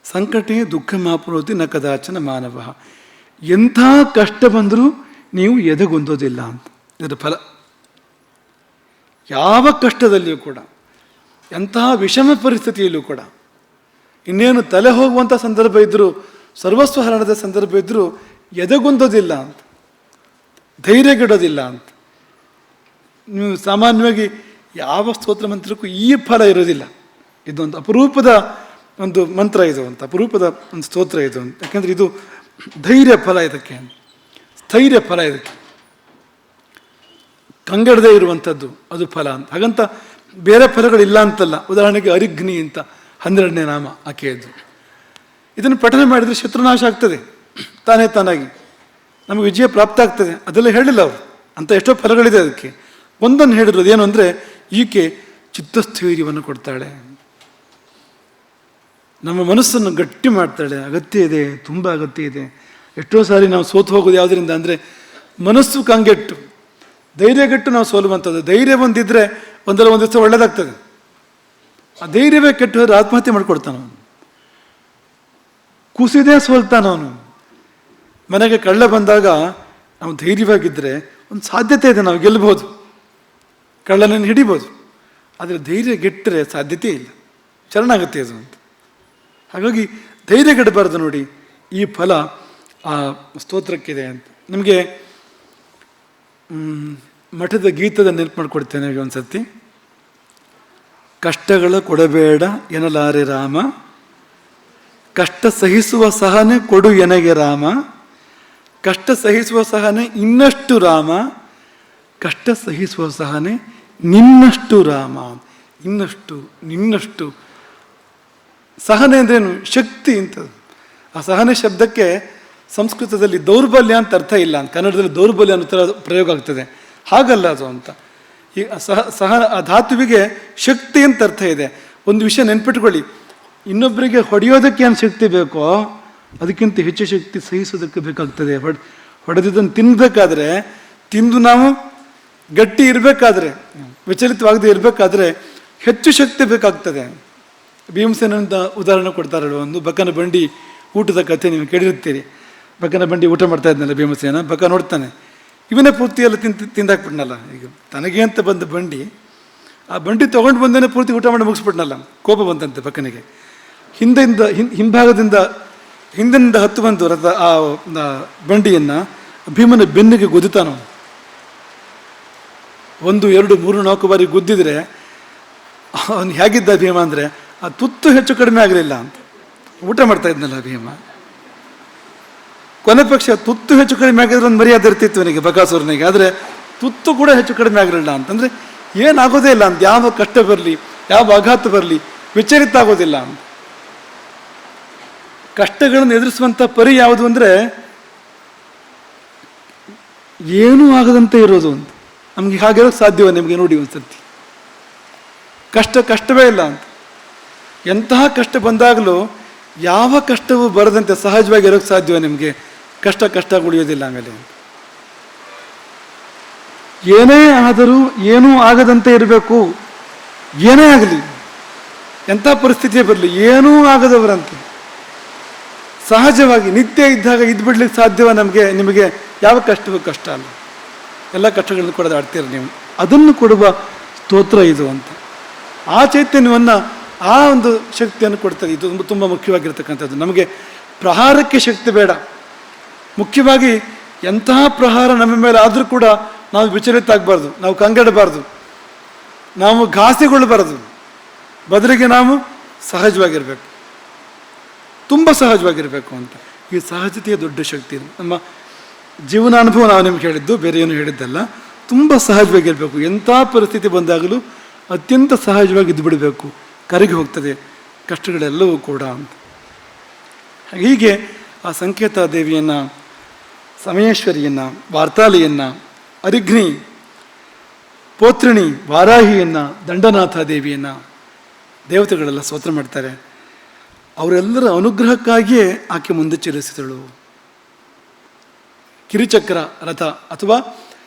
ಸಂಕಟೇ ದುಃಖ ಮಾಪ್ನೋತಿ ನ ಕದಾಚನ ಮಾನವ. ಎಂಥ ಕಷ್ಟ ಬಂದರೂ ನೀವು ಎದೆಗುಂದೋದಿಲ್ಲ ಅಂತ ಇದರ ಫಲ. ಯಾವ ಕಷ್ಟದಲ್ಲಿಯೂ ಕೂಡ, ಎಂತಹ ವಿಷಮ ಪರಿಸ್ಥಿತಿಯಲ್ಲೂ ಕೂಡ, ಇನ್ನೇನು ತಲೆ ಹೋಗುವಂಥ ಸಂದರ್ಭ ಇದ್ದರೂ, ಸರ್ವಸ್ವ ಹರಣದ ಸಂದರ್ಭ ಇದ್ದರೂ ಎದೆಗುಂದೋದಿಲ್ಲ ಅಂತ, ಧೈರ್ಯಗೆಡೋದಿಲ್ಲ ಅಂತ. ನೀವು ಸಾಮಾನ್ಯವಾಗಿ ಯಾವ ಸ್ತೋತ್ರ ಮಂತ್ರಕ್ಕೂ ಈ ಫಲ ಇರೋದಿಲ್ಲ. ಇದೊಂದು ಅಪರೂಪದ ಒಂದು ಮಂತ್ರ ಇದು ಅಂತ, ಅಪರೂಪದ ಒಂದು ಸ್ತೋತ್ರ ಇದು ಅಂತ. ಯಾಕೆಂದರೆ ಇದು ಧೈರ್ಯ ಫಲ, ಇದಕ್ಕೆ ಸ್ಥೈರ್ಯ ಫಲ ಇದಕ್ಕೆ. ಕಂಗೆಡದೇ ಇರುವಂಥದ್ದು ಅದು ಫಲ ಅಂತ. ಹಾಗಂತ ಬೇರೆ ಫಲಗಳಿಲ್ಲ ಅಂತಲ್ಲ. ಉದಾಹರಣೆಗೆ ಅರಿಘ್ನಿ ಅಂತ 12ನೇ ನಾಮ ಆಕೆಯದ್ದು. ಇದನ್ನು ಪಠನೆ ಮಾಡಿದರೆ ಶತ್ರುನಾಶ ಆಗ್ತದೆ ತಾನೇ ತಾನಾಗಿ, ನಮಗೆ ವಿಜಯ ಪ್ರಾಪ್ತ ಆಗ್ತದೆ. ಅದೆಲ್ಲ ಹೇಳಿಲ್ಲ ಅವರು, ಅಂತ ಎಷ್ಟೋ ಫಲಗಳಿದೆ ಅದಕ್ಕೆ. ಒಂದನ್ನು ಹೇಳಿರೋದು ಏನು ಅಂದರೆ, ಈಕೆ ಚಿತ್ತಸ್ಥೈರ್ಯವನ್ನು ಕೊಡ್ತಾಳೆ, ನಮ್ಮ ಮನಸ್ಸನ್ನು ಗಟ್ಟಿ ಮಾಡ್ತಾಳೆ. ಅಗತ್ಯ ಇದೆ, ತುಂಬ ಅಗತ್ಯ ಇದೆ. ಎಷ್ಟೋ ಸಾರಿ ನಾವು ಸೋತು ಹೋಗೋದು ಯಾವುದರಿಂದ ಅಂದರೆ, ಮನಸ್ಸು ಕಂಗೆಟ್ಟು ಧೈರ್ಯಗೆಟ್ಟು ನಾವು ಸೋಲುವಂಥದ್ದು. ಧೈರ್ಯ ಒಂದಿದ್ರೆ ಒಂದಲ್ಲ ಒಂದು ದಿವಸ ಒಳ್ಳೇದಾಗ್ತದೆ. ಆ ಧೈರ್ಯವೇ ಕೆಟ್ಟು ಹೋದ್ರೆ ಆತ್ಮಹತ್ಯೆ ಮಾಡಿಕೊಡ್ತಾನವನು, ಕುಸಿದೇ ಸೋಲ್ತಾನವನು. ಮನೆಗೆ ಕಳ್ಳ ಬಂದಾಗ ನಾವು ಧೈರ್ಯವಾಗಿದ್ದರೆ ಒಂದು ಸಾಧ್ಯತೆ ಇದೆ, ನಾವು ಗೆಲ್ಲಬಹುದು, ಕಳ್ಳನನ್ನು ಹಿಡಿಬೋದು. ಆದರೆ ಧೈರ್ಯ ಗೆಟ್ಟರೆ ಸಾಧ್ಯತೆ ಇಲ್ಲ, ಶರಣಾಗತ್ತೆ ಅದು ಅಂತ. ಹಾಗಾಗಿ ಧೈರ್ಯಗೆಡಬಾರ್ದು. ನೋಡಿ, ಈ ಫಲ ಆ ಸ್ತೋತ್ರಕ್ಕಿದೆ ಅಂತ. ನಿಮಗೆ ಮಠದ ಗೀತದ ನೆನಪು ಮಾಡಿಕೊಡ್ತೇನೆ ಈಗ ಒಂದು ಸರ್ತಿ. ಕಷ್ಟಗಳ ಕೊಡಬೇಡ ಎನ್ನಲಾರೆ ರಾಮ, ಕಷ್ಟ ಸಹಿಸುವ ಸಹನೆ ಕೊಡು ಎನಗೆ ರಾಮ, ಕಷ್ಟ ಸಹಿಸುವ ಸಹನೆ ಇನ್ನಷ್ಟು ರಾಮ, ಕಷ್ಟ ಸಹಿಸುವ ಸಹನೆ ನಿನ್ನಷ್ಟು ರಾಮ. ಇನ್ನಷ್ಟು, ನಿನ್ನಷ್ಟು. ಸಹನೆ ಅಂದ್ರೇನು? ಶಕ್ತಿ ಅಂತದ್ದು. ಆ ಸಹನೆ ಶಬ್ದಕ್ಕೆ ಸಂಸ್ಕೃತದಲ್ಲಿ ದೌರ್ಬಲ್ಯ ಅಂತ ಅರ್ಥ ಇಲ್ಲ ಅಂತ, ಕನ್ನಡದಲ್ಲಿ ದೌರ್ಬಲ್ಯ ಅನ್ನೋ ಥರ ಪ್ರಯೋಗ ಆಗ್ತದೆ. ಹಾಗಲ್ಲ ಅದು ಅಂತ. ಈ ಆ ಧಾತುವಿಗೆ ಶಕ್ತಿ ಅಂತ ಅರ್ಥ ಇದೆ. ಒಂದು ವಿಷಯ ನೆನ್ಪಿಟ್ಕೊಳ್ಳಿ, ಇನ್ನೊಬ್ಬರಿಗೆ ಹೊಡೆಯೋದಕ್ಕೆ ಏನು ಶಕ್ತಿ ಬೇಕೋ ಅದಕ್ಕಿಂತ ಹೆಚ್ಚು ಶಕ್ತಿ ಸಹಿಸೋದಕ್ಕೆ ಬೇಕಾಗ್ತದೆ. ಹೊಡೆದಿದ್ದನ್ನು ತಿನ್ನಬೇಕಾದ್ರೆ, ತಿಂದು ನಾವು ಗಟ್ಟಿ ಇರಬೇಕಾದ್ರೆ, ವಿಚಲಿತವಾಗದೆ ಇರಬೇಕಾದ್ರೆ ಹೆಚ್ಚು ಶಕ್ತಿ ಬೇಕಾಗ್ತದೆ. ಭೀಮಸೇನಂತ ಉದಾಹರಣೆ ಕೊಡ್ತಾರೆ. ಒಂದು ಬಕನ ಬಂಡಿ ಊಟದ ಕಥೆ ನೀವು ಕೇಳಿರ್ತೀರಿ. ಬಕನ ಬಂಡಿ ಊಟ ಮಾಡ್ತಾ ಇದ್ನಲ್ಲ ಭೀಮಸೇನ, ಬಕ ನೋಡ್ತಾನೆ, ಇವನೇ ಪೂರ್ತಿ ಎಲ್ಲ ತಿಂದಾಕ್ಬಿಟ್ನಲ್ಲ. ಈಗ ತನಗೆ ಅಂತ ಬಂದ ಬಂಡಿ, ಆ ಬಂಡಿ ತೊಗೊಂಡು ಬಂದೇನೆ ಪೂರ್ತಿ ಊಟ ಮಾಡಿ ಮುಗಿಸ್ಬಿಟ್ನಲ್ಲ. ಕೋಪ ಬಂತಂತೆ ಬಕನಿಗೆ. ಹಿಂದಿನಿಂದ ಹತ್ತು ಬಂದು ರಥ ಆ ಬಂಡಿಯನ್ನು ಭೀಮನ ಬೆನ್ನಿಗೆ ಗುದ್ದುತ್ತಾನು. 1, 2, 3, 4 ಬಾರಿ ಗುದ್ದಿದ್ರೆ ಅವನು ಹೇಗಿದ್ದ ಭೀಮ ಅಂದರೆ, ಆ ತುತ್ತು ಹೆಚ್ಚು ಕಡಿಮೆ ಆಗಲಿಲ್ಲ ಅಂತ. ಊಟ ಮಾಡ್ತಾ ಇದ್ನಲ್ಲ ಭೀಮ, ಕೊನೆ ಪಕ್ಷ ತುತ್ತು ಹೆಚ್ಚು ಕಡಿಮೆ ಆಗಿದ್ರೆ ಒಂದು ಮರ್ಯಾದೆ ಇರ್ತಿತ್ತು ಅವನಿಗೆ, ಬಕಾಸುರನಿಗೆ. ಆದರೆ ತುತ್ತು ಕೂಡ ಹೆಚ್ಚು ಕಡಿಮೆ ಆಗಲಿಲ್ಲ ಅಂತಂದರೆ ಏನಾಗೋದೇ ಇಲ್ಲ ಅಂತ. ಯಾವ ಕಷ್ಟ ಬರಲಿ, ಯಾವ ಆಘಾತ ಬರಲಿ ವಿಚಲಿತ ಆಗೋದಿಲ್ಲ ಅಂತ. ಕಷ್ಟಗಳನ್ನು ಎದುರಿಸುವಂಥ ಪರಿ ಯಾವುದು ಅಂದರೆ ಏನೂ ಆಗದಂತೆ ಇರೋದು ಅಂತ. ನಮಗೆ ಹಾಗಿರೋಕ್ಕೆ ಸಾಧ್ಯವೇ? ನಿಮಗೆ ನೋಡಿ ಒಂದ್ಸತಿ, ಕಷ್ಟವೇ ಇಲ್ಲ ಅಂತ. ಎಂತಹ ಕಷ್ಟ ಬಂದಾಗಲೂ ಯಾವ ಕಷ್ಟವೂ ಬರದಂತೆ ಸಹಜವಾಗಿ ಇರೋಕ್ಕೆ ಸಾಧ್ಯವೇ ನಿಮಗೆ? ಕಷ್ಟ ಉಳಿಯೋದಿಲ್ಲ ಆಮೇಲೆ. ಏನೇ ಆದರೂ ಏನೂ ಆಗದಂತೆ ಇರಬೇಕು. ಏನೇ ಆಗಲಿ, ಎಂಥ ಪರಿಸ್ಥಿತಿಯೇ ಬರಲಿ, ಏನೂ ಆಗದವರಂತೆ ಸಹಜವಾಗಿ ನಿತ್ಯ ಇದ್ದಾಗ ಇದ್ಬಿಡ್ಲಿಕ್ಕೆ ಸಾಧ್ಯವ ನಮಗೆ? ನಿಮಗೆ ಯಾವ ಕಷ್ಟವೂ ಕಷ್ಟ ಅಲ್ಲ, ಎಲ್ಲ ಕಷ್ಟಗಳನ್ನು ಕೂಡ ಆಡ್ತೀರಿ ನೀವು. ಅದನ್ನು ಕೊಡುವ ಸ್ತೋತ್ರ ಇದು ಅಂತ. ಆ ಚೈತನ್ಯವನ್ನು, ಆ ಒಂದು ಶಕ್ತಿಯನ್ನು ಕೊಡ್ತದೆ. ಇದು ತುಂಬ ಮುಖ್ಯವಾಗಿರ್ತಕ್ಕಂಥದ್ದು. ನಮಗೆ ಪ್ರಹಾರಕ್ಕೆ ಶಕ್ತಿ ಬೇಡ. ಮುಖ್ಯವಾಗಿ ಎಂತಹ ಪ್ರಹಾರ ನಮ್ಮ ಮೇಲೆ ಆದರೂ ಕೂಡ ನಾವು ವಿಚಲಿತ ಆಗಬಾರ್ದು, ನಾವು ಕಂಗೆಡಬಾರ್ದು, ನಾವು ಘಾಸಿಗೊಳ್ಳಬಾರ್ದು. ಬದಲಿಗೆ ನಾವು ಸಹಜವಾಗಿರಬೇಕು, ತುಂಬ ಸಹಜವಾಗಿರಬೇಕು ಅಂತ. ಈ ಸಹಜತೆಯ ದೊಡ್ಡ ಶಕ್ತಿ ಇದು. ನಮ್ಮ ಜೀವನಾನುಭವ ನಾವು ನಿಮ್ಗೆ ಹೇಳಿದ್ದು, ಬೇರೆ ಏನು ಹೇಳಿದ್ದಲ್ಲ. ತುಂಬ ಸಹಜವಾಗಿರಬೇಕು. ಎಂಥ ಪರಿಸ್ಥಿತಿ ಬಂದಾಗಲೂ ಅತ್ಯಂತ ಸಹಜವಾಗಿ ಇದ್ದು ಬಿಡಬೇಕು. ಕರಗಿ ಹೋಗ್ತದೆ ಕಷ್ಟಗಳೆಲ್ಲವೂ ಕೂಡ ಅಂತ. ಹೀಗೆ ಆ ಸಂಕೇತ ದೇವಿಯನ್ನು, ಸಮಯೇಶ್ವರಿಯನ್ನು, ವಾರ್ತಾಲಿಯನ್ನು, ಅರಿಘ್ನಿ, ಪೋತ್ರಿಣಿ, ವಾರಾಹಿಯನ್ನು, ದಂಡನಾಥ ದೇವಿಯನ್ನು ದೇವತೆಗಳೆಲ್ಲ ಸ್ತೋತ್ರ ಮಾಡ್ತಾರೆ. ಅವರೆಲ್ಲರ ಅನುಗ್ರಹಕ್ಕಾಗಿಯೇ ಆಕೆ ಮುಂದೆ ಚಲಿಸಿದಳು. ಕಿರಿಚಕ್ರ ರಥ ಅಥವಾ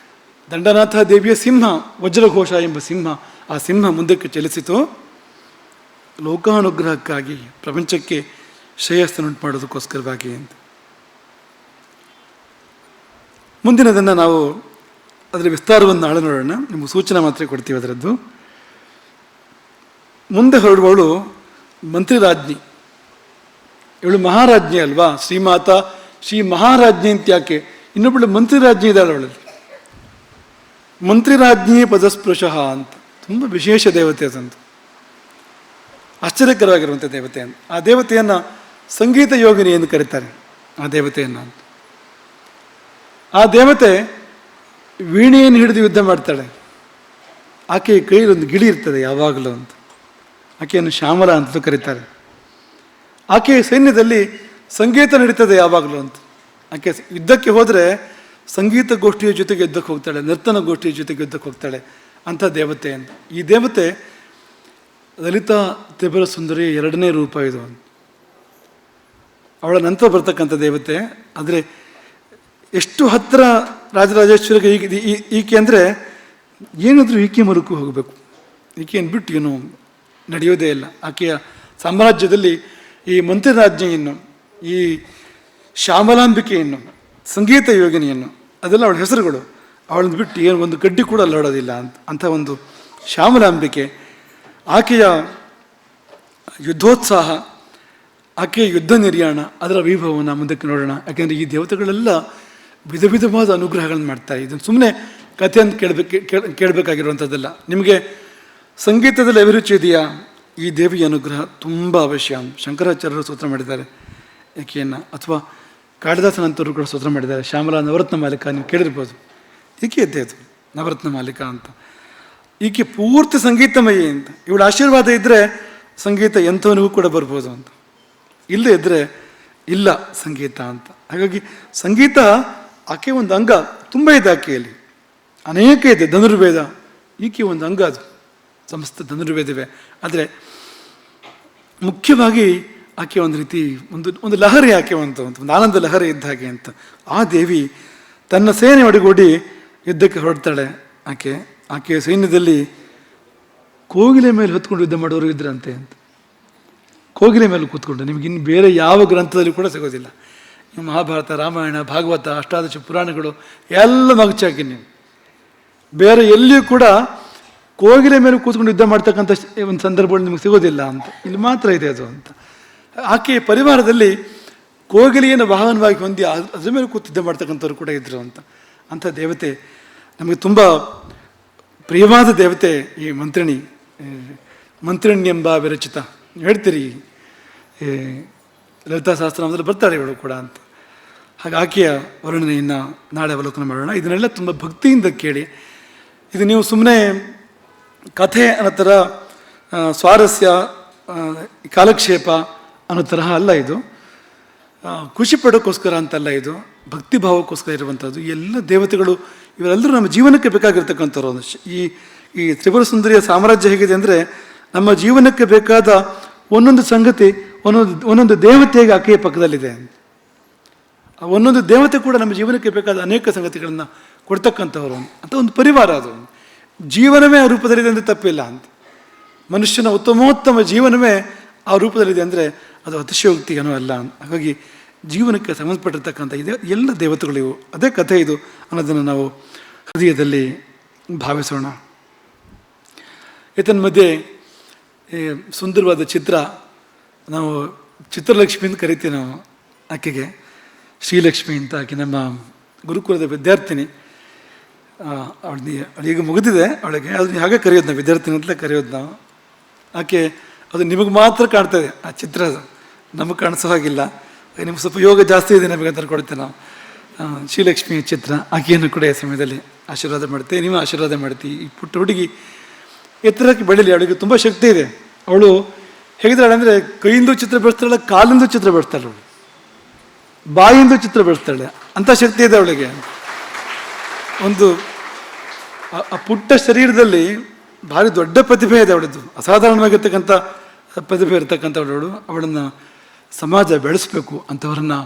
ದಂಡನಾಥ ದೇವಿಯ ಸಿಂಹ, ವಜ್ರಘೋಷ ಎಂಬ ಸಿಂಹ, ಆ ಸಿಂಹ ಮುಂದಕ್ಕೆ ಚಲಿಸಿತು. ಲೋಕಾನುಗ್ರಹಕ್ಕಾಗಿ, ಪ್ರಪಂಚಕ್ಕೆ ಶ್ರೇಯಸ್ಸನ್ನುಂಟು ಮಾಡೋದಕ್ಕೋಸ್ಕರವಾಗಿ ಅಂತ. ಮುಂದಿನದನ್ನು ನಾವು ಅದರ ವಿಸ್ತಾರವನ್ನು ನಾಳೆ ನೋಡೋಣ. ನಿಮಗೆ ಸೂಚನೆ ಮಾತ್ರ ಕೊಡ್ತೀವಿ ಅದರದ್ದು. ಮುಂದೆ ಹೊರಡುವವಳು ಮಂತ್ರಿರಾಜ್ಞಿ. ಇವಳು ಮಹಾರಾಜ್ಞಿ ಅಲ್ವಾ? ಶ್ರೀಮಾತಾ, ಶ್ರೀ ಮಹಾರಾಜ್ಞಿ ಅಂತ ಯಾಕೆ? ಇನ್ನೊಬ್ಬಳು ಮಂತ್ರಿರಾಜ್ಞಿ ಇದ್ದಾಳೆ ಅವಳಲ್ಲಿ. ಮಂತ್ರಿರಾಜ್ಞಿ ಪದಸ್ಪೃಶಃ ಅಂತ ತುಂಬ ವಿಶೇಷ ದೇವತೆ ಅದಂತ, ಆಶ್ಚರ್ಯಕರವಾಗಿರುವಂಥ ದೇವತೆ ಅಂತ. ಆ ದೇವತೆಯನ್ನು ಸಂಗೀತ ಯೋಗಿನಿ ಎಂದು ಕರೀತಾರೆ. ಆ ದೇವತೆಯನ್ನು ಅಂತ. ಆ ದೇವತೆ ವೀಣೆಯನ್ನು ಹಿಡಿದು ಯುದ್ಧ ಮಾಡ್ತಾಳೆ. ಆಕೆಯ ಕೈಯಲ್ಲಿ ಒಂದು ಗಿಳಿ ಇರ್ತದೆ ಯಾವಾಗಲೂ ಅಂತ. ಆಕೆಯನ್ನು ಶ್ಯಾಮಲ ಅಂತಲೂ ಕರೀತಾರೆ. ಆಕೆಯ ಸೈನ್ಯದಲ್ಲಿ ಸಂಗೀತ ನಡೀತದೆ ಯಾವಾಗಲೂ ಅಂತ. ಆಕೆ ಯುದ್ಧಕ್ಕೆ ಹೋದರೆ ಸಂಗೀತ ಗೋಷ್ಠಿಯ ಜೊತೆಗೆ ಯುದ್ಧಕ್ಕೆ ಹೋಗ್ತಾಳೆ, ನರ್ತನ ಗೋಷ್ಠಿಯ ಜೊತೆಗೆ ಯುದ್ಧಕ್ಕೆ ಹೋಗ್ತಾಳೆ ಅಂಥ ದೇವತೆ ಅಂತ. ಈ ದೇವತೆ ಲಲಿತಾ ತ್ರಿಪುರ ಸುಂದರಿ ಎರಡನೇ ರೂಪ ಇದು. ಅವಳ ನಂತರ ಬರ್ತಕ್ಕಂಥ ದೇವತೆ. ಆದರೆ ಎಷ್ಟು ಹತ್ತಿರ ರಾಜರಾಜೇಶ್ವರಿಗೆ ಈಕೆ ಅಂದರೆ ಏನಾದರೂ ಈಕೆ ಮರುಕು ಹೋಗಬೇಕು. ಈಕೆಯನ್ನು ಬಿಟ್ಟು ಏನು ನಡೆಯೋದೇ ಇಲ್ಲ. ಆಕೆಯ ಸಾಮ್ರಾಜ್ಯದಲ್ಲಿ ಈ ಮಂತ್ರಿರಾಜ್ಞೆಯನ್ನು, ಈ ಶ್ಯಾಮಲಾಂಬಿಕೆಯನ್ನು, ಸಂಗೀತ ಯೋಗಿನಿಯನ್ನು, ಅದೆಲ್ಲ ಅವಳ ಹೆಸರುಗಳು. ಅವಳನ್ನು ಬಿಟ್ಟು ಏನು ಒಂದು ಗಡ್ಡಿ ಕೂಡ ಅಲ್ಲಾಡೋದಿಲ್ಲ ಅಂಥ ಒಂದು ಶ್ಯಾಮಲಾಂಬಿಕೆ. ಆಕೆಯ ಯುದ್ಧೋತ್ಸಾಹ, ಆಕೆಯ ಯುದ್ಧ ನಿರ್ಯಾಣ, ಅದರ ವೈಭವವನ್ನು ಮುಂದಕ್ಕೆ ನೋಡೋಣ. ಯಾಕೆಂದರೆ ಈ ದೇವತೆಗಳೆಲ್ಲ ವಿಧ ವಿಧವಾದ ಅನುಗ್ರಹಗಳನ್ನು ಮಾಡ್ತಾರೆ. ಇದನ್ನು ಸುಮ್ಮನೆ ಕಥೆಯನ್ನು ಕೇಳಬೇಕಾಗಿರುವಂಥದ್ದಲ್ಲ. ನಿಮಗೆ ಸಂಗೀತದಲ್ಲಿ ಅಭಿರುಚಿ ಇದೆಯಾ? ಈ ದೇವಿಯ ಅನುಗ್ರಹ ತುಂಬ ಅವಶ್ಯ. ಶಂಕರಾಚಾರ್ಯರು ಸ್ತೋತ್ರ ಮಾಡಿದ್ದಾರೆ ಈಕೆಯನ್ನು, ಅಥವಾ ಕಾಳಿದಾಸನಂತವರು ಕೂಡ ಸ್ತೋತ್ರ ಮಾಡಿದ್ದಾರೆ. ಶ್ಯಾಮಲಾ ನವರತ್ನ ಮಾಲಿಕ, ನೀವು ಕೇಳಿರ್ಬೋದು. ಈಕೆ ಇದ್ದೇ ಅದು ನವರತ್ನ ಮಾಲಿಕ ಅಂತ. ಈಕೆ ಪೂರ್ತಿ ಸಂಗೀತಮಯಿ ಅಂತ. ಇವಳ ಆಶೀರ್ವಾದ ಇದ್ದರೆ ಸಂಗೀತ ಎಂಥವನಿಗೂ ಕೂಡ ಬರ್ಬೋದು ಅಂತ, ಇಲ್ಲದೇ ಇದ್ದರೆ ಇಲ್ಲ ಸಂಗೀತ ಅಂತ. ಹಾಗಾಗಿ ಸಂಗೀತ ಆಕೆ ಒಂದು ಅಂಗ, ತುಂಬ ಇದೆ ಆಕೆಯಲ್ಲಿ, ಅನೇಕ ಇದೆ. ಧನುರ್ವೇದ ಈಕೆ ಒಂದು ಅಂಗ, ಅದು ಸಮಸ್ತ ಧನುರ್ವೇದವೇ. ಆದರೆ ಮುಖ್ಯವಾಗಿ ಆಕೆ ಒಂದು ರೀತಿ ಒಂದು ಲಹರಿ, ಆಕೆ ಒಂದು ಆನಂದ ಲಹರಿ ಇದ್ದ ಹಾಗೆ ಅಂತ. ಆ ದೇವಿ ತನ್ನ ಸೇನೆ ಒಡಗೂಡಿ ಯುದ್ಧಕ್ಕೆ ಹೊರಡ್ತಾಳೆ. ಆಕೆಯ ಸೈನ್ಯದಲ್ಲಿ ಕೋಗಿಲೆ ಮೇಲೆ ಹೊತ್ಕೊಂಡು ಯುದ್ಧ ಮಾಡೋರು ಇದ್ರಂತೆ ಅಂತ. ಕೋಗಿಲೆ ಮೇಲೆ ಕೂತ್ಕೊಂಡು ನಿಮಗೆ ಇನ್ನು ಬೇರೆ ಯಾವ ಗ್ರಂಥದಲ್ಲಿ ಕೂಡ ಸಿಗೋದಿಲ್ಲ. ಮಹಾಭಾರತ, ರಾಮಾಯಣ, ಭಾಗವತ, ಅಷ್ಟಾದಶ ಪುರಾಣಗಳು ಎಲ್ಲ ಮಗಚಾಕಿ ನೀವು ಬೇರೆ ಎಲ್ಲಿಯೂ ಕೂಡ ಕೋಗಿಲೆ ಮೇಲೆ ಕೂತ್ಕೊಂಡು ಯುದ್ಧ ಮಾಡ್ತಕ್ಕಂಥ ಒಂದು ಸಂದರ್ಭಗಳು ನಿಮಗೆ ಸಿಗೋದಿಲ್ಲ ಅಂತ. ಇಲ್ಲಿ ಮಾತ್ರ ಇದೆ ಅದು ಅಂತ. ಆಕೆಯ ಪರಿವಾರದಲ್ಲಿ ಕೋಗಿಲೆಯನ್ನು ವಾಹನವಾಗಿ ಹೊಂದಿ ಅದ್ರ ಮೇಲೆ ಕೂತು ಯುದ್ಧ ಮಾಡ್ತಕ್ಕಂಥವ್ರು ಕೂಡ ಇದ್ರು ಅಂತ. ಅಂಥ ದೇವತೆ ನಮಗೆ ತುಂಬ ಪ್ರಿಯವಾದ ದೇವತೆ ಈ ಮಂತ್ರಿಣ್ಯೆಂಬ ವಿರಚಿತ. ಹೇಳ್ತೀರಿ ಲಲಿತಾ ಸಹಸ್ರನಾಮದಲ್ಲಿ ಬರ್ತಾಳೆ ಇವಳು ಕೂಡ ಅಂತ. ಹಾಗೆ ಆಕೆಯ ವರ್ಣನೆಯನ್ನು ನಾಳೆ ಅವಲೋಕನ ಮಾಡೋಣ. ಇದನ್ನೆಲ್ಲ ತುಂಬ ಭಕ್ತಿಯಿಂದ ಕೇಳಿ. ಇದು ನೀವು ಸುಮ್ಮನೆ ಕಥೆ ಅನ್ನೋ ಥರ ಸ್ವಾರಸ್ಯ, ಕಾಲಕ್ಷೇಪ ಅನ್ನೋ ತರಹ ಅಲ್ಲ. ಇದು ಖುಷಿ ಪಡೋಕ್ಕೋಸ್ಕರ ಅಂತಲ್ಲ, ಇದು ಭಕ್ತಿ ಭಾವಕ್ಕೋಸ್ಕರ ಇರುವಂಥದ್ದು. ಎಲ್ಲ ದೇವತೆಗಳು ಇವರೆಲ್ಲರೂ ನಮ್ಮ ಜೀವನಕ್ಕೆ ಬೇಕಾಗಿರ್ತಕ್ಕಂಥವ್ರು. ಈ ತ್ರಿಪುರ ಸುಂದರಿಯ ಸಾಮ್ರಾಜ್ಯ ಹೇಗಿದೆ ಅಂದರೆ, ನಮ್ಮ ಜೀವನಕ್ಕೆ ಬೇಕಾದ ಒಂದೊಂದು ಸಂಗತಿ, ಒಂದೊಂದು ದೇವತೆಗೆ ಆಕೆಯ ಪಕ್ಕದಲ್ಲಿದೆ. ಒಂದೊಂದು ದೇವತೆ ಕೂಡ ನಮ್ಮ ಜೀವನಕ್ಕೆ ಬೇಕಾದ ಅನೇಕ ಸಂಗತಿಗಳನ್ನು ಕೊಡ್ತಕ್ಕಂಥವ್ರು ಅಂತ ಒಂದು ಪರಿವಾರ. ಅದು ಜೀವನವೇ ಆ ರೂಪದಲ್ಲಿದೆ ಅಂದರೆ ತಪ್ಪಿಲ್ಲ ಅಂತ. ಮನುಷ್ಯನ ಉತ್ತಮೋತ್ತಮ ಜೀವನವೇ ಆ ರೂಪದಲ್ಲಿದೆ ಅಂದರೆ ಅದು ಅತಿಶಯೋಕ್ತಿ ಏನೋ ಅಲ್ಲ. ಹಾಗಾಗಿ ಜೀವನಕ್ಕೆ ಸಂಬಂಧಪಟ್ಟಿರ್ತಕ್ಕಂಥ ಇದೆ ಎಲ್ಲ ದೇವತೆಗಳು ಇವು, ಅದೇ ಕಥೆ ಇದು ಅನ್ನೋದನ್ನು ನಾವು ಹೃದಯದಲ್ಲಿ ಭಾವಿಸೋಣ. ಮಧ್ಯೆ ಸುಂದರವಾದ ಚಿತ್ರ, ನಾವು ಚಿತ್ರಲಕ್ಷ್ಮಿ ಅಂತ ಕರಿತೀವಿ ನಾವು ಆಕೆಗೆ. ಶ್ರೀಲಕ್ಷ್ಮಿ ಅಂತ ಆಕೆ ನಮ್ಮ ಗುರುಕುಲದ ವಿದ್ಯಾರ್ಥಿನಿ. ಅವಳೀಗ ಮುಗಿದಿದೆ. ಅವಳಿಗೆ ಅದನ್ನ ಹಾಗೆ ಕರೆಯೋದು ನಾವು, ವಿದ್ಯಾರ್ಥಿನಿ ಅಂತಲೇ ಕರೆಯೋದು ನಾವು. ಆಕೆ ಅದು ನಿಮಗೆ ಮಾತ್ರ ಕಾಣ್ತದೆ ಆ ಚಿತ್ರ, ನಮಗೆ ಕಾಣಿಸೋ ಹಾಗಿಲ್ಲ. ನಿಮ್ಗೆ ಸ್ವಲ್ಪ ಯೋಗ ಜಾಸ್ತಿ ಇದೆ ನಮಗೆ ಅಂತ ಕೊಡ್ತೇವೆ ನಾವು. ಶ್ರೀಲಕ್ಷ್ಮಿಯ ಚಿತ್ರ, ಆಕೆಯನ್ನು ಕೂಡ ಈ ಸಮಯದಲ್ಲಿ ಆಶೀರ್ವಾದ ಮಾಡ್ತೇವೆ. ನೀವು ಆಶೀರ್ವಾದ ಮಾಡ್ತೀವಿ. ಈ ಪುಟ್ಟ ಹುಡುಗಿ ಎತ್ತರಕ್ಕೆ ಬೆಳೀಲಿ, ಅವಳಿಗೆ ತುಂಬ ಶಕ್ತಿ ಇದೆ. ಅವಳು ಹೇಗಿದ್ದಾಳೆ ಅಂದರೆ, ಕೈಯಿಂದ ಚಿತ್ರ ಬೆಳೆಸ್ತಾಳೆ, ಕಾಲಿಂದ ಚಿತ್ರ ಬೆಳೆಸ್ತಾಳೆ, ಅವಳು ಬಾಯಿಂದ ಚಿತ್ರ ಬೆಳೆಸ್ತಾಳೆ. ಅಂಥ ಶಕ್ತಿ ಇದೆ ಅವಳಿಗೆ. ಒಂದು ಆ ಪುಟ್ಟ ಶರೀರದಲ್ಲಿ ಭಾರಿ ದೊಡ್ಡ ಪ್ರತಿಭೆ ಇದೆ ಅವಳದ್ದು, ಅಸಾಧಾರಣವಾಗಿರ್ತಕ್ಕಂಥ ಪ್ರತಿಭೆ ಇರ್ತಕ್ಕಂಥವಳು. ಅವಳನ್ನು ಸಮಾಜ ಬೆಳೆಸಬೇಕು, ಅಂಥವರನ್ನು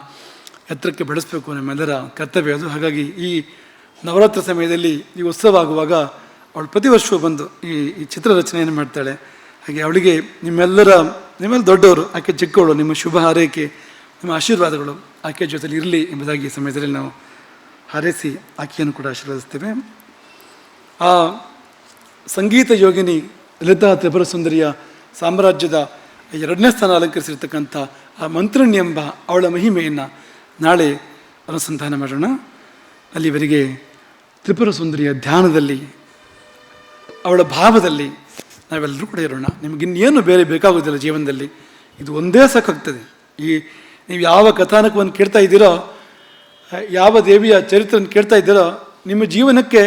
ಎತ್ತರಕ್ಕೆ ಬೆಳೆಸಬೇಕು, ನಮ್ಮೆಲ್ಲರ ಕರ್ತವ್ಯ ಅದು. ಹಾಗಾಗಿ ಈ ನವರಾತ್ರಿ ಸಮಯದಲ್ಲಿ ಈ ಉತ್ಸವ ಆಗುವಾಗ ಅವಳು ಪ್ರತಿ ವರ್ಷವೂ ಬಂದು ಈ ಚಿತ್ರ ರಚನೆಯನ್ನು ಮಾಡ್ತಾಳೆ. ಹಾಗೆ ಅವಳಿಗೆ ನಿಮ್ಮೆಲ್ಲ ದೊಡ್ಡವರು, ಆಕೆ ಚಿಕ್ಕವಳು, ನಿಮ್ಮ ಶುಭ ಹಾರೈಕೆ, ನಿಮ್ಮ ಆಶೀರ್ವಾದಗಳು ಆಕೆಯ ಜೊತೆಲಿ ಇರಲಿ ಎಂಬುದಾಗಿ ಈ ಸಮಯದಲ್ಲಿ ನಾವು ಹಾರೈಸಿ ಆಕೆಯನ್ನು ಕೂಡ ಆಶೀರ್ವದಿಸ್ತೇವೆ. ಆ ಸಂಗೀತ ಯೋಗಿನಿ ಲಲಿತಾ ತ್ರಿಪುರ ಸುಂದರಿಯ ಸಾಮ್ರಾಜ್ಯದ ಎರಡನೇ ಸ್ಥಾನ ಅಲಂಕರಿಸಿರ್ತಕ್ಕಂಥ ಆ ಮಂತ್ರಿಣಿ ಎಂಬ ಅವಳ ಮಹಿಮೆಯನ್ನು ನಾಳೆ ಅನುಸಂಧಾನ ಮಾಡೋಣ. ಅಲ್ಲಿವರೆಗೆ ತ್ರಿಪುರ ಸುಂದರಿಯ ಧ್ಯಾನದಲ್ಲಿ, ಅವಳ ಭಾವದಲ್ಲಿ ನಾವೆಲ್ಲರೂ ಕೂಡ ಇರೋಣ. ನಿಮಗಿನ್ನೇನು ಬೇರೆ ಬೇಕಾಗೋದಿಲ್ಲ ಜೀವನದಲ್ಲಿ, ಇದು ಒಂದೇ ಸಾಕಾಗ್ತದೆ. ನೀವು ಯಾವ ಕಥಾನಕವನ್ನು ಕೇಳ್ತಾ ಇದ್ದೀರೋ, ಯಾವ ದೇವಿಯ ಚರಿತ್ರೆಯನ್ನು ಕೇಳ್ತಾ ಇದ್ದೀರೋ, ನಿಮ್ಮ ಜೀವನಕ್ಕೆ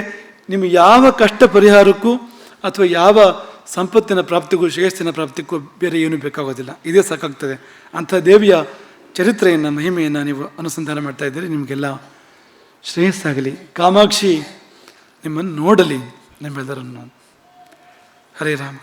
ನಿಮ್ಮ ಯಾವ ಕಷ್ಟ ಪರಿಹಾರಕ್ಕೂ ಅಥವಾ ಯಾವ ಸಂಪತ್ತಿನ ಪ್ರಾಪ್ತಿಗೂ ಶ್ರೇಯಸ್ಸಿನ ಪ್ರಾಪ್ತಿಗೂ ಬೇರೆ ಏನೂ ಬೇಕಾಗೋದಿಲ್ಲ, ಇದೇ ಸಾಕಾಗ್ತದೆ. ಅಂಥ ದೇವಿಯ ಚರಿತ್ರೆಯನ್ನು ಮಹಿಮೆಯನ್ನು ನೀವು ಅನುಸಂಧಾನ ಮಾಡ್ತಾ ಇದ್ದೀರಿ. ನಿಮಗೆಲ್ಲ ಶ್ರೇಯಸ್ಸಾಗಲಿ. ಕಾಮಾಕ್ಷಿ ನಿಮ್ಮನ್ನು ನೋಡಲಿ, ನಿಮ್ಮೆಲ್ಲರನ್ನು. ಹರೇ ರಾಮ.